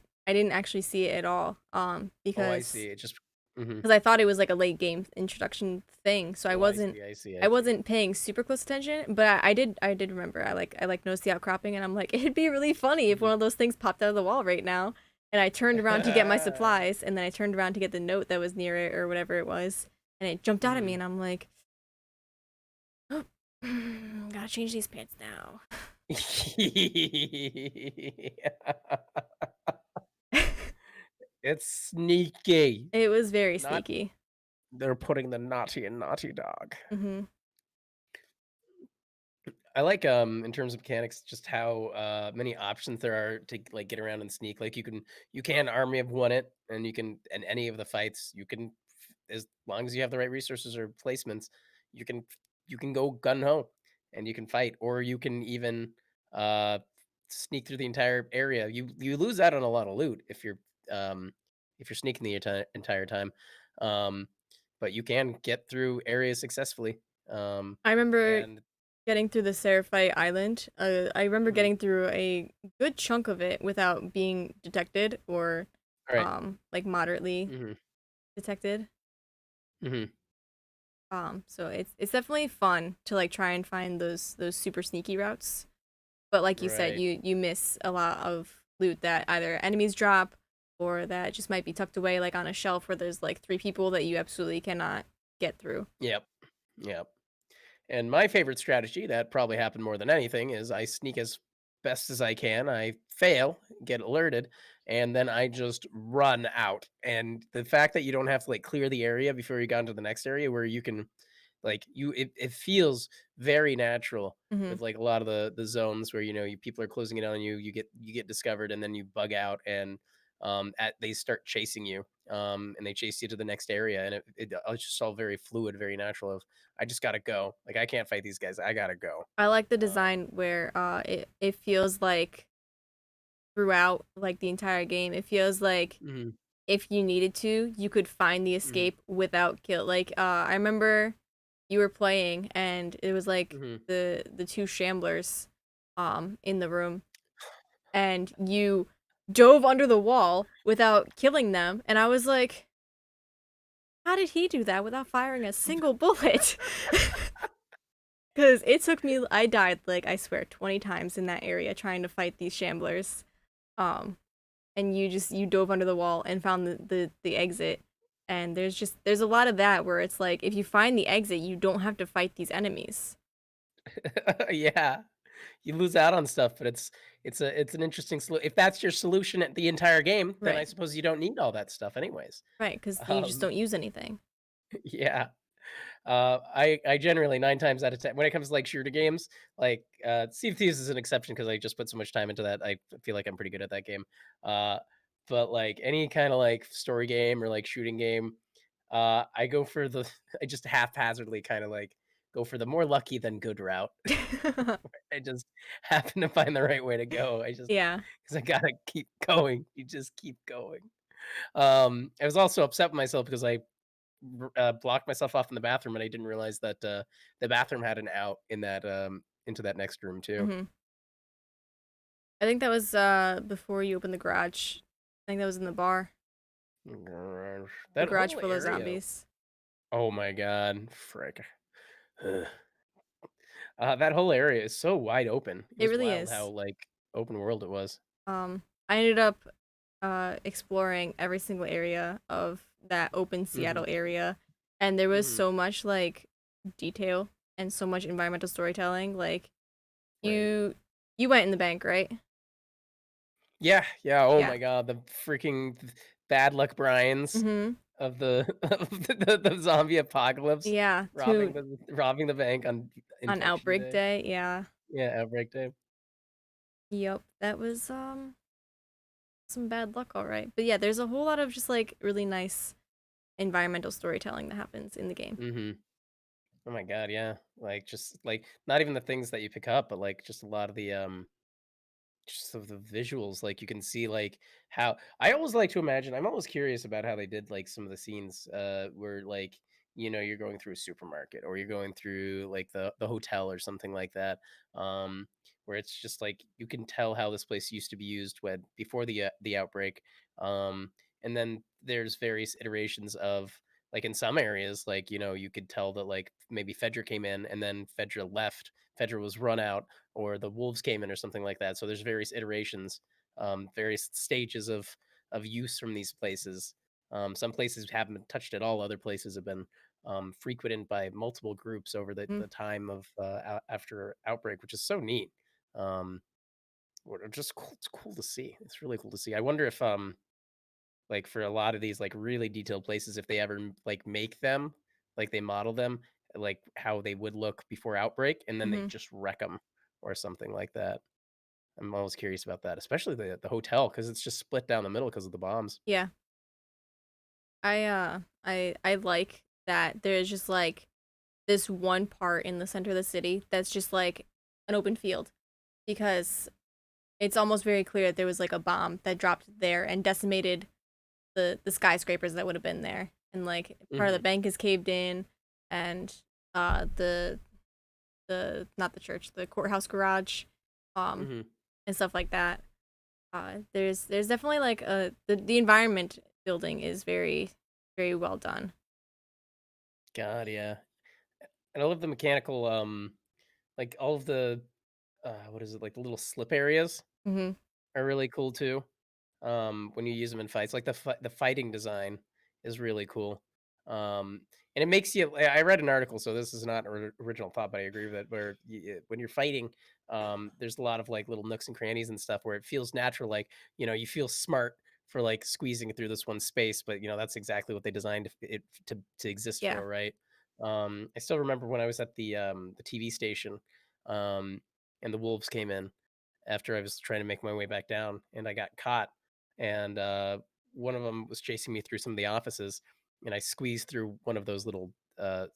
actually see it at all. Oh, I Because see. It just Mhm. I thought it was like a late game introduction thing, so I Oh, I wasn't see, I see, I I see. wasn't paying super close attention. But I did remember. I like noticed the outcropping, and I'm like, it'd be really funny if Mhm. one of those things popped out of the wall right now. And I turned around to get my supplies, and then I turned around to get the note that was near it or whatever it was, and it jumped out at me, Mhm. and I'm like, oh, gotta change these pants now. It's sneaky. It was very Not sneaky. they're putting the naughty in naughty dog. Hmm. I like, in terms of mechanics, just how, many options there are to, like, get around and sneak. Like, you can Army of One It, and you can in any of the fights, you can as long as you have the right resources or placements, you can you can go gun ho, and you can fight, or you can even, uh, sneak through the entire area. You lose out on a lot of loot um, if you're sneaking the entire time, um, but you can get through areas successfully, I remember and getting through the Seraphite Island. I remember Mhm. getting through a good chunk of it without being detected or Right. like moderately Mhm. detected. Mhm. So it's definitely fun to like try and find those super sneaky routes. But like you said, Right. you miss a lot of loot that either enemies drop or that just might be tucked away like on a shelf where there's like three people that you absolutely cannot get through. Yep. Yep. And my favorite strategy that probably happened more than anything is I sneak as best as I can. I fail, get alerted, and then I just run out. And the fact that you don't have to like clear the area before you got into the next area where you can like it feels very natural Hmm. with like a lot of the zones where people are closing in on you, you get discovered and then you bug out and they start chasing you and they chase you to the next area and it's just all very fluid, very natural of I just gotta go. Like I can't fight these guys. I gotta go. I like the Um design where it feels like throughout like the entire game, it feels like mhm, if you needed to, you could find the mhm, escape without kill. Like I remember you were playing and it was like mhm. the two shamblers in the room and you dove under the wall without killing them and I was like, how did he do that without firing a single bullet? Cuz it took me I died like I swear 20 times in that area trying to fight these shamblers. Um and you dove under the wall and found the exit. And there's a lot of that where it's like if you find the exit, you don't have to fight these enemies. Yeah. You lose out on stuff, but it's an interesting if that's your solution at the entire game, then I Right. suppose you don't need all that stuff anyways. Right, because you just Um, don't use anything. yeah. I generally 9 times out of 10 when it comes to, like, shooter games, like, Sea of Thieves is an exception because I just put so much time into that, I feel like I'm pretty good at that game. Uh, but, like, any kinda, like, story game or, like, shooting game, I go for the I just haphazardly kinda, like, go for the more lucky than good route. I just happen to find the right way to go. I just Yeah. because I gotta keep going. You just keep going. I was also upset with myself because blocked myself off in the bathroom, and I didn't realize that the bathroom had an out in that into that next room too. Mhm. I think that was before you opened the garage. I think that was in the bar. Garage. The That garage whole full of area. zombies. Oh my god, frick. That whole area is so wide open. It It was really wild how is. like open world it was. I ended up exploring every single area of that open Hmm. Seattle area, and there was Hmm. so much like detail and so much environmental storytelling. Like Right. you you went in the bank, right? Yeah. Yeah. Oh Yeah. my god, the freaking bad luck Brian's Mhm. of the of the zombie apocalypse, Yeah, to robbing the bank on on infection outbreak day. day. Yeah. Yeah, outbreak day. Yep. That was some bad luck, all right. But yeah, there's a whole lot of just like really nice environmental storytelling that happens in the game. Mhm. Oh my god, yeah. Like just like not even the things that you pick up, but like just a lot of the just of the visuals, like, you can see, like, how I always like to imagine I'm always curious about how they did, like, some of the scenes, where, like, you're going through a supermarket or you're going through, like, the hotel or something like that, where it's just, like, you can tell how this place used to be used when before the outbreak, and then there's various iterations of like, in some areas, like, you could tell that, like, maybe Fedra came in and then Fedra left. Fedra was run out or the wolves came in or something like that. So there's various iterations, various stages of use from these places. Some places haven't been touched at all. Other places have been frequented by multiple groups over Mm. the time of after outbreak, which is so neat. Um, just cool. It's cool to see. It's really cool to see. I wonder if like for a lot of these like really detailed places, if they ever like make them, like they model them, like how they would look before outbreak, and then they Hmm. just wreck them or something like that. I'm always curious about that, especially the hotel because it's just split down the middle because of the bombs. Yeah. I like that there's just like this one part in the center of the city that's just like an open field because it's almost very clear that there was like a bomb that dropped there and decimated the skyscrapers that would have been there, and like part of the Hmm. bank is caved in, and the not the church, the courthouse garage, um Hmm. and stuff like that. There's definitely like the environment building is very well done. God, yeah, and I love the mechanical, like all of the, what is it, like the little slip areas Hmm. are really cool too. When you use them in fights. Like the fighting design is really cool. And it makes you. I read an article, so this is not original thought, but I agree with it. Where when you're fighting, there's a lot of like little nooks and crannies and stuff where it feels natural. Like you feel smart for like squeezing through this one space, but that's exactly what they designed it to exist Yeah. for, right? I still remember when I was at the TV station, um, and the wolves came in after I was trying to make my way back down, and I got caught. And one of them was chasing me through some of the offices, and I squeezed through one of those little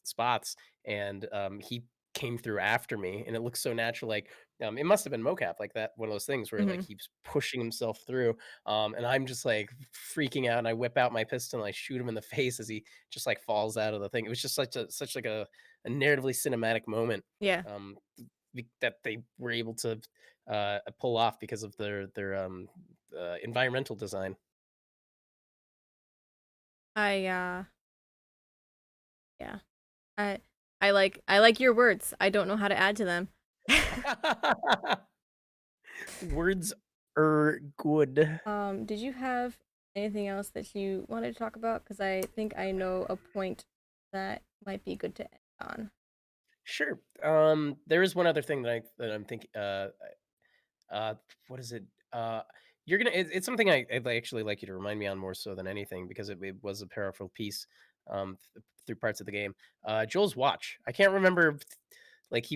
spots, and he came through after me, and it looks so natural. Like it must have been mocap, like that one of those things where like Hmm. he's pushing himself through, and I'm just like freaking out, and I whip out my pistol and I shoot him in the face as he just like falls out of the thing. It was just such like a narratively cinematic moment. Yeah. Um, that they were able to pull off because of their environmental design. I yeah. I I like your words. I don't know how to add to them. Words are good. Did you have anything else that you wanted to talk about? Because I think I know a point that might be good to end on. Sure. There is one other thing that I'm thinking. Uh, what is it? Uh, you're gonna. It's something I'd actually like you to remind me on more so than anything because it was a powerful piece. Through parts of the game. Joel's watch. I can't remember. Like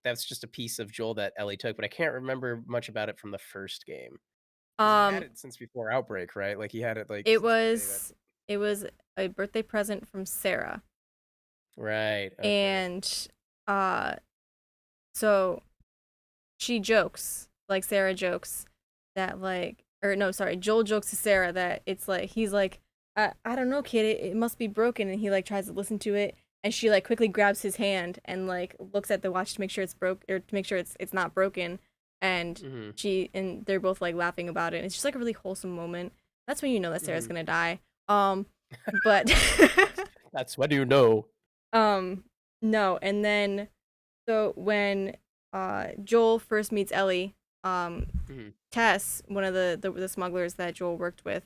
that's just a piece of Joel that Ellie took, but I can't remember much about it from the first game because he had Um, it since before Outbreak, right? Like he had it like it since the day that. was it was a birthday present from Sarah, Right. Okay. and uh, so she jokes, like Sarah jokes that like, or no, sorry, Joel jokes to Sarah that it's like he's like, I don't know, kid, it must be broken, and he like tries to listen to it, and she like quickly grabs his hand and like looks at the watch to make sure it's broke or to make sure it's not broken, and Hmm. they're both like laughing about it. And it's just like a really wholesome moment. That's when you know that Sarah's Hmm. gonna die. But That's what do you know. um, no, and then so when Joel first meets Ellie, Hmm. Tess, one of the smugglers that Joel worked with,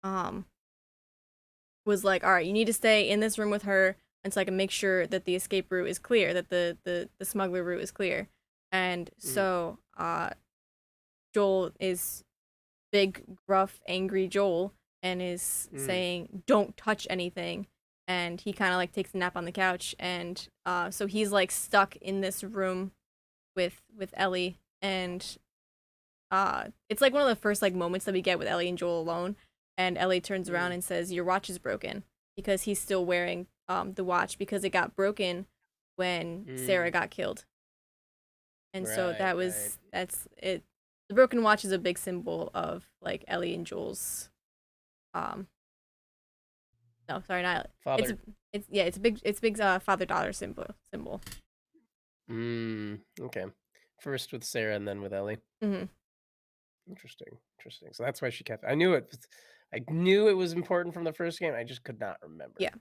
um, was like, "All right, you need to stay in this room with her until I can make sure that the escape route is clear, that the smuggler route is clear." And Hmm. so, Joel is big, gruff, angry Joel, and is Hmm. saying, "Don't touch anything." And he kind of like takes a nap on the couch, and so he's like stuck in this room with Ellie, and it's like one of the first like moments that we get with Ellie and Joel alone, and Ellie turns around Hmm. and says, "Your watch is broken," because he's still wearing the watch because it got broken when Sarah Mm, got killed. And so right, right. that's it. The broken watch is a big symbol of like Ellie and Joel's um no, sorry, not it's Father. it's yeah, it's a big father daughter symbol. Okay. First with Sarah and then with Ellie. Mhm. Interesting. Interesting. So that's why she kept. I knew it. I knew it was important from the first game. I just could not remember. Yeah.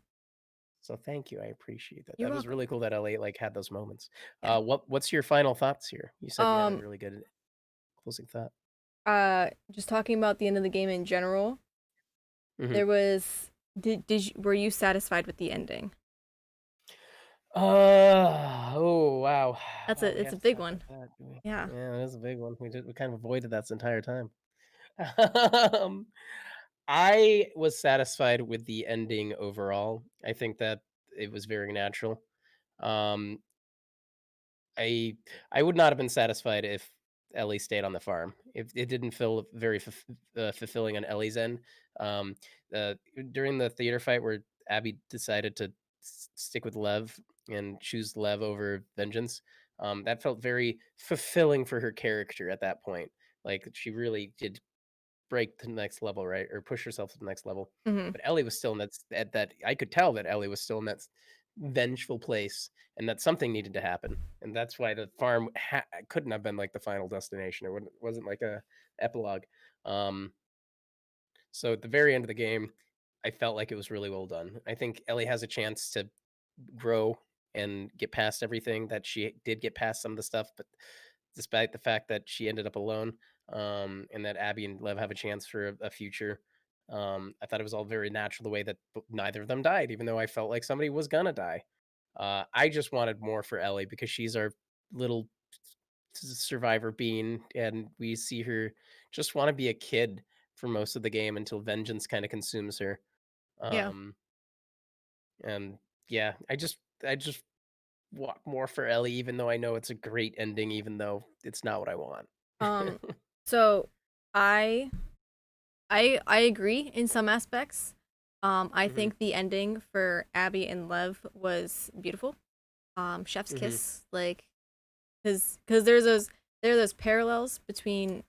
So thank you. I appreciate that. You're That was welcome. really cool that Ellie like had those moments. Yeah. What's your final thoughts here? You said you had a Um really good closing thought. just talking about the end of the game in general, Hmm. there was were you satisfied with the ending? Oh wow. That's Wow, a we it's a have to big talk about one. that, do we? Yeah. Yeah, that is a big one. We kind of avoided that this entire time. um, I was satisfied with the ending overall. I think that it was very natural. Um, I I would not have been satisfied if Ellie stayed on the farm. If it didn't feel very fulfilling on Ellie's end. Um, uh, During the theater fight where Abby decided to stick with Lev and choose Lev over Vengeance, that felt very fulfilling for her character at that point. Like she really did break to the next level, right? Or push herself to the next level. Mhm. But Ellie was still in at that I could tell that Ellie was still in that vengeful place and that something needed to happen. And that's why the farm couldn't have been like the final destination. Wasn't like a epilogue. Um, so at the very end of the game, I felt like it was really well done. I think Ellie has a chance to grow and get past everything that she did get past some of the stuff, but despite the fact that she ended up alone, and that Abby and Lev have a chance for a future. I thought it was all very natural the way that neither of them died, even though I felt like somebody was gonna die. I just wanted more for Ellie because she's our little survivor being, and we see her just want to be a kid for most of the game until vengeance kind of consumes her. Yeah. Um, and yeah, I just want more for Ellie, even though I know it's a great ending, even though it's not what I want. Um so I I agree in some aspects. I Hmm. think the ending for Abby and Lev was beautiful. Chef's Hmm. kiss, like, because there are those parallels between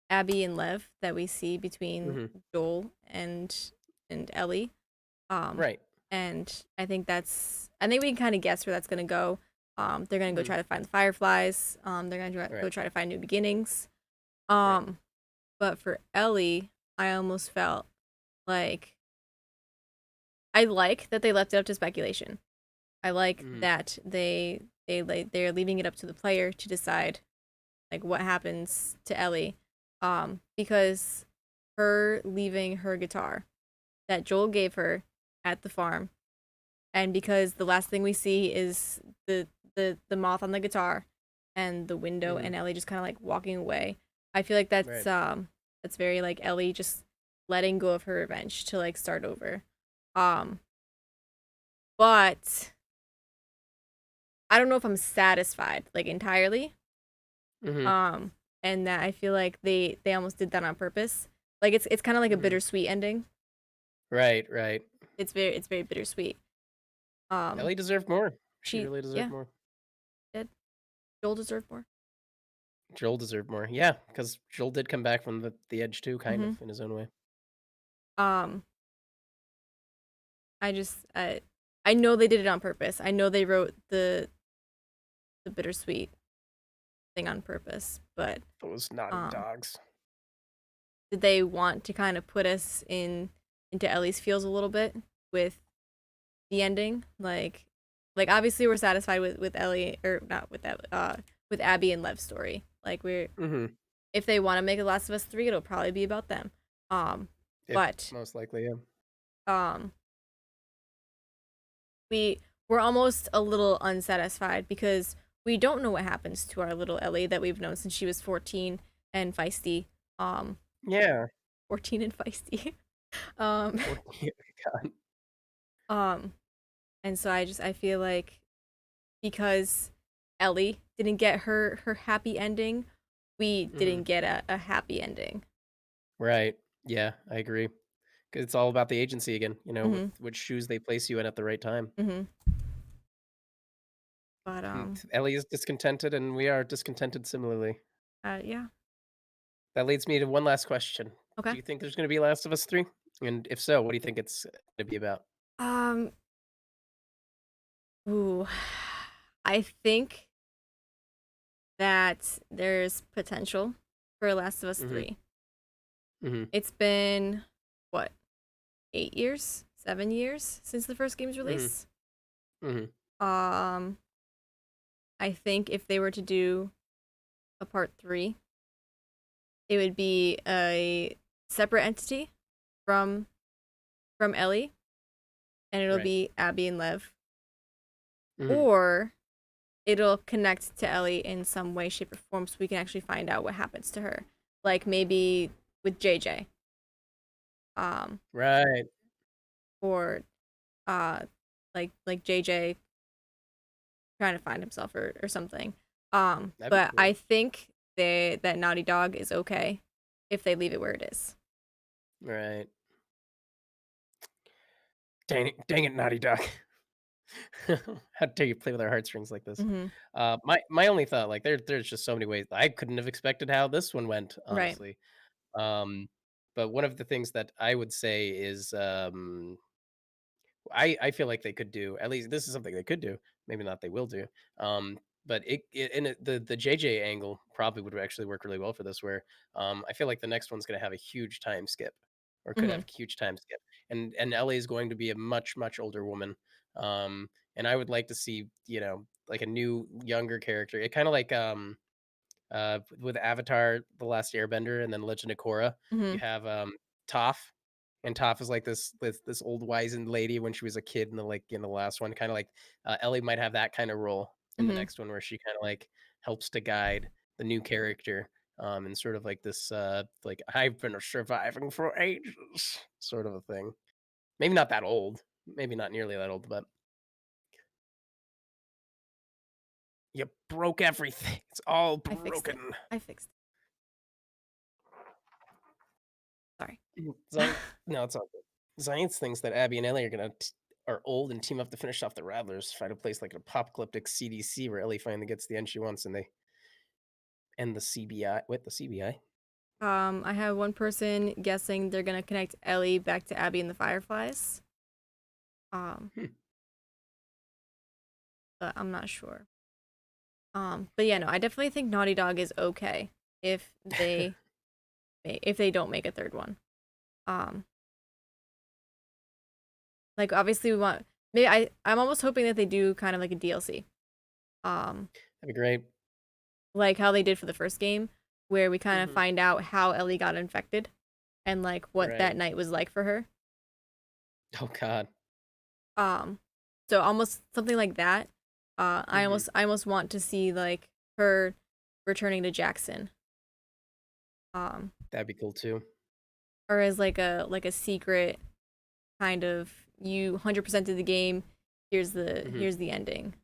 Abby and Lev that we see between Hmm. Joel and Ellie. Um, Right. and I think we can kind of guess where that's gonna go. They're gonna go Hmm. try to find the Fireflies. They're gonna go Right. try to find new beginnings. Right. Um, but for Ellie, I almost felt like I like that they left it up to speculation. I like Hmm. that they're leaving it up to the player to decide like what happens to Ellie. Because her leaving her guitar that Joel gave her at the farm, and because the last thing we see is the moth on the guitar and the window Hmm. and Ellie just kind of like walking away. I feel like Right. that's very like Ellie just letting go of her revenge to like start over. Um, but I don't know if I'm satisfied like entirely. Hmm. Um, and that I feel like they almost did that on purpose. Like it's kind of like a Hmm. bittersweet ending. Right. Right. It's very bittersweet. Um, Ellie deserved more. She she really deserved yeah more. did. Joel deserved more. Joel deserved more. Yeah, because Joel did come back from the edge too, kind of Mm-hmm. in his own way. Um, I just I know they did it on purpose. I know they wrote the bittersweet thing on purpose, but Those naughty um, dogs. did they want to kind of put us into Ellie's feels a little bit with the ending? Like obviously we're satisfied with Ellie or not with that with Abby and Lev's story. Like we're Hmm. if they want to make a Last of Us 3, it'll probably be about them. Um, It but most likely, yeah. um, we're almost a little unsatisfied because we don't know what happens to our little Ellie that we've known since she was 14 and feisty. Um, Yeah. 14 and feisty. um, Or God. um, and so I feel like because Ellie didn't get her happy ending, we Hmm. didn't get a happy ending. Right. Yeah, I agree. 'Cause it's all about the agency again, with Mhm. which shoes they place you in at the right time. Mhm. But Ellie is discontented, and we are discontented similarly. yeah. That leads me to one last question. Okay. Do you think there's gonna be Last of Us 3? And if so, what do you think it's gonna be about? Um. Ooh. I think that there's potential for Last of Us Mhm, 3. mhm, It's been what, 8 years, 7 years since the first game's mhm, release. mhm. Um, I think if they were to do a part three, it would be a separate entity from Ellie, and it'll Right. be Abby and Lev, Mhm. or it'll connect to Ellie in some way, shape, or form, so we can actually find out what happens to her. Like maybe with JJ, um, Right. or uh, like JJ trying to find himself or something. That'd be But I cool. think that Naughty Dog is okay if they leave it where it is. Right. Dang it, Naughty Dog. How dare you play with our heartstrings like this? Mm-hmm. My only thought, like, there's just so many ways I couldn't have expected how this one went, Right. honestly. Um, but one of the things that I would say is, I feel like they could do at least this is something they could do. Maybe not they will do. But the JJ angle probably would actually work really well for this. Where I feel like the next one's going to have a huge time skip, or could Mm-hmm. have a huge time skip, and Ellie is going to be a much older woman. And I would like to see like a new younger character. It kind of like with Avatar: The Last Airbender and then Legend of Korra, Mm-hmm. you have Toph, and Toph is like this old wizened lady when she was a kid in the last one. Kind of like Ellie might have that kind of role in the Mm-hmm. next one, where she kind of like helps to guide the new character, and sort of like this like I've been surviving for ages sort of a thing. Maybe not that old, maybe not nearly that old, but you broke everything. It's all I fixed it. broken. I fixed it. Sorry. Zion no, it's all good. Science thinks that Abby and Ellie are old and team up to finish off the Rattlers, find a place like an apocalyptic CDC where Ellie finally gets the end she wants, and they end the CBI. What the CBI? I have one person guessing they're gonna connect Ellie back to Abby and the Fireflies. Um, Hmm. but I'm not sure. But yeah, no, I definitely think Naughty Dog is okay if they don't make a third one. Um, like obviously we want maybe I'm almost hoping that they do kind of like a DLC. Um, That'd be great. like how they did for the first game, where we kind of Hmm. find out how Ellie got infected and like what Right. that night was like for her. Oh God. Um, so almost something like that. Hmm. I almost want to see like her returning to Jackson. Um, That'd be cool too. or as like a secret kind of you 100% of the game. Hmm. Here's the ending.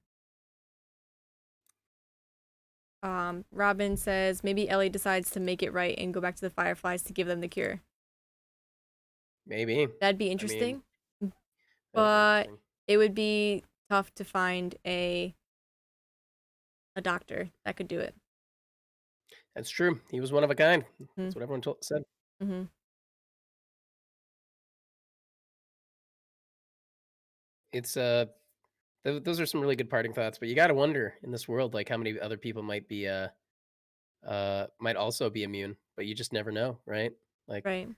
Robin says maybe Ellie decides to make it right and go back to the Fireflies to give them the cure. Maybe. That'd be I mean, interesting, that would be but interesting. it would be tough to find a doctor that could do it. That's true. He was one of a kind. Mm-hmm. That's what everyone said. Mm-hmm. It's those are some really good parting thoughts. But you got to wonder in this world, like how many other people might also be immune, but you just never know, right? Like Right, very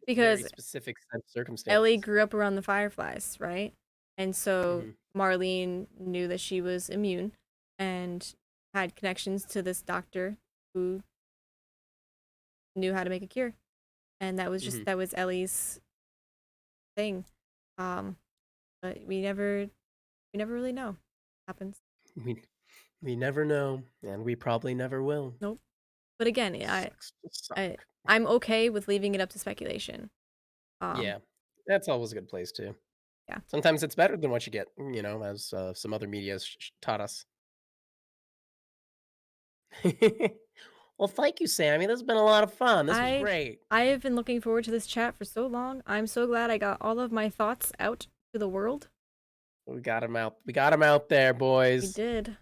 because specific set of Ellie circumstances. grew up around the Fireflies, right? And so Mhm, Marlene knew that she was immune and had connections to this doctor who knew how to make a cure. And mhm. that was Ellie's thing. Um, but we never really know what happens. We we never know, and we probably never will. Nope. But again, Sucks to I suck. I'm okay with leaving it up to speculation. Um, Yeah, that's always a good place too. yeah. Sometimes it's better than what you get, as some other media has taught us. Well, thank you, Sammy. This has been a lot of fun. This was I great. I have been looking forward to this chat for so long. I'm so glad I got all of my thoughts out to the world. We got him out. We got him out there, We boys. did.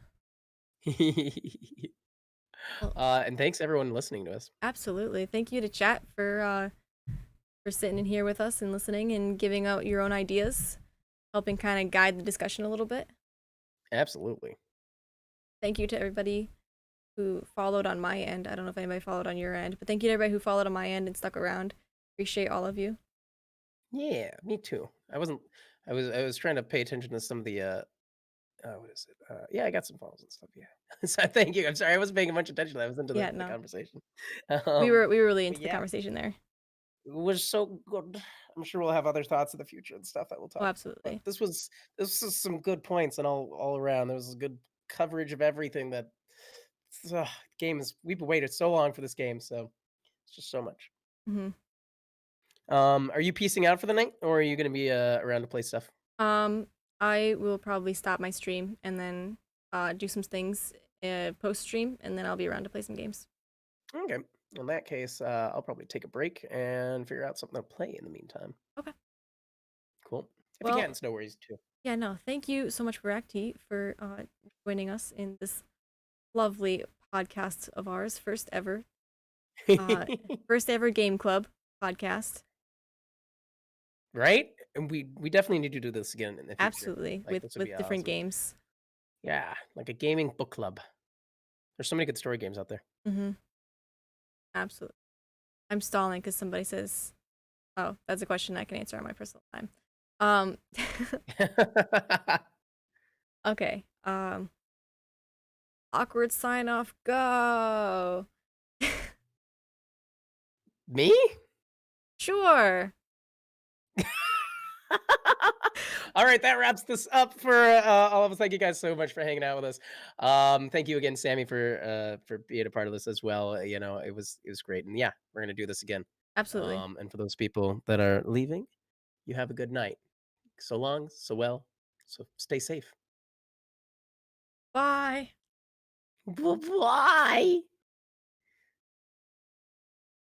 Well, And thanks everyone listening to us. absolutely. Thank you to chat for sitting in here with us and listening and giving out your own ideas, helping kind of guide the discussion a little bit. Absolutely. Thank you to everybody who followed on my end. I don't know if anybody followed on your end, but thank you to everybody who followed on my end and stuck around. Appreciate all of you. Yeah, me too. I was trying to pay attention to some of the what is it? Yeah, I got some follows and stuff. Yeah. So thank you. I'm sorry, I wasn't paying much attention. I was into Yeah, the no. conversation. We were really But into the yeah, conversation there. it was so good. I'm sure we'll have other thoughts in the future and stuff that we'll Oh, talk about. But absolutely. this was some good points and all around. There was a good coverage of everything that uh, game is. We've waited so long for this game, so it's just so much. Hmm. Are you piecing out for the night, or are you going to be around to play stuff? Um, I will probably stop my stream and then do some things post stream, and then I'll be around to play some games. Okay. In that case, I'll probably take a break and figure out something to play in the meantime. Okay. Cool. If you Well, can, it's no worries too. yeah, no, thank you so much, Voraktee, for joining us in this lovely podcast of ours, uh, first ever game club podcast. Right? And we definitely need to do this again in the future. Absolutely, Like this would be with different awesome. games. Yeah, like a gaming book club. There's so many good story games out there. Mm-hmm. Absolutely. I'm stalling because somebody says, "Oh, that's a question I can answer on my personal time." Um, okay. Awkward sign off. Go. Me? Sure. All right, that wraps this up for all of us. Thank you guys so much for hanging out with us. Thank you again, Sammy, for being a part of this as well. You know, it was great, and yeah, we're gonna do this again. Absolutely. And for those people that are leaving, you have a good night. So long, so well, so stay safe. Bye. Bye bye.